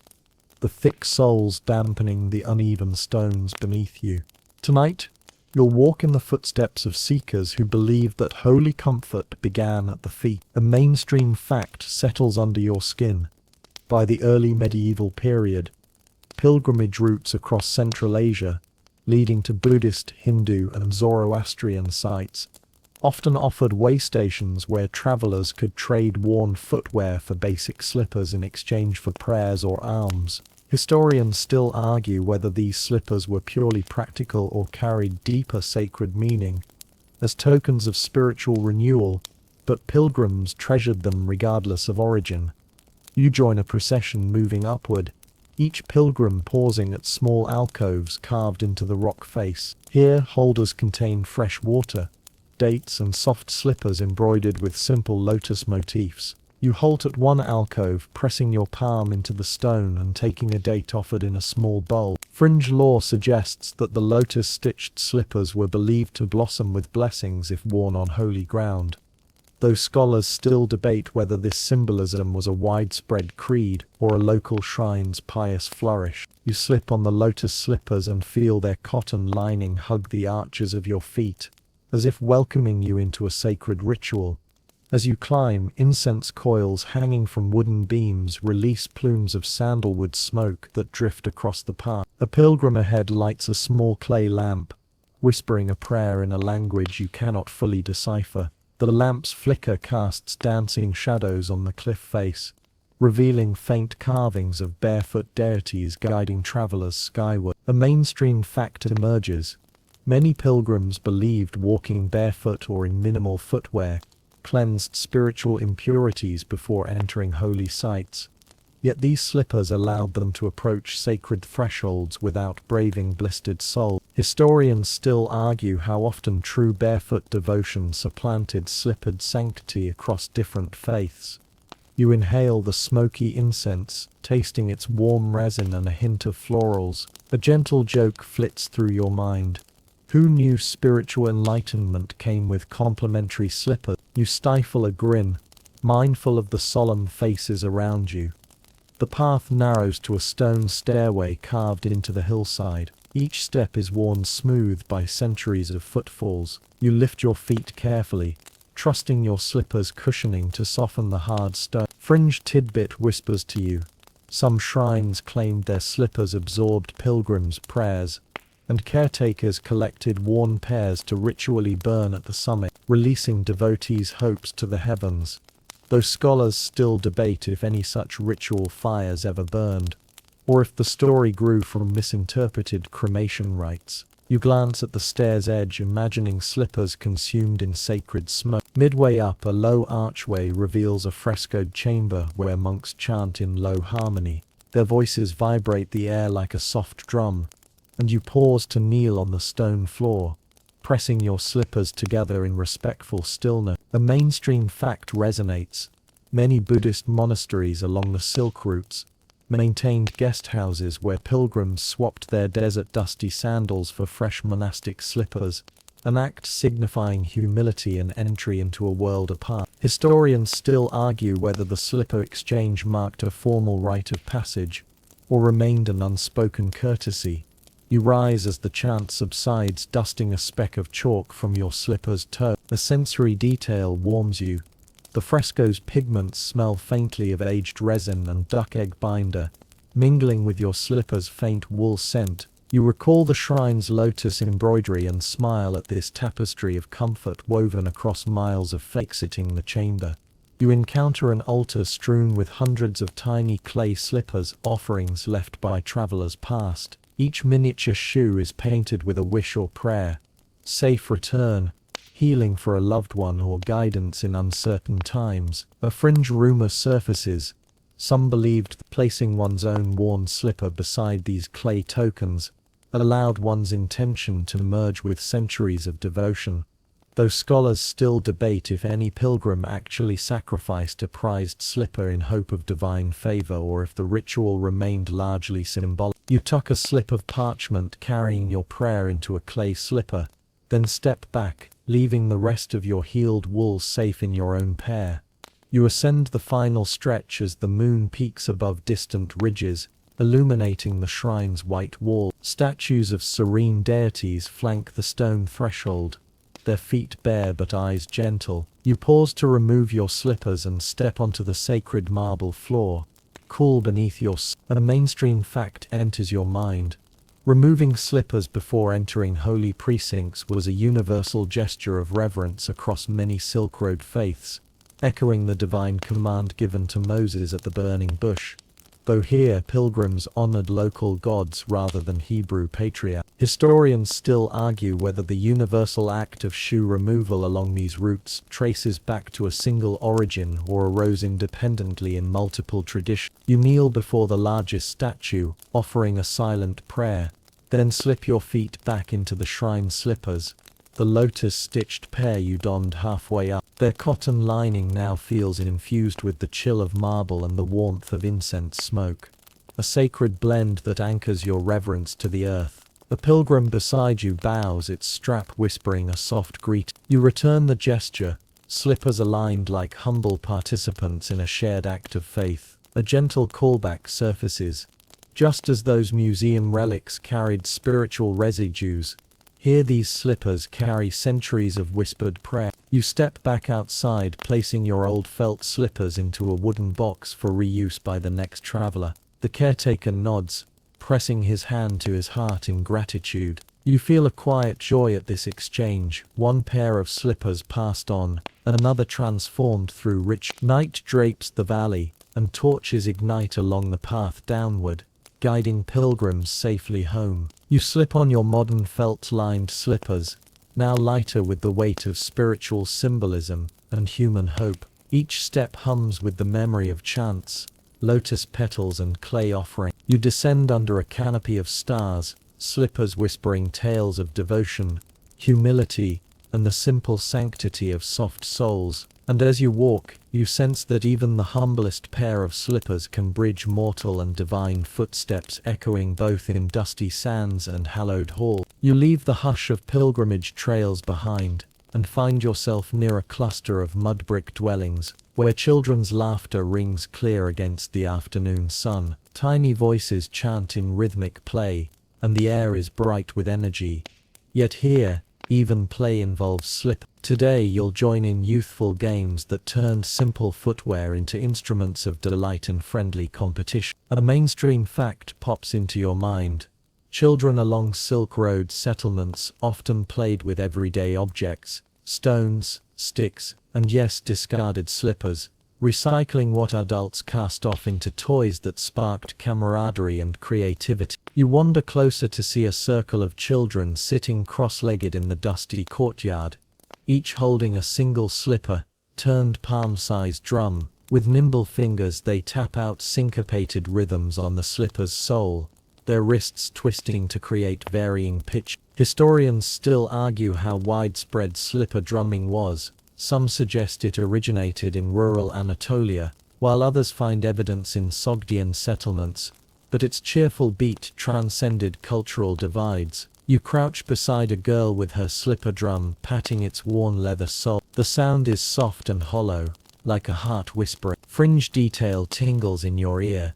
the thick soles dampening the uneven stones beneath you. Tonight, you'll walk in the footsteps of seekers who believed that holy comfort began at the feet. A mainstream fact settles under your skin. By the early medieval period, pilgrimage routes across Central Asia, leading to Buddhist, Hindu, and Zoroastrian sites, often offered way stations where travelers could trade worn footwear for basic slippers in exchange for prayers or alms. Historians still argue whether these slippers were purely practical or carried deeper sacred meaning, as tokens of spiritual renewal, but pilgrims treasured them regardless of origin. You join a procession moving upward, each pilgrim pausing at small alcoves carved into the rock face. Here, holders contain fresh water, dates and soft slippers embroidered with simple lotus motifs. You halt at one alcove, pressing your palm into the stone and taking a date offered in a small bowl. Fringe lore suggests that the lotus-stitched slippers were believed to blossom with blessings if worn on holy ground, though scholars still debate whether this symbolism was a widespread creed or a local shrine's pious flourish. You slip on the lotus slippers and feel their cotton lining hug the arches of your feet, as if welcoming you into a sacred ritual. As you climb, incense coils hanging from wooden beams release plumes of sandalwood smoke that drift across the path. A pilgrim ahead lights a small clay lamp, whispering a prayer in a language you cannot fully decipher. The lamp's flicker casts dancing shadows on the cliff face, revealing faint carvings of barefoot deities guiding travelers skyward. A mainstream fact emerges. Many pilgrims believed walking barefoot or in minimal footwear cleansed spiritual impurities before entering holy sites. Yet these slippers allowed them to approach sacred thresholds without braving blistered soles. Historians still argue how often true barefoot devotion supplanted slippered sanctity across different faiths. You inhale the smoky incense, tasting its warm resin and a hint of florals. A gentle joke flits through your mind. Who knew spiritual enlightenment came with complimentary slippers? You stifle a grin, mindful of the solemn faces around you. The path narrows to a stone stairway carved into the hillside. Each step is worn smooth by centuries of footfalls. You lift your feet carefully, trusting your slippers' cushioning to soften the hard stone. Fringe tidbit whispers to you. Some shrines claimed their slippers absorbed pilgrims' prayers, and caretakers collected worn pairs to ritually burn at the summit, releasing devotees' hopes to the heavens. Though scholars still debate if any such ritual fires ever burned, or if the story grew from misinterpreted cremation rites. You glance at the stair's edge, imagining slippers consumed in sacred smoke. Midway up, a low archway reveals a frescoed chamber where monks chant in low harmony. Their voices vibrate the air like a soft drum, and you pause to kneel on the stone floor, pressing your slippers together in respectful stillness. A mainstream fact resonates. Many Buddhist monasteries along the Silk routes maintained guest houses where pilgrims swapped their desert dusty sandals for fresh monastic slippers, an act signifying humility and entry into a world apart. Historians still argue whether the slipper exchange marked a formal rite of passage, or remained an unspoken courtesy. You rise as the chant subsides, dusting a speck of chalk from your slipper's toe. The sensory detail warms you. The fresco's pigments smell faintly of aged resin and duck egg binder, mingling with your slipper's faint wool scent. You recall the shrine's lotus embroidery and smile at this tapestry of comfort woven across miles of faith. Exiting the chamber, you encounter an altar strewn with hundreds of tiny clay slippers, offerings left by travelers past. Each miniature shoe is painted with a wish or prayer: safe return, healing for a loved one, or guidance in uncertain times. A fringe rumor surfaces. Some believed that placing one's own worn slipper beside these clay tokens allowed one's intention to merge with centuries of devotion, though scholars still debate if any pilgrim actually sacrificed a prized slipper in hope of divine favor, or if the ritual remained largely symbolic. You tuck a slip of parchment carrying your prayer into a clay slipper, then step back, leaving the rest of your healed wool safe in your own pair. You ascend the final stretch as the moon peaks above distant ridges, illuminating the shrine's white wall. Statues of serene deities flank the stone threshold, their feet bare but eyes gentle. You pause to remove your slippers and step onto the sacred marble floor, cool beneath your A mainstream fact enters your mind. Removing slippers before entering holy precincts was a universal gesture of reverence across many Silk Road faiths, echoing the divine command given to Moses at the burning bush, though here pilgrims honored local gods rather than Hebrew patriarchs. Historians still argue whether the universal act of shoe removal along these routes traces back to a single origin or arose independently in multiple traditions. You kneel before the largest statue, offering a silent prayer, then slip your feet back into the shrine slippers, the lotus-stitched pair you donned halfway up. Their cotton lining now feels infused with the chill of marble and the warmth of incense smoke, a sacred blend that anchors your reverence to the earth. The pilgrim beside you bows its strap, whispering a soft greeting. You return the gesture, slippers aligned like humble participants in a shared act of faith. A gentle callback surfaces. Just as those museum relics carried spiritual residues, Here these slippers carry centuries of whispered prayer. You step back outside, placing your old felt slippers into a wooden box for reuse by the next traveler. The caretaker nods, pressing his hand to his heart in gratitude. You feel a quiet joy at this exchange, one pair of slippers passed on, another transformed through rich night drapes the valley, and torches ignite along the path downward, guiding pilgrims safely home. You slip on your modern felt-lined slippers, now lighter with the weight of spiritual symbolism and human hope. Each step hums with the memory of chants, lotus petals and clay offering. You descend under a canopy of stars, slippers whispering tales of devotion, humility, and the simple sanctity of soft souls. And as you walk, you sense that even the humblest pair of slippers can bridge mortal and divine footsteps, echoing both in dusty sands and hallowed halls. You leave the hush of pilgrimage trails behind, and find yourself near a cluster of mud brick dwellings, where children's laughter rings clear against the afternoon sun. Tiny voices chant in rhythmic play, and the air is bright with energy. Yet here, even play involves slip. Today you'll join in youthful games that turned simple footwear into instruments of delight and friendly competition. A mainstream fact pops into your mind. Children along Silk Road settlements often played with everyday objects, stones, sticks, and yes, discarded slippers, recycling what adults cast off into toys that sparked camaraderie and creativity. You wander closer to see a circle of children sitting cross-legged in the dusty courtyard, each holding a single slipper, turned palm-sized drum. With nimble fingers they tap out syncopated rhythms on the slipper's sole, their wrists twisting to create varying pitch. Historians still argue how widespread slipper drumming was. Some suggest it originated in rural Anatolia, while others find evidence in Sogdian settlements, but its cheerful beat transcended cultural divides. You crouch beside a girl with her slipper drum patting its worn leather sole. The sound is soft and hollow, like a heart whispering. Fringe detail tingles in your ear.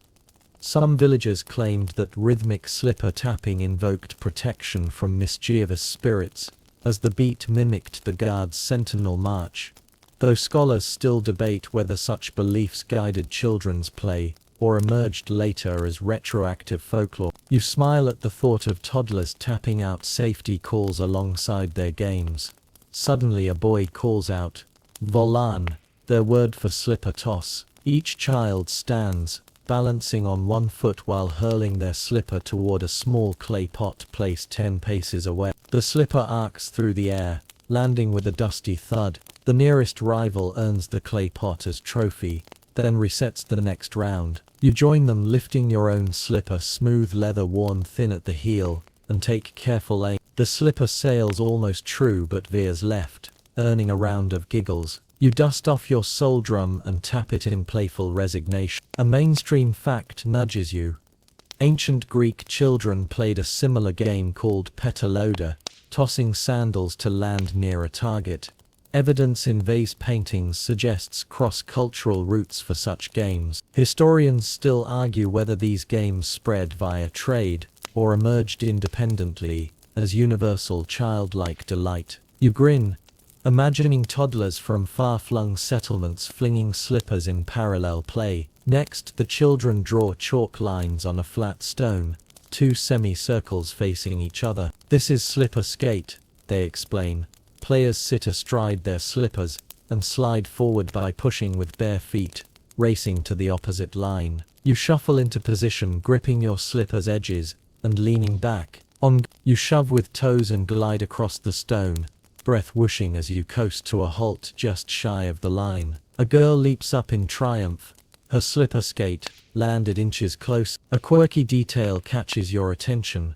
Some villagers claimed that rhythmic slipper tapping invoked protection from mischievous spirits, as the beat mimicked the guard's sentinel march, though scholars still debate whether such beliefs guided children's play, or emerged later as retroactive folklore. You smile at the thought of toddlers tapping out safety calls alongside their games. Suddenly a boy calls out, "Volan," their word for slipper toss. Each child stands, balancing on one foot while hurling their slipper toward a small clay pot placed 10 paces away. The slipper arcs through the air, landing with a dusty thud. The nearest rival earns the clay pot as trophy, then resets the next round. You join them, lifting your own slipper, smooth leather worn thin at the heel, and take careful aim. The slipper sails almost true but veers left, earning a round of giggles. You dust off your sole drum and tap it in playful resignation. A mainstream fact nudges you. Ancient Greek children played a similar game called petaloda, tossing sandals to land near a target. Evidence in vase paintings suggests cross-cultural roots for such games. Historians still argue whether these games spread via trade, or emerged independently, as universal childlike delight. You grin, imagining toddlers from far-flung settlements flinging slippers in parallel play. Next, the children draw chalk lines on a flat stone, 2 semicircles facing each other. This is slipper skate, they explain. Players sit astride their slippers, and slide forward by pushing with bare feet, racing to the opposite line. You shuffle into position, gripping your slipper's edges, and leaning back. You shove with toes and glide across the stone, breath whooshing as you coast to a halt just shy of the line. A girl leaps up in triumph, her slipper skate landed inches close. A quirky detail catches your attention.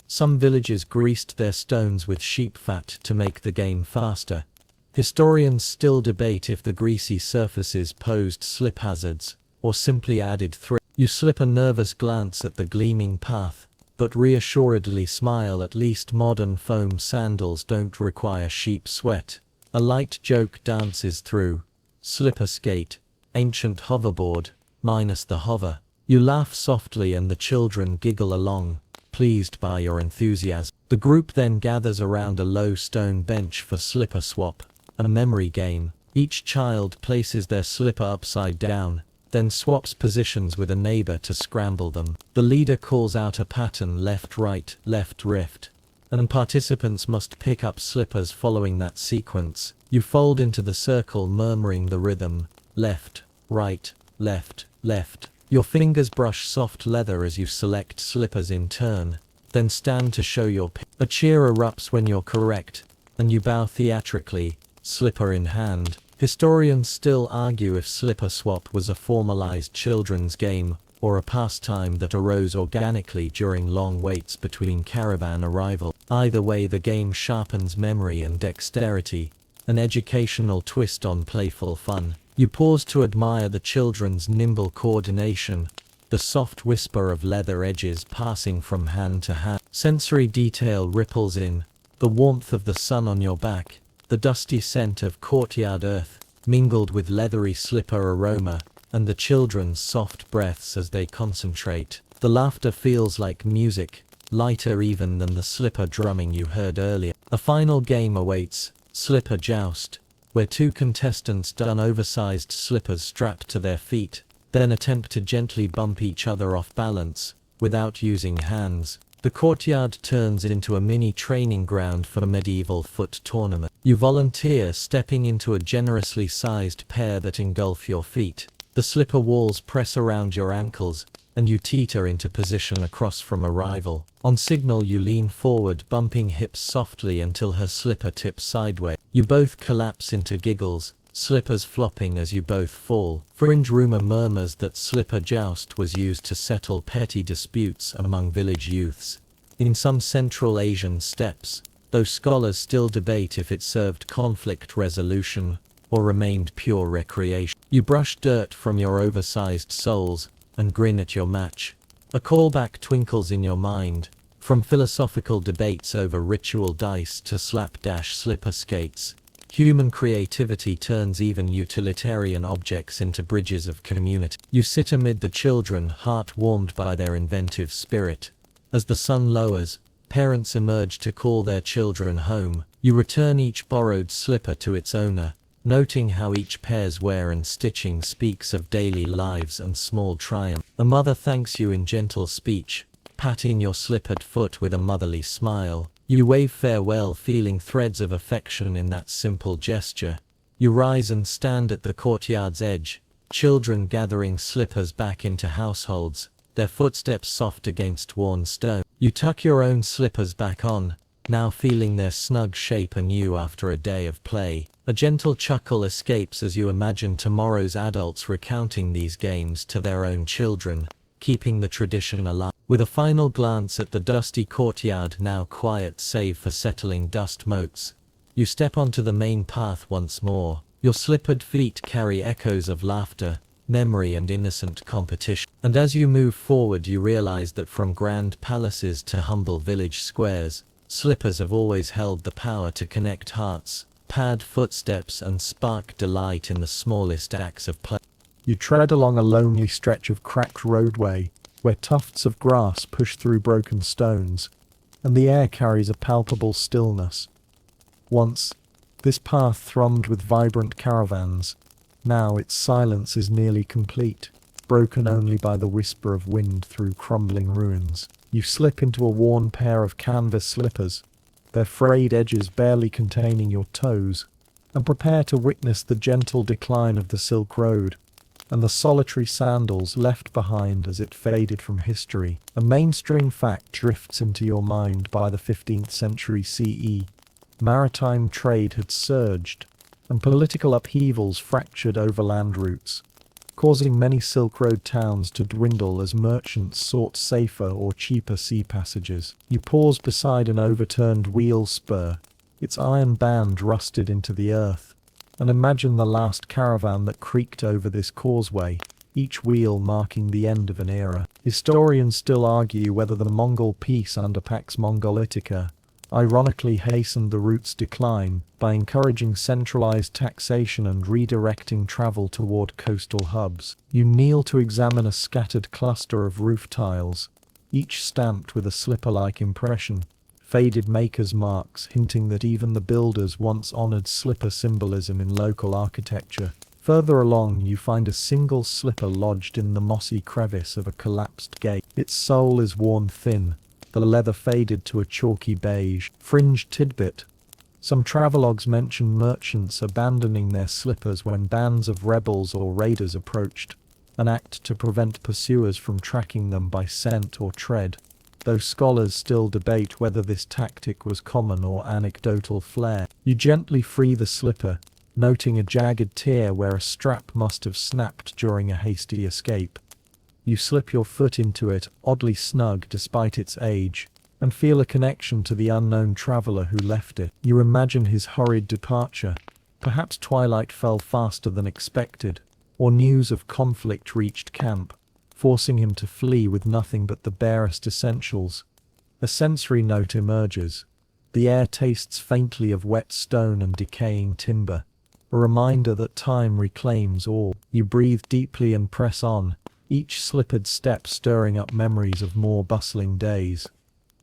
Some villages greased their stones with sheep fat to make the game faster. Historians still debate if the greasy surfaces posed slip hazards, or simply added thrill. You slip a nervous glance at the gleaming path, but reassuredly smile. At least modern foam sandals don't require sheep sweat. A light joke dances through. Slipper skate, ancient hoverboard, minus the hover. You laugh softly and the children giggle along, pleased by your enthusiasm. The group then gathers around a low stone bench for slipper swap, a memory game. Each child places their slipper upside down, then swaps positions with a neighbor to scramble them. The leader calls out a pattern left-right, left-rift, and participants must pick up slippers following that sequence. You fold into the circle murmuring the rhythm, left, right, left, left. Your fingers brush soft leather as you select slippers in turn, then stand to show your pick. A cheer erupts when you're correct, and you bow theatrically, slipper in hand. Historians still argue if slipper swap was a formalized children's game, or a pastime that arose organically during long waits between caravan arrival. Either way, the game sharpens memory and dexterity, an educational twist on playful fun. You pause to admire the children's nimble coordination, the soft whisper of leather edges passing from hand to hand. Sensory detail ripples in, the warmth of the sun on your back, the dusty scent of courtyard earth, mingled with leathery slipper aroma, and the children's soft breaths as they concentrate. The laughter feels like music, lighter even than the slipper drumming you heard earlier. A final game awaits, Slipper Joust, where two contestants don oversized slippers strapped to their feet, then attempt to gently bump each other off balance, without using hands. The courtyard turns into a mini training ground for a medieval foot tournament. You volunteer, stepping into a generously sized pair that engulf your feet. The slipper walls press around your ankles, and you teeter into position across from a rival. On signal, you lean forward, bumping hips softly until her slipper tips sideways. You both collapse into giggles, slippers flopping as you both fall. Fringe rumor murmurs that slipper joust was used to settle petty disputes among village youths in some Central Asian steppes, though scholars still debate if it served conflict resolution or remained pure recreation. You brush dirt from your oversized soles and grin at your match. A callback twinkles in your mind, from philosophical debates over ritual dice to slapdash slipper skates. Human creativity turns even utilitarian objects into bridges of community. You sit amid the children, heart warmed by their inventive spirit. As the sun lowers, parents emerge to call their children home. You return each borrowed slipper to its owner, noting how each pair's wear and stitching speaks of daily lives and small triumph. A mother thanks you in gentle speech, patting your slippered foot with a motherly smile. You wave farewell, feeling threads of affection in that simple gesture. You rise and stand at the courtyard's edge, children gathering slippers back into households, their footsteps soft against worn stone. You tuck your own slippers back on, now feeling their snug shape anew after a day of play. A gentle chuckle escapes as you imagine tomorrow's adults recounting these games to their own children, keeping the tradition alive. With a final glance at the dusty courtyard, now quiet save for settling dust motes, you step onto the main path once more. Your slippered feet carry echoes of laughter, memory and innocent competition. And as you move forward, you realize that from grand palaces to humble village squares, slippers have always held the power to connect hearts, pad footsteps and spark delight in the smallest acts of play. You tread along a lonely stretch of cracked roadway, where tufts of grass push through broken stones, and the air carries a palpable stillness. Once, this path thrummed with vibrant caravans. Now its silence is nearly complete, broken only by the whisper of wind through crumbling ruins. You slip into a worn pair of canvas slippers, their frayed edges barely containing your toes, and prepare to witness the gentle decline of the Silk Road, and the solitary sandals left behind as it faded from history. A mainstream fact drifts into your mind. By the 15th century CE, maritime trade had surged, and political upheavals fractured overland routes, causing many Silk Road towns to dwindle as merchants sought safer or cheaper sea passages. You pause beside an overturned wheel spur, its iron band rusted into the earth, and imagine the last caravan that creaked over this causeway, each wheel marking the end of an era. Historians still argue whether the Mongol peace under Pax Mongolitica ironically hastened the route's decline by encouraging centralized taxation and redirecting travel toward coastal hubs. You kneel to examine a scattered cluster of roof tiles, each stamped with a slipper-like impression, faded maker's marks hinting that even the builders once honored slipper symbolism in local architecture. Further along you find a single slipper lodged in the mossy crevice of a collapsed gate. Its sole is worn thin, the leather faded to a chalky beige. Fringe tidbit. Some travelogues mention merchants abandoning their slippers when bands of rebels or raiders approached, an act to prevent pursuers from tracking them by scent or tread, though scholars still debate whether this tactic was common or anecdotal flair. You gently free the slipper, noting a jagged tear where a strap must have snapped during a hasty escape. You slip your foot into it, oddly snug despite its age, and feel a connection to the unknown traveler who left it. You imagine his hurried departure. Perhaps twilight fell faster than expected, or news of conflict reached camp, forcing him to flee with nothing but the barest essentials. A sensory note emerges. The air tastes faintly of wet stone and decaying timber, a reminder that time reclaims all. You breathe deeply and press on, each slippered step stirring up memories of more bustling days.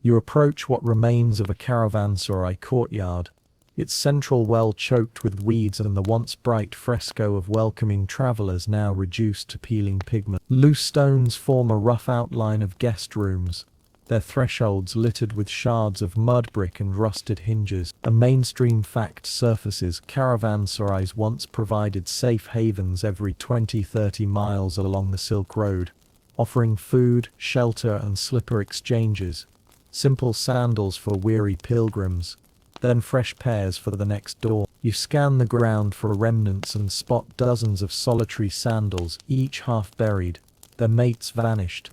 You approach what remains of a caravanserai courtyard, its central well choked with weeds and the once bright fresco of welcoming travelers now reduced to peeling pigment. Loose stones form a rough outline of guest rooms, their thresholds littered with shards of mud brick and rusted hinges. A mainstream fact surfaces: caravanserais once provided safe havens every 20-30 miles along the Silk Road, offering food, shelter and slipper exchanges. Simple sandals for weary pilgrims, then fresh pairs for the next door. You scan the ground for remnants and spot dozens of solitary sandals, each half buried, their mates vanished.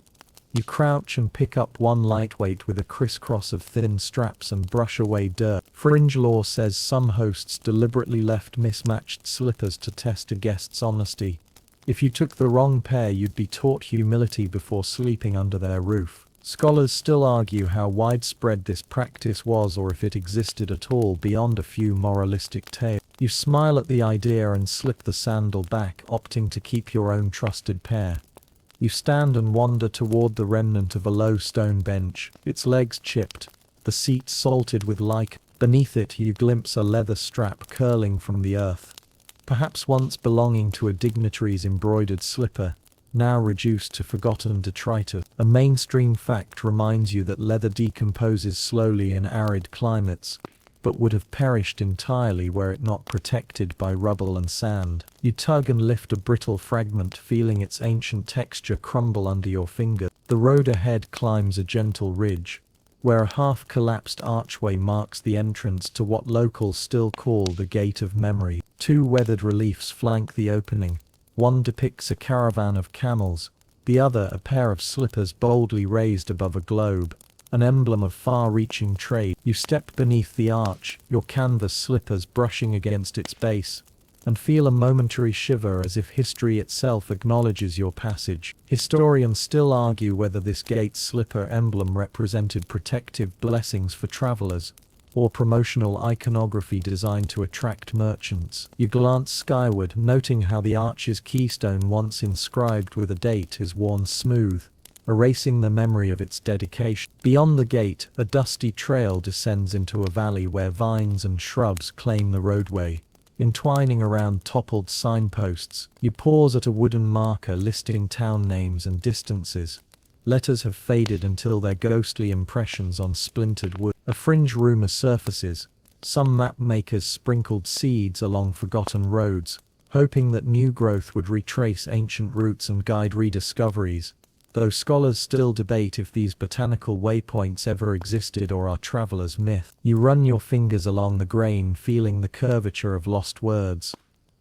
You crouch and pick up one lightweight with a crisscross of thin straps and brush away dirt. Fringe lore says some hosts deliberately left mismatched slippers to test a guest's honesty. If you took the wrong pair, you'd be taught humility before sleeping under their roof. Scholars still argue how widespread this practice was, or if it existed at all beyond a few moralistic tales. You smile at the idea and slip the sandal back, opting to keep your own trusted pair. You stand and wander toward the remnant of a low stone bench, its legs chipped, the seat salted with lichen. Beneath it you glimpse a leather strap curling from the earth, perhaps once belonging to a dignitary's embroidered slipper, now reduced to forgotten detritus. A mainstream fact reminds you that leather decomposes slowly in arid climates, but would have perished entirely were it not protected by rubble and sand. You tug and lift a brittle fragment, feeling its ancient texture crumble under your finger. The road ahead climbs a gentle ridge, where a half-collapsed archway marks the entrance to what locals still call the Gate of Memory. Two weathered reliefs flank the opening. One depicts a caravan of camels, the other a pair of slippers boldly raised above a globe, an emblem of far-reaching trade. You step beneath the arch, your canvas slippers brushing against its base, and feel a momentary shiver as if history itself acknowledges your passage. Historians still argue whether this gate slipper emblem represented protective blessings for travelers, or promotional iconography designed to attract merchants. You glance skyward, noting how the arch's keystone, once inscribed with a date, is worn smooth, erasing the memory of its dedication. Beyond the gate, a dusty trail descends into a valley where vines and shrubs claim the roadway, entwining around toppled signposts. You pause at a wooden marker listing town names and distances. Letters have faded until they're ghostly impressions on splintered wood. A fringe rumor surfaces. Some map makers sprinkled seeds along forgotten roads, hoping that new growth would retrace ancient roots and guide rediscoveries, though scholars still debate if these botanical waypoints ever existed or are travelers' myth. You run your fingers along the grain, feeling the curvature of lost words.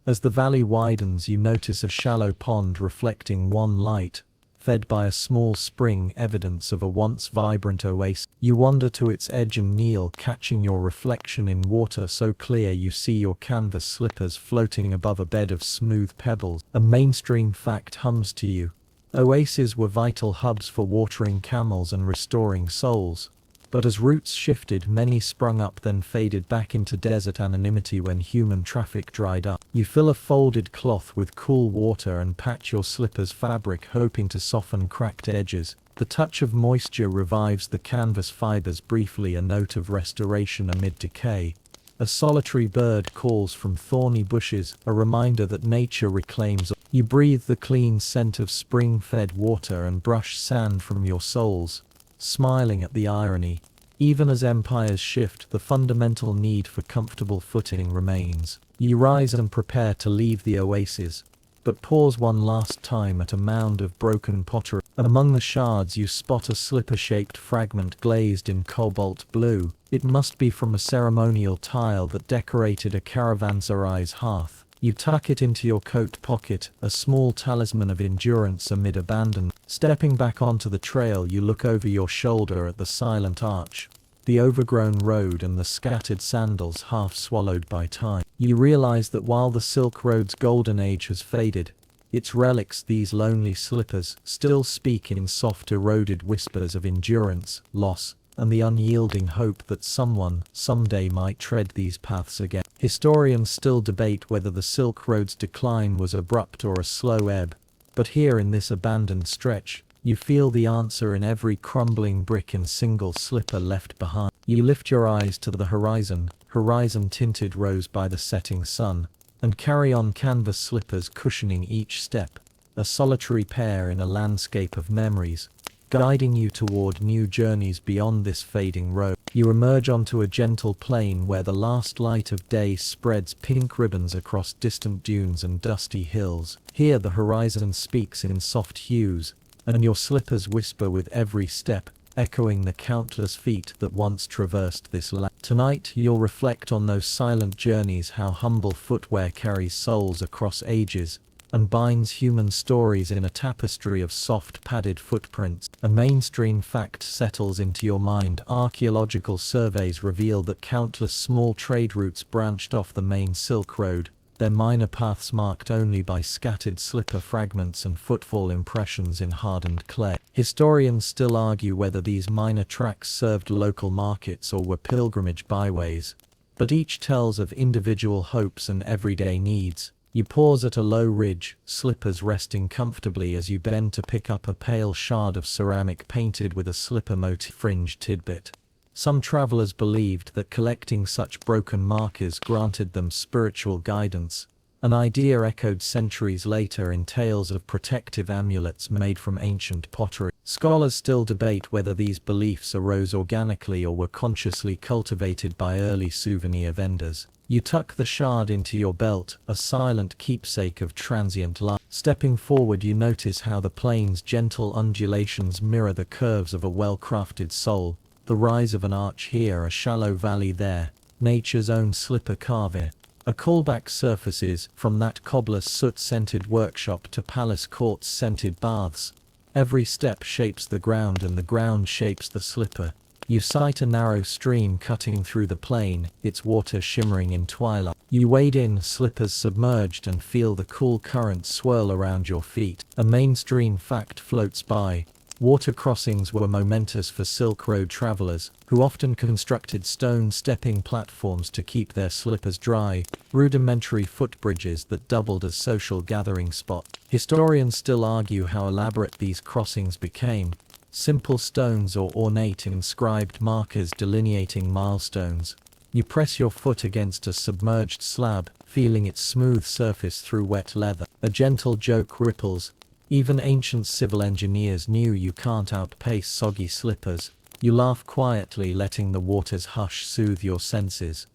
As the valley widens, you notice a shallow pond reflecting one light, fed by a small spring, evidence of a once vibrant oasis. You wander to its edge and kneel, catching your reflection in water so clear you see your canvas slippers floating above a bed of smooth pebbles. A mainstream fact hums to you. Oases were vital hubs for watering camels and restoring souls, but as routes shifted, many sprung up then faded back into desert anonymity when human traffic dried up. You fill a folded cloth with cool water and patch your slipper's fabric, hoping to soften cracked edges. The touch of moisture revives the canvas fibers, briefly a note of restoration amid decay. A solitary bird calls from thorny bushes, a reminder that nature reclaims. You breathe the clean scent of spring-fed water and brush sand from your soles, smiling at the irony. Even as empires shift, the fundamental need for comfortable footing remains. You rise and prepare to leave the oasis, but pause one last time at a mound of broken pottery. Among the shards you spot a slipper-shaped fragment glazed in cobalt blue. It must be from a ceremonial tile that decorated a caravanserai's hearth. You tuck it into your coat pocket, a small talisman of endurance amid abandon. Stepping back onto the trail, you look over your shoulder at the silent arch, the overgrown road and the scattered sandals half swallowed by time. You realize that while the Silk Road's golden age has faded, its relics, these lonely slippers, still speak in soft eroded whispers of endurance, loss, and the unyielding hope that someone, someday, might tread these paths again. Historians still debate whether the Silk Road's decline was abrupt or a slow ebb, but here in this abandoned stretch, you feel the answer in every crumbling brick and single slipper left behind. You lift your eyes to the horizon tinted rose by the setting sun, and carry on, canvas slippers cushioning each step, a solitary pair in a landscape of memories, guiding you toward new journeys beyond this fading road. You emerge onto a gentle plain where the last light of day spreads pink ribbons across distant dunes and dusty hills. Here the horizon speaks in soft hues, and your slippers whisper with every step, echoing the countless feet that once traversed this land. Tonight you'll reflect on those silent journeys, how humble footwear carries souls across ages, and binds human stories in a tapestry of soft padded footprints. A mainstream fact settles into your mind. Archaeological surveys reveal that countless small trade routes branched off the main Silk Road, their minor paths marked only by scattered slipper fragments and footfall impressions in hardened clay. Historians still argue whether these minor tracks served local markets or were pilgrimage byways, but each tells of individual hopes and everyday needs. You pause at a low ridge, slippers resting comfortably as you bend to pick up a pale shard of ceramic painted with a slipper motif fringe tidbit. Some travelers believed that collecting such broken markers granted them spiritual guidance, an idea echoed centuries later in tales of protective amulets made from ancient pottery. Scholars still debate whether these beliefs arose organically or were consciously cultivated by early souvenir vendors. You tuck the shard into your belt, a silent keepsake of transient life. Stepping forward, you notice how the plain's gentle undulations mirror the curves of a well-crafted soul. The rise of an arch here, a shallow valley there, nature's own slipper carving. A callback surfaces, from that cobbler's soot-scented workshop to palace courts' scented baths. Every step shapes the ground and the ground shapes the slipper. You sight a narrow stream cutting through the plain, its water shimmering in twilight. You wade in, slippers submerged, and feel the cool current swirl around your feet. A mainstream fact floats by. Water crossings were momentous for Silk Road travelers, who often constructed stone stepping platforms to keep their slippers dry, rudimentary footbridges that doubled as social gathering spots. Historians still argue how elaborate these crossings became. Simple stones or ornate inscribed markers delineating milestones. You press your foot against a submerged slab, feeling its smooth surface through wet leather. A gentle joke ripples. Even ancient civil engineers knew you can't outpace soggy slippers. You laugh quietly, letting the water's hush soothe your senses.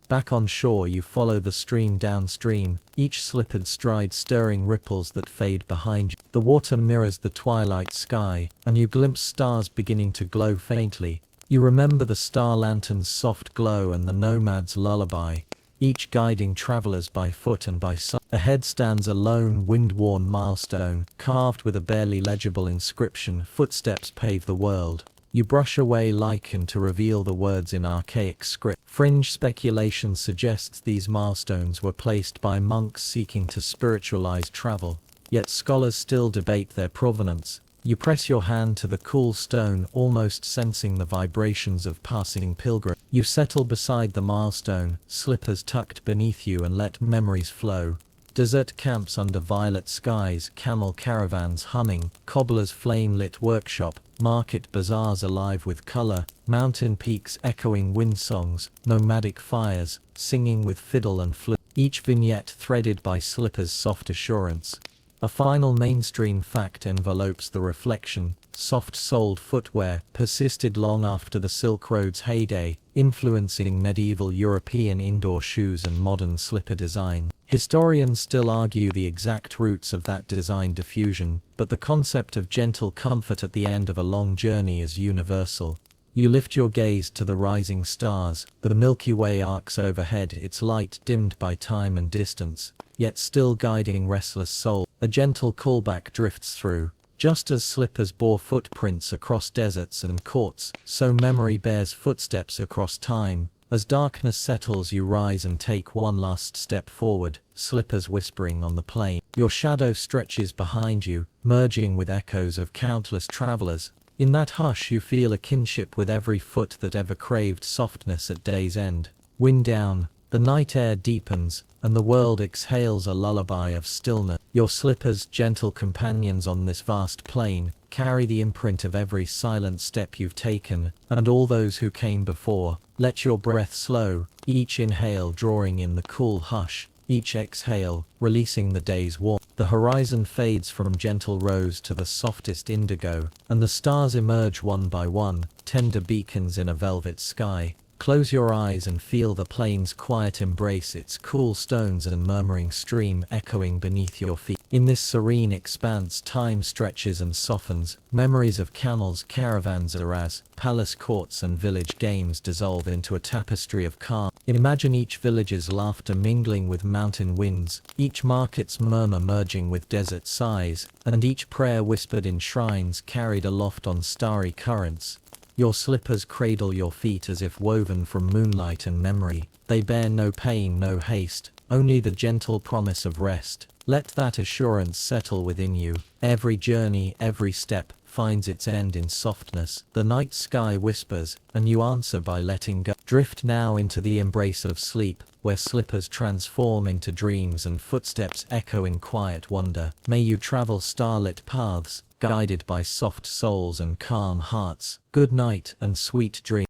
Back on shore you follow the stream downstream, each slippered stride stirring ripples that fade behind you. The water mirrors the twilight sky, and you glimpse stars beginning to glow faintly. You remember the star lantern's soft glow and the nomad's lullaby, each guiding travelers by foot and by sight. Ahead stands a lone, wind-worn milestone, carved with a barely legible inscription, "Footsteps pave the world." You brush away lichen to reveal the words in archaic script. Fringe speculation suggests these milestones were placed by monks seeking to spiritualize travel, yet scholars still debate their provenance. You press your hand to the cool stone, almost sensing the vibrations of passing pilgrims. You settle beside the milestone, slippers tucked beneath you, and let memories flow. Desert camps under violet skies, camel caravans humming, cobbler's flame-lit workshop, market bazaars alive with color, mountain peaks echoing wind songs, nomadic fires, singing with fiddle and flute, each vignette threaded by Slipper's soft assurance. A final mainstream fact envelopes the reflection: soft-soled footwear persisted long after the Silk Road's heyday, influencing medieval European indoor shoes and modern slipper design. Historians still argue the exact roots of that design diffusion, but the concept of gentle comfort at the end of a long journey is universal. You lift your gaze to the rising stars, the Milky Way arcs overhead, its light dimmed by time and distance, yet still guiding restless soul. A gentle callback drifts through. Just as slippers bore footprints across deserts and courts, so memory bears footsteps across time. As darkness settles, you rise and take one last step forward, slippers whispering on the plain. Your shadow stretches behind you, merging with echoes of countless travelers. In that hush you feel a kinship with every foot that ever craved softness at day's end. Wind down, the night air deepens, and the world exhales a lullaby of stillness. Your slippers, gentle companions on this vast plain, carry the imprint of every silent step you've taken, and all those who came before. Let your breath slow, each inhale drawing in the cool hush, each exhale releasing the day's warmth. The horizon fades from gentle rose to the softest indigo, and the stars emerge one by one, tender beacons in a velvet sky. Close your eyes and feel the plain's quiet embrace, its cool stones and murmuring stream echoing beneath your feet. In this serene expanse, time stretches and softens. Memories of camels, caravans, aras, palace courts and village games dissolve into a tapestry of calm. Imagine each village's laughter mingling with mountain winds, each market's murmur merging with desert sighs, and each prayer whispered in shrines carried aloft on starry currents. Your slippers cradle your feet as if woven from moonlight and memory. They bear no pain, no haste, only the gentle promise of rest. Let that assurance settle within you. Every journey, every step, finds its end in softness. The night sky whispers, and you answer by letting go. Drift now into the embrace of sleep, where slippers transform into dreams and footsteps echo in quiet wonder. May you travel starlit paths, guided by soft souls and calm hearts. Good night and sweet dreams.